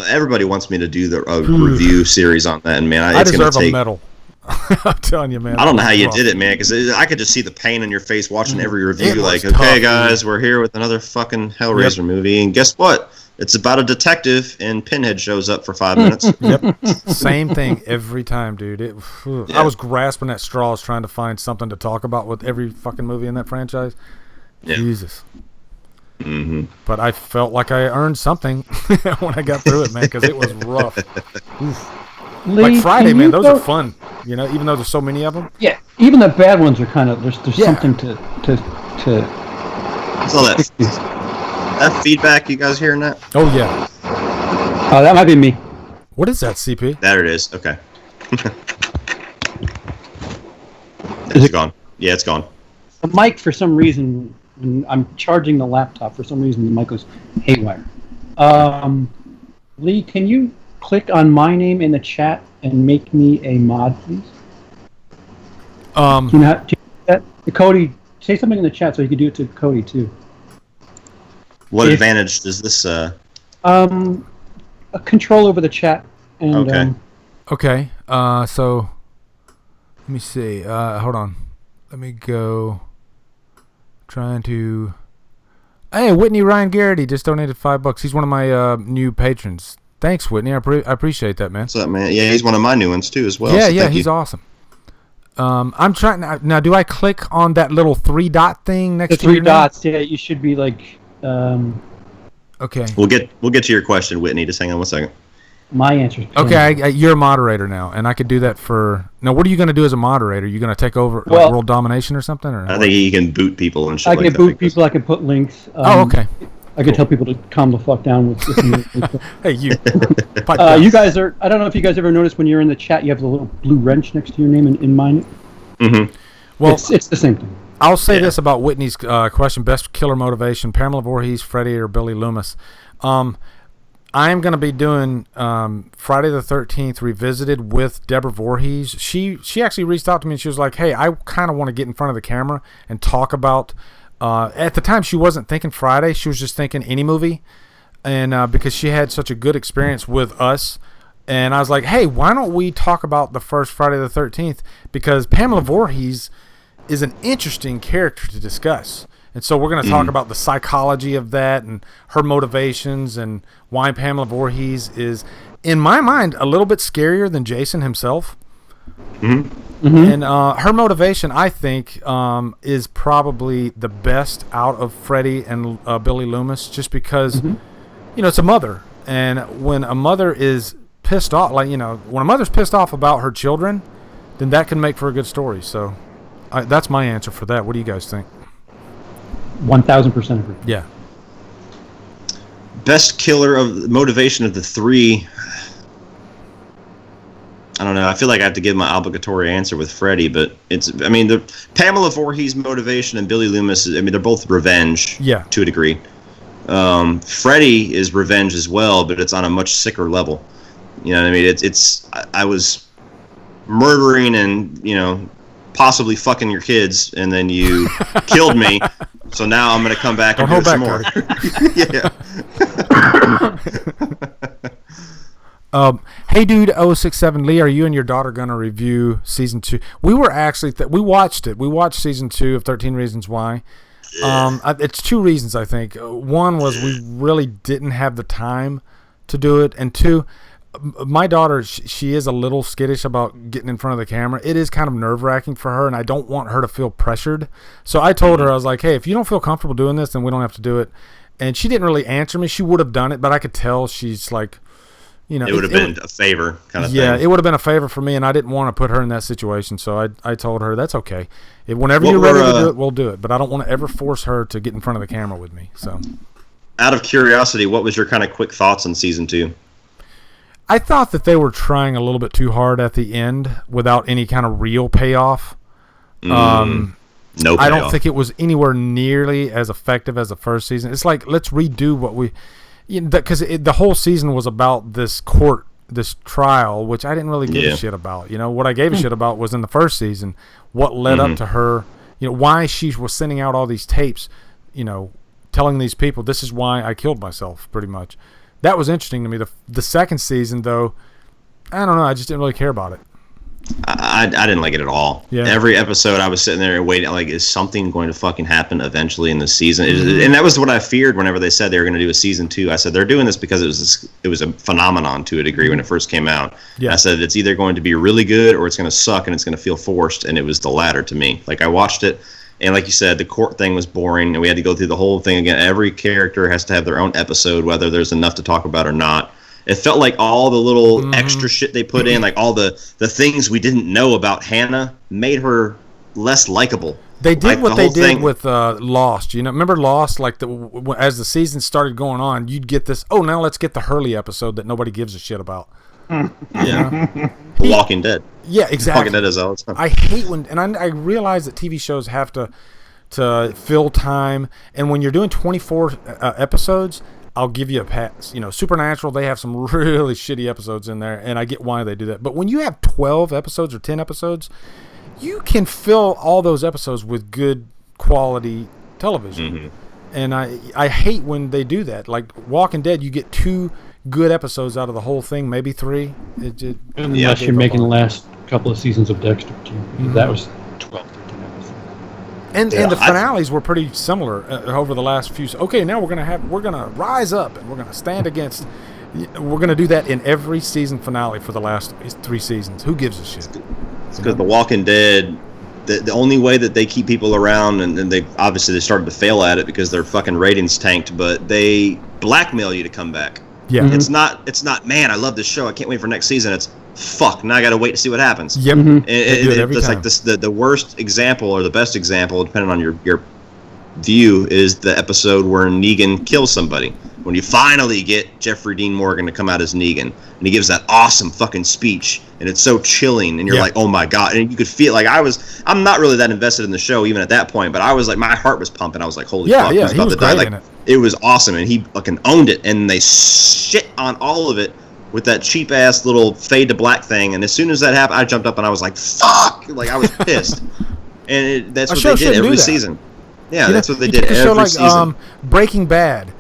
everybody wants me to do the review series on that, and man, I deserve a medal. I'm telling you, man. I don't know how you did it, man, because I could just see the pain on your face watching every review. Like, okay, guys, we're here with another fucking Hellraiser movie, and guess what? It's about a detective, and Pinhead shows up for 5 minutes. Yep, same thing every time, dude. I was grasping at straws trying to find something to talk about with every fucking movie in that franchise. Yeah. Jesus. Mm-hmm. But I felt like I earned something when I got through it, man, because it was rough. Lee, like Friday, man, those are fun. Even though there's so many of them. Yeah, even the bad ones are kind of there's something to. So that feedback, you guys hearing that? Oh yeah. That might be me. What is that, CP? There it is. Okay. It's gone. Yeah, it's gone. The mic, for some reason, when I'm charging the laptop, for some reason the mic goes haywire. Lee, can you click on my name in the chat and make me a mod, please? Do you know that? Cody, say something in the chat so you can do it to Cody too. What advantage does this? A control over the chat. And, okay. Okay. So let me see. Hold on. Let me go. Trying to. Hey, Whitney Ryan Garrity just donated $5. He's one of my new patrons. Thanks, Whitney. I appreciate that, man. What's up, man? Yeah, he's one of my new ones too, as well. Yeah, so he's awesome. I'm trying now. Do I click on that little 3-dot thing next to the 3 dots? Yeah, you should be like. Okay. We'll get to your question, Whitney. Just hang on 1 second. My answer. Okay, you're a moderator now, and I could do that for. Now, what are you going to do as a moderator? You going to take over world domination or something? Or I think you can boot people and shit. I can boot people. I can put links. Okay. I can tell people to calm the fuck down with. Hey, you. You guys are. I don't know if you guys ever noticed when you're in the chat, you have the little blue wrench next to your name in mine. Mm-hmm. Well, it's the same thing. I'll say this about Whitney's question: best killer motivation, Pamela Voorhees, Freddy, or Billy Loomis. I'm going to be doing Friday the 13th Revisited with Deborah Voorhees. She actually reached out to me and she was like, hey, I kind of want to get in front of the camera and talk about. At the time, she wasn't thinking Friday; she was just thinking any movie, and because she had such a good experience with us. And I was like, hey, why don't we talk about the first Friday the 13th? Because Pamela Voorhees is an interesting character to discuss. And so we're going to talk about the psychology of that and her motivations and why Pamela Voorhees is, in my mind, a little bit scarier than Jason himself. Mm-hmm. Mm-hmm. And her motivation, I think, is probably the best out of Freddy and Billy Loomis just because, it's a mother. And when a mother is pissed off, when a mother's pissed off about her children, then that can make for a good story. So that's my answer for that. What do you guys think? 1000% agree. Yeah. Best killer of motivation of the three. I don't know. I feel like I have to give my obligatory answer with Freddy, but the Pamela Voorhees motivation and Billy Loomis. They're both revenge. Yeah. To a degree. Freddy is revenge as well, but it's on a much sicker level. You know what I mean? I was murdering and possibly fucking your kids, and then you killed me. So now I'm gonna come back and do some more. Yeah. Hey dude, 067 Lee, are you and your daughter gonna review season 2? We were actually we watched it. We watched season 2 of 13 Reasons Why. It's two reasons, I think. One was we really didn't have the time to do it, and two, my daughter, she is a little skittish about getting in front of the camera. It is kind of nerve-wracking for her, and I don't want her to feel pressured. So I told her, I was like, hey, if you don't feel comfortable doing this, then we don't have to do it. And she didn't really answer me. She would have done it, but I could tell she's like, it would have been a favor kind of thing. Yeah, it would have been a favor for me, and I didn't want to put her in that situation. So I told her, that's okay. Whenever you're ready to do it, we'll do it. But I don't want to ever force her to get in front of the camera with me. So, out of curiosity, what was your kind of quick thoughts on season 2? I thought that they were trying a little bit too hard at the end without any kind of real payoff. No payoff. I don't think it was anywhere nearly as effective as the first season. It's like, let's redo what we... Because the whole season was about this trial, which I didn't really give a shit about. What I gave a shit about was in the first season, what led up to her, why she was sending out all these tapes, telling these people, this is why I killed myself, pretty much. That was interesting to me. The second season, though, I don't know. I just didn't really care about it. I didn't like it at all. Yeah. Every episode, I was sitting there and waiting, like, is something going to fucking happen eventually in the season? And that was what I feared whenever they said they were going to do a season 2. I said, they're doing this because it was a phenomenon to a degree when it first came out. Yeah. I said, it's either going to be really good or it's going to suck and it's going to feel forced, and it was the latter to me. Like, I watched it, and like you said, the court thing was boring, and we had to go through the whole thing again. Every character has to have their own episode, whether there's enough to talk about or not. It felt like all the little extra shit they put in, like all the things we didn't know about Hannah, made her less likable. They did what they did with Lost. Remember Lost? Like as the season started going on, you'd get this. Oh, now let's get the Hurley episode that nobody gives a shit about. Yeah, The Walking Dead. Yeah, exactly. Walking Dead is all the time. I hate when, and I realize that TV shows have to fill time, and when you're doing 24 episodes. I'll give you a pass. Supernatural, they have some really shitty episodes in there, and I get why they do that. But when you have 12 episodes or 10 episodes, you can fill all those episodes with good quality television. And I hate when they do that. Like Walking Dead, you get 2 good episodes out of the whole thing, maybe 3. Unless you're making the last couple of seasons of Dexter, too. That was 12. And the finales were pretty similar over the last few. Okay, now we're gonna rise up and we're gonna stand against. We're gonna do that in every season finale for the last 3 seasons. Who gives a shit? It's because The Walking Dead, the only way that they keep people around, and they obviously they started to fail at it because their fucking ratings tanked, but they blackmail you to come back. Yeah, it's not. Man, I love this show. I can't wait for next season. It's fuck. Now I got to wait to see what happens. Yep. It's like this. The worst example or the best example, depending on your view, is the episode where Negan kills somebody. When you finally get Jeffrey Dean Morgan to come out as Negan, and he gives that awesome fucking speech, and it's so chilling, and you're like, oh my god, and you could feel like I'm not really that invested in the show even at that point, but I was like, my heart was pumping. I was like, holy fuck, he's about to die. Like, it was awesome, and he fucking owned it, and they shit on all of it with that cheap ass little fade to black thing, and as soon as that happened, I jumped up and I was like, fuck, like I was pissed. And that's what they did every season. Yeah, that's what they did every season. Breaking Bad.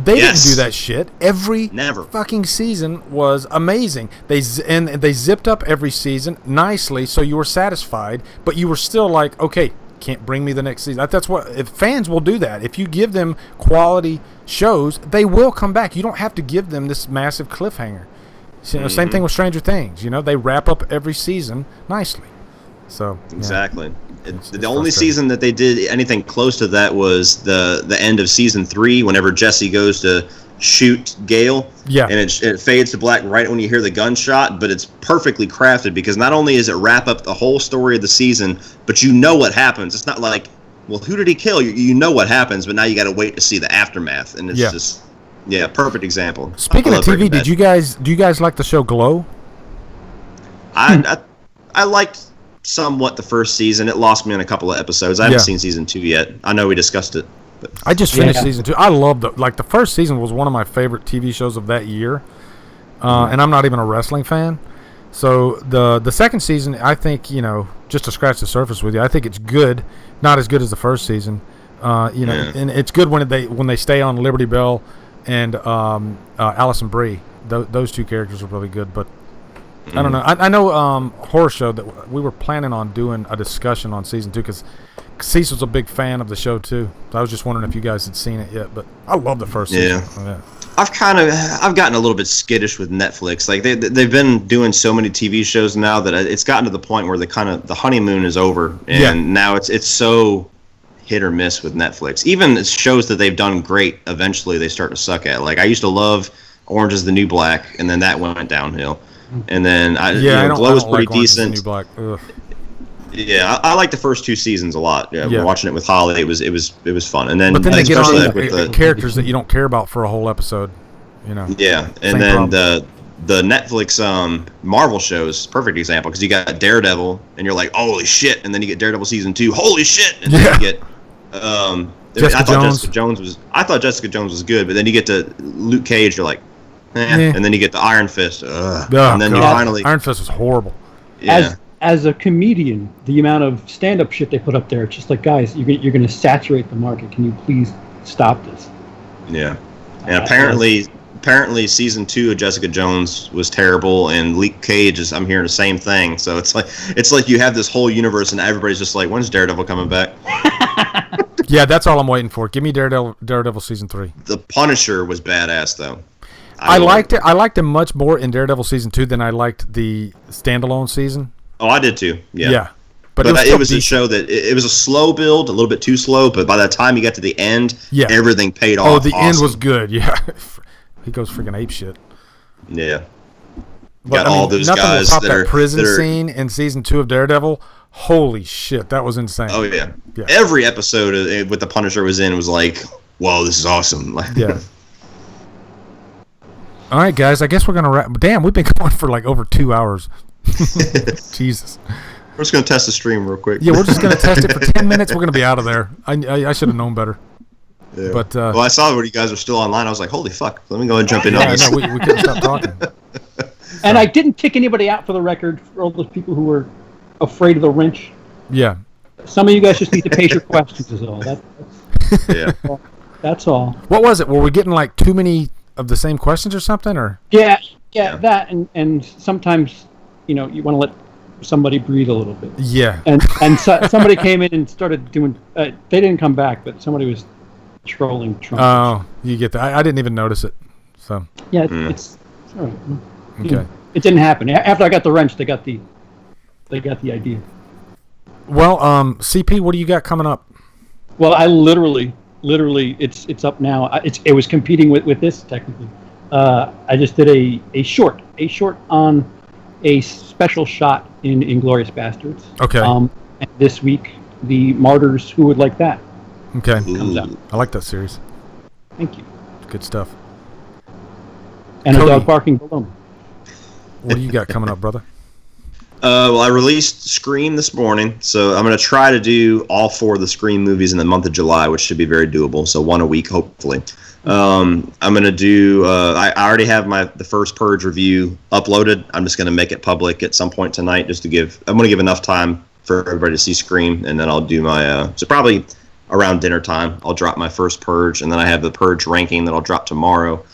They didn't do that shit. Every fucking season was amazing. They zipped up every season nicely, so you were satisfied, but you were still like, okay, can't bring me the next season. That's what, if fans will do that. If you give them quality shows, they will come back. You don't have to give them this massive cliffhanger. So, same thing with Stranger Things. They wrap up every season nicely. So exactly. The only season that they did anything close to that was the end of season 3, whenever Jesse goes to shoot Gale. Yeah. And it fades to black right when you hear the gunshot, but it's perfectly crafted because not only does it wrap up the whole story of the season, but you know what happens. It's not like well, who did he kill? You know what happens, but now you got to wait to see the aftermath, and it's just perfect example. Speaking of TV, do you guys like the show Glow? I liked somewhat the first season. It lost me in a couple of episodes. I haven't seen season 2 yet. I know we discussed it. But. I just finished season 2. I loved it. Like, the first season was one of my favorite TV shows of that year. And I'm not even a wrestling fan. So the second season, I think, just to scratch the surface with you, I think it's good. Not as good as the first season. And it's good when they stay on Liberty Bell and Allison Brie. Those two characters are really good, but I don't know. I know Horror Show that we were planning on doing a discussion on season 2 because Cecil's a big fan of the show too. So I was just wondering if you guys had seen it yet, but I love the first season. Yeah. I've gotten a little bit skittish with Netflix. Like they've been doing so many TV shows now that it's gotten to the point where the honeymoon is over, and now it's so hit or miss with Netflix. Even shows that they've done great, eventually they start to suck at. Like I used to love Orange Is the New Black, and then that went downhill. And then Glow was pretty decent. New Black. Ugh. Yeah, I like the first 2 seasons a lot. Yeah. Watching it with Holly, it was fun. And then, but then they get on with characters that you don't care about for a whole episode. Yeah, and then the Netflix Marvel shows, perfect example, because you got Daredevil, and you're like, holy shit, and then you get Daredevil season 2, holy shit, and then you get I thought Jessica Jones was good, but then you get to Luke Cage, you're like, and then you get the Iron Fist, and then you finally Iron Fist was horrible. Yeah. As a comedian, the amount of stand-up shit they put up there, it's just like, guys, you're going to saturate the market. Can you please stop this? Yeah. And apparently season 2 of Jessica Jones was terrible, and Luke Cage I'm hearing the same thing. So it's like you have this whole universe, and everybody's just like, when's Daredevil coming back? Yeah, that's all I'm waiting for. Give me Daredevil season 3. The Punisher was badass, though. I liked it. I liked him much more in Daredevil season 2 than I liked the standalone season. Oh, I did too. Yeah. But it was a show that it was a slow build, a little bit too slow. But by the time you got to the end, everything paid off. Oh, the end was good. Yeah, he goes freaking ape shit. Yeah. But, all those guys that are prison scene in season 2 of Daredevil. Holy shit, that was insane. Oh yeah. Every episode with the Punisher was in was like, whoa, this is awesome. Yeah. All right, guys. I guess we're gonna wrap. Damn, we've been going for like over 2 hours. Jesus. We're just going to test the stream real quick. Yeah, we're just going to test it for 10 minutes. We're going to be out of there. I should have known better. Yeah. But I saw when you guys were still online. I was like, holy fuck. Let me go and jump in on this. No, we couldn't stop talking. And I didn't kick anybody out, for the record, for all those people who were afraid of the wrench. Yeah. Some of you guys just need to pace your questions is all. That's all. What was it? Were we getting like too many of the same questions or something? Or Yeah, that. And sometimes, you want to let somebody breathe a little bit. Yeah. And somebody came in and started doing. They didn't come back, but somebody was trolling Trump. Oh, you get that? I didn't even notice it. So. Yeah, it's all right. Okay. It didn't happen. After I got the wrench, they got the idea. Well, CP, what do you got coming up? Well, I literally, it's up now. It was competing with this technically. I just did a short on a special shot in Inglourious Bastards. Okay. And this week, The Martyrs. Who would like that? Okay. Comes out. I like that series. Thank you. Good stuff. And Cody, a dog barking below me. What do you got coming up, brother? Well, I released Scream this morning, so I'm going to try to do all 4 of the Scream movies in the month of July, which should be very doable. So 1 a week, hopefully. I'm going to do. I already have the first Purge review uploaded. I'm just going to make it public at some point tonight, just to give. I'm going to give enough time for everybody to see Scream, and then I'll do my. So probably around dinner time, I'll drop my first Purge, and then I have the Purge ranking that I'll drop tomorrow.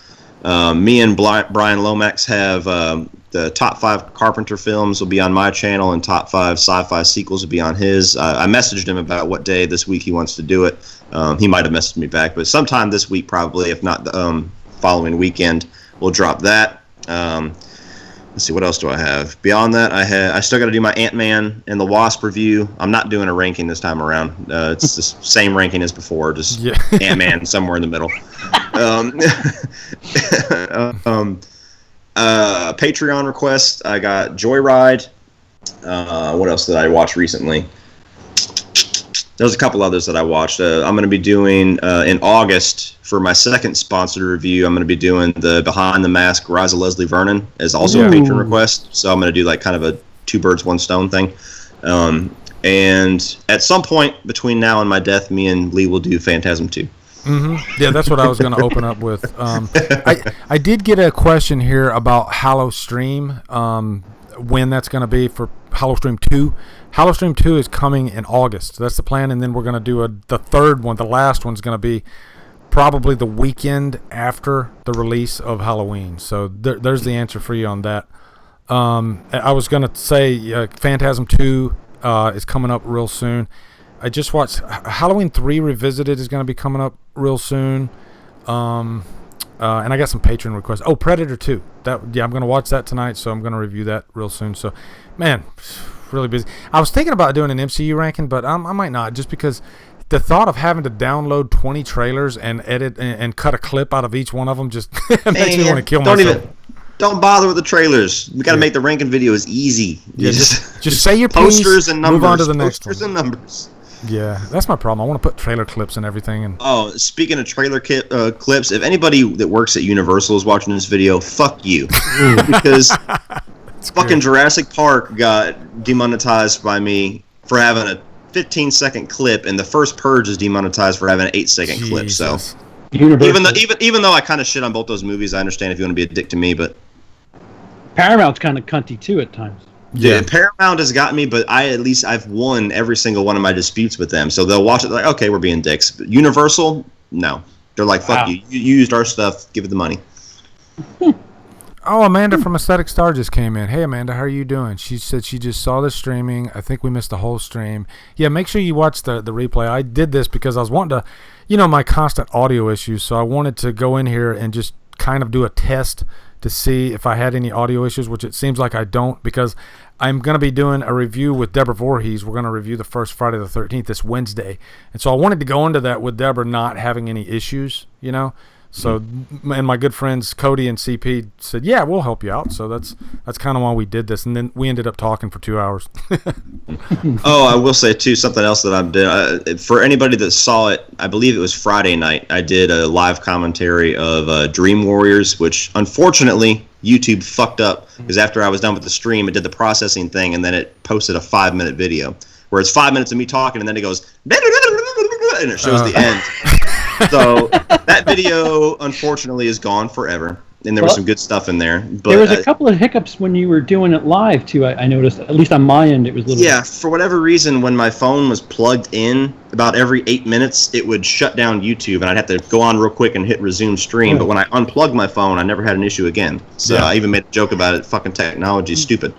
Me and Brian Lomax have the top 5 Carpenter films will be on my channel, and top 5 sci-fi sequels will be on his. I messaged him about what day this week he wants to do it. He might have messaged me back, but sometime this week probably, if not the following weekend, we'll drop that. Let's see, what else do I have? Beyond that, I still got to do my Ant-Man and the Wasp review. I'm not doing a ranking this time around. It's the same ranking as before, just Ant-Man somewhere in the middle. Patreon request, I got Joyride. What else did I watch recently? There's a couple others that I watched. I'm going to be doing in August for my second sponsored review. I'm going to be doing the Behind the Mask Rise of Leslie Vernon as also a patron request. So I'm going to do like kind of a two birds, one stone thing. And at some point between now and my death, me and Lee will do Phantasm 2. Mm-hmm. Yeah, that's what I was going to open up with. I did get a question here about Hallowstream, when that's going to be for Hallowstream 2. Hallowstream 2 is coming in August. That's the plan, and then we're going to do the third one. The last one's going to be probably the weekend after the release of Halloween. So there's the answer for you on that. I was going to say Phantasm 2 is coming up real soon. I just watched Halloween 3 Revisited is going to be coming up real soon. And I got some patron requests. Oh, Predator 2. I'm going to watch that tonight, so I'm going to review that real soon. So, man, really busy. I was thinking about doing an MCU ranking, but I might not, just because the thought of having to download 20 trailers and edit and cut a clip out of each one of them just makes me want to kill myself. Don't bother with the trailers. We got to make the ranking videos easy. Yeah, just say your posters and numbers. Move on to the next posters one. And numbers. Yeah, that's my problem. I want to put trailer clips and everything. And speaking of trailer clips, if anybody that works at Universal is watching this video, fuck you. Because fucking Jurassic Park got demonetized by me for having a 15-second clip, and the first Purge is demonetized for having an 8-second clip. So even though I kind of shit on both those movies, I understand if you want to be a dick to me, but Paramount's kind of cunty too at times. Yeah, Paramount has got me, but I've won every single one of my disputes with them. So they'll watch it like, okay, we're being dicks. But Universal, no. They're like, fuck you. You used our stuff. Give it the money. Oh, Amanda from Aesthetic Star just came in. Hey, Amanda, how are you doing? She said she just saw the streaming. I think we missed the whole stream. Yeah, make sure you watch the replay. I did this because I was wanting to, my constant audio issues. So I wanted to go in here and just kind of do a test to see if I had any audio issues, which it seems like I don't, because I'm going to be doing a review with Deborah Voorhees. We're going to review the first Friday the 13th this Wednesday. And so I wanted to go into that with Deborah not having any issues, So, and my good friends Cody and CP said, yeah, we'll help you out. So that's kind of why we did this. And then we ended up talking for 2 hours. Oh, I will say, too, something else that I did. For anybody that saw it, I believe it was Friday night, I did a live commentary of Dream Warriors, which, unfortunately, YouTube fucked up. Because after I was done with the stream, it did the processing thing, and then it posted a 5-minute video. Where it's 5 minutes of me talking, and then it goes, and it shows the end. So that video, unfortunately, is gone forever. And there was some good stuff in there. But there was a couple of hiccups when you were doing it live, too, I noticed. At least on my end, it was a little... Yeah, for whatever reason, when my phone was plugged in, about every 8 minutes, it would shut down YouTube, and I'd have to go on real quick and hit resume stream. Right. But when I unplugged my phone, I never had an issue again. So I even made a joke about it. Fucking technology is stupid.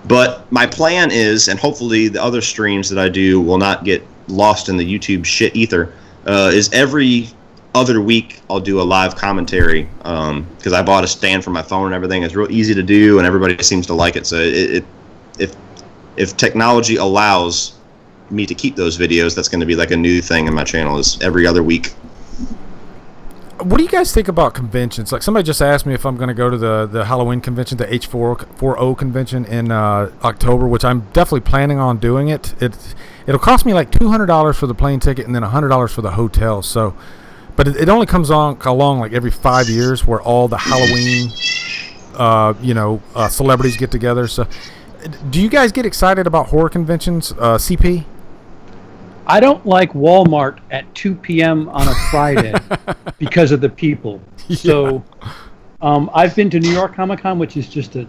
But my plan is, and hopefully the other streams that I do will not get lost in the YouTube shit ether, is every other week I'll do a live commentary because I bought a stand for my phone and everything. It's real easy to do, and everybody seems to like it. So if technology allows me to keep those videos, that's going to be like a new thing in my channel, is every other week. What do you guys think about conventions? Like, somebody just asked me if I'm going to go to the Halloween convention, the H40 convention in October, which I'm definitely planning on doing it. It'll cost me like $200 for the plane ticket and then $100 for the hotel. So, but it only comes along like every 5 years, where all the Halloween, celebrities get together. So, do you guys get excited about horror conventions, CP? I don't like Walmart at 2 p.m. on a Friday because of the people. Yeah. So I've been to New York Comic Con, which is just a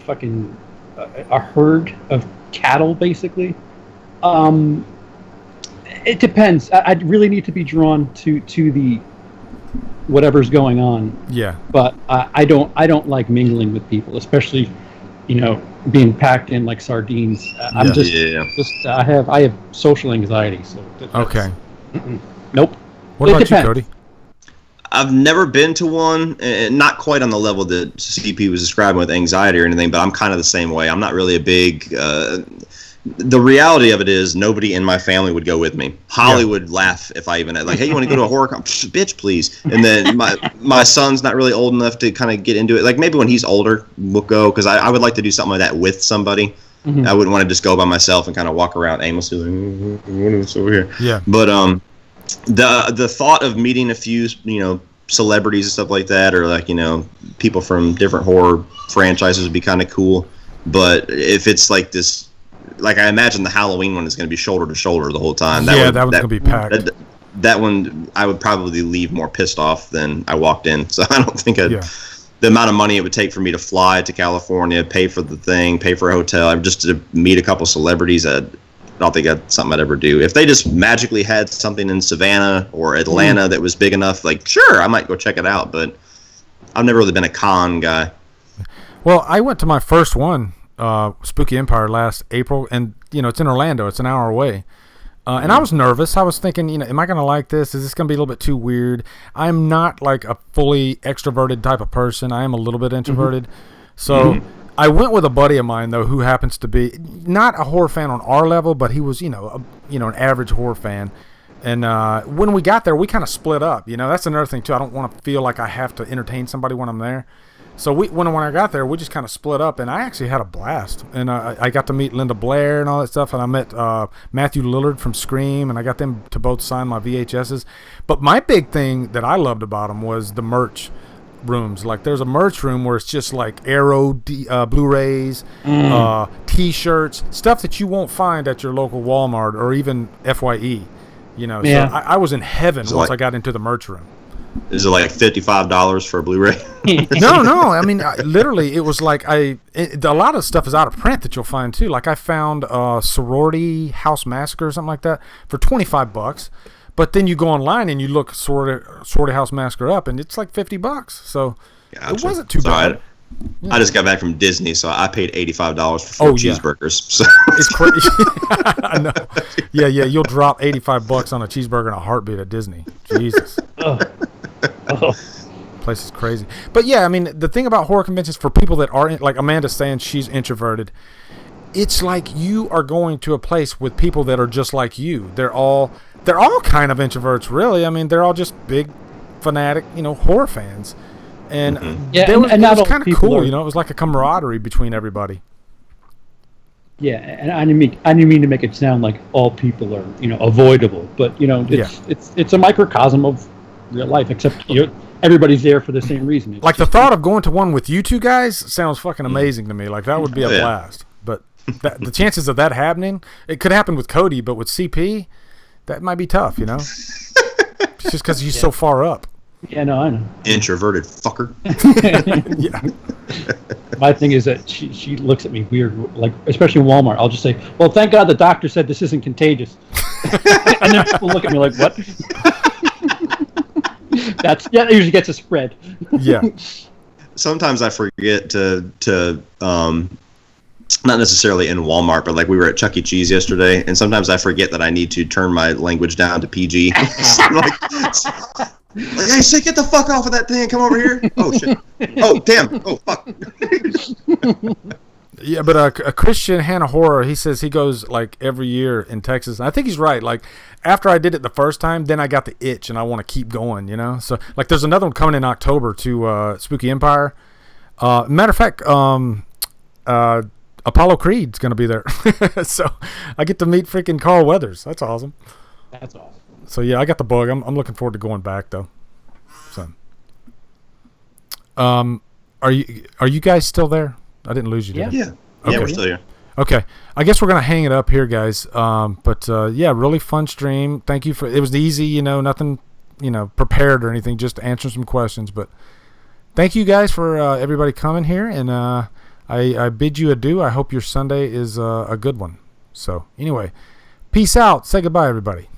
fucking a herd of cattle, basically. It depends. I really need to be drawn to the whatever's going on. Yeah. But I don't like mingling with people, especially being packed in like sardines. I have social anxiety. So okay. Nope. What about you, Cody? I've never been to one, not quite on the level that CP was describing with anxiety or anything, but I'm kind of the same way. I'm not really a big... the reality of it is nobody in my family would go with me. Holly would laugh if I even like, hey, you want to go to a horror con? Bitch, please. And then my son's not really old enough to kind of get into it. Like, maybe when he's older, we'll go, because I would like to do something like that with somebody. Mhm. I wouldn't want to just go by myself and kind of walk around aimlessly, like, what is over here? Yeah. But the thought of meeting a few, celebrities and stuff like that, or like, people from different horror franchises would be kind of cool. But if it's like this, like I imagine the Halloween one is going to be shoulder to shoulder the whole time. That one's going to be packed. That one, I would probably leave more pissed off than I walked in. So I don't think the amount of money it would take for me to fly to California, pay for the thing, pay for a hotel, just to meet a couple celebrities, I don't think that's something I'd ever do. If they just magically had something in Savannah or Atlanta that was big enough, like, sure, I might go check it out. But I've never really been a con guy. Well, I went to my first one, Spooky Empire, last April, and it's in Orlando. It's an hour away, and I was nervous. I was thinking, am I going to like this? Is this going to be a little bit too weird? I'm not like a fully extroverted type of person. I am a little bit introverted, so I went with a buddy of mine though, who happens to be not a horror fan on our level, but he was, an average horror fan. And when we got there, we kind of split up. That's another thing too. I don't want to feel like I have to entertain somebody when I'm there. So when I got there, we just kind of split up, and I actually had a blast. And I got to meet Linda Blair and all that stuff, and I met Matthew Lillard from Scream, and I got them to both sign my VHSs. But my big thing that I loved about them was the merch rooms. Like, there's a merch room where it's just like Arrow Blu-rays, T-shirts, stuff that you won't find at your local Walmart or even FYE. So I was in heaven once I got into the merch room. Is it like $55 for a Blu-ray? No. I mean, literally, it was like a lot of stuff is out of print that you'll find too. Like, I found Sorority House Massacre or something like that for $25, but then you go online and you look Sorority House Massacre up, and it's like $50. So Gotcha. It wasn't too bad. I just got back from Disney, so I paid $85 for 4 cheeseburgers. So. It's crazy. I know. Yeah, you'll drop $85 on a cheeseburger in a heartbeat at Disney. Jesus. Place is crazy. But yeah, I mean, the thing about horror conventions for people that are like Amanda's saying, she's introverted. It's like you are going to a place with people that are just like you. They're all kind of introverts, really. I mean, they're all just big fanatic, horror fans. And it was kind of cool, it was like a camaraderie between everybody. Yeah, and I didn't mean to make it sound like all people are, avoidable, but it's a microcosm of real life, except everybody's there for the same reason. Like, the thought of going to one with you two guys sounds fucking amazing to me. Like, that would be a blast. But the chances of that happening, it could happen with Cody, but with CP, that might be tough, It's just because he's so far up. Yeah, no, I know. Introverted fucker. Yeah. My thing is that she looks at me weird, like, especially in Walmart. I'll just say, well, thank God the doctor said this isn't contagious. And then people look at me like, what? That usually gets a spread. Yeah. Sometimes I forget to not necessarily in Walmart, but like we were at Chuck E. Cheese yesterday, and sometimes I forget that I need to turn my language down to PG. like, hey, shit, get the fuck off of that thing. Come over here. Oh, shit. Oh, damn. Oh, fuck. Yeah, but a Christian Hannah Horror, he says he goes like every year in Texas. I think he's right. Like, after I did it the first time, then I got the itch and I want to keep going, So, like, there's another one coming in October to Spooky Empire. Matter of fact, Apollo Creed's going to be there. So I get to meet freaking Carl Weathers. That's awesome. That's awesome. So yeah, I got the bug. I'm looking forward to going back though. So, are you guys still there? I didn't lose you. Yeah. Okay. Yeah, we're still here. Okay, I guess we're gonna hang it up here, guys. But really fun stream. Thank you it was easy. Nothing, prepared or anything. Just answering some questions. But thank you guys for everybody coming here, and I bid you adieu. I hope your Sunday is a good one. So anyway, peace out. Say goodbye, everybody.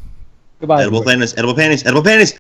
Goodbye. Edible panties.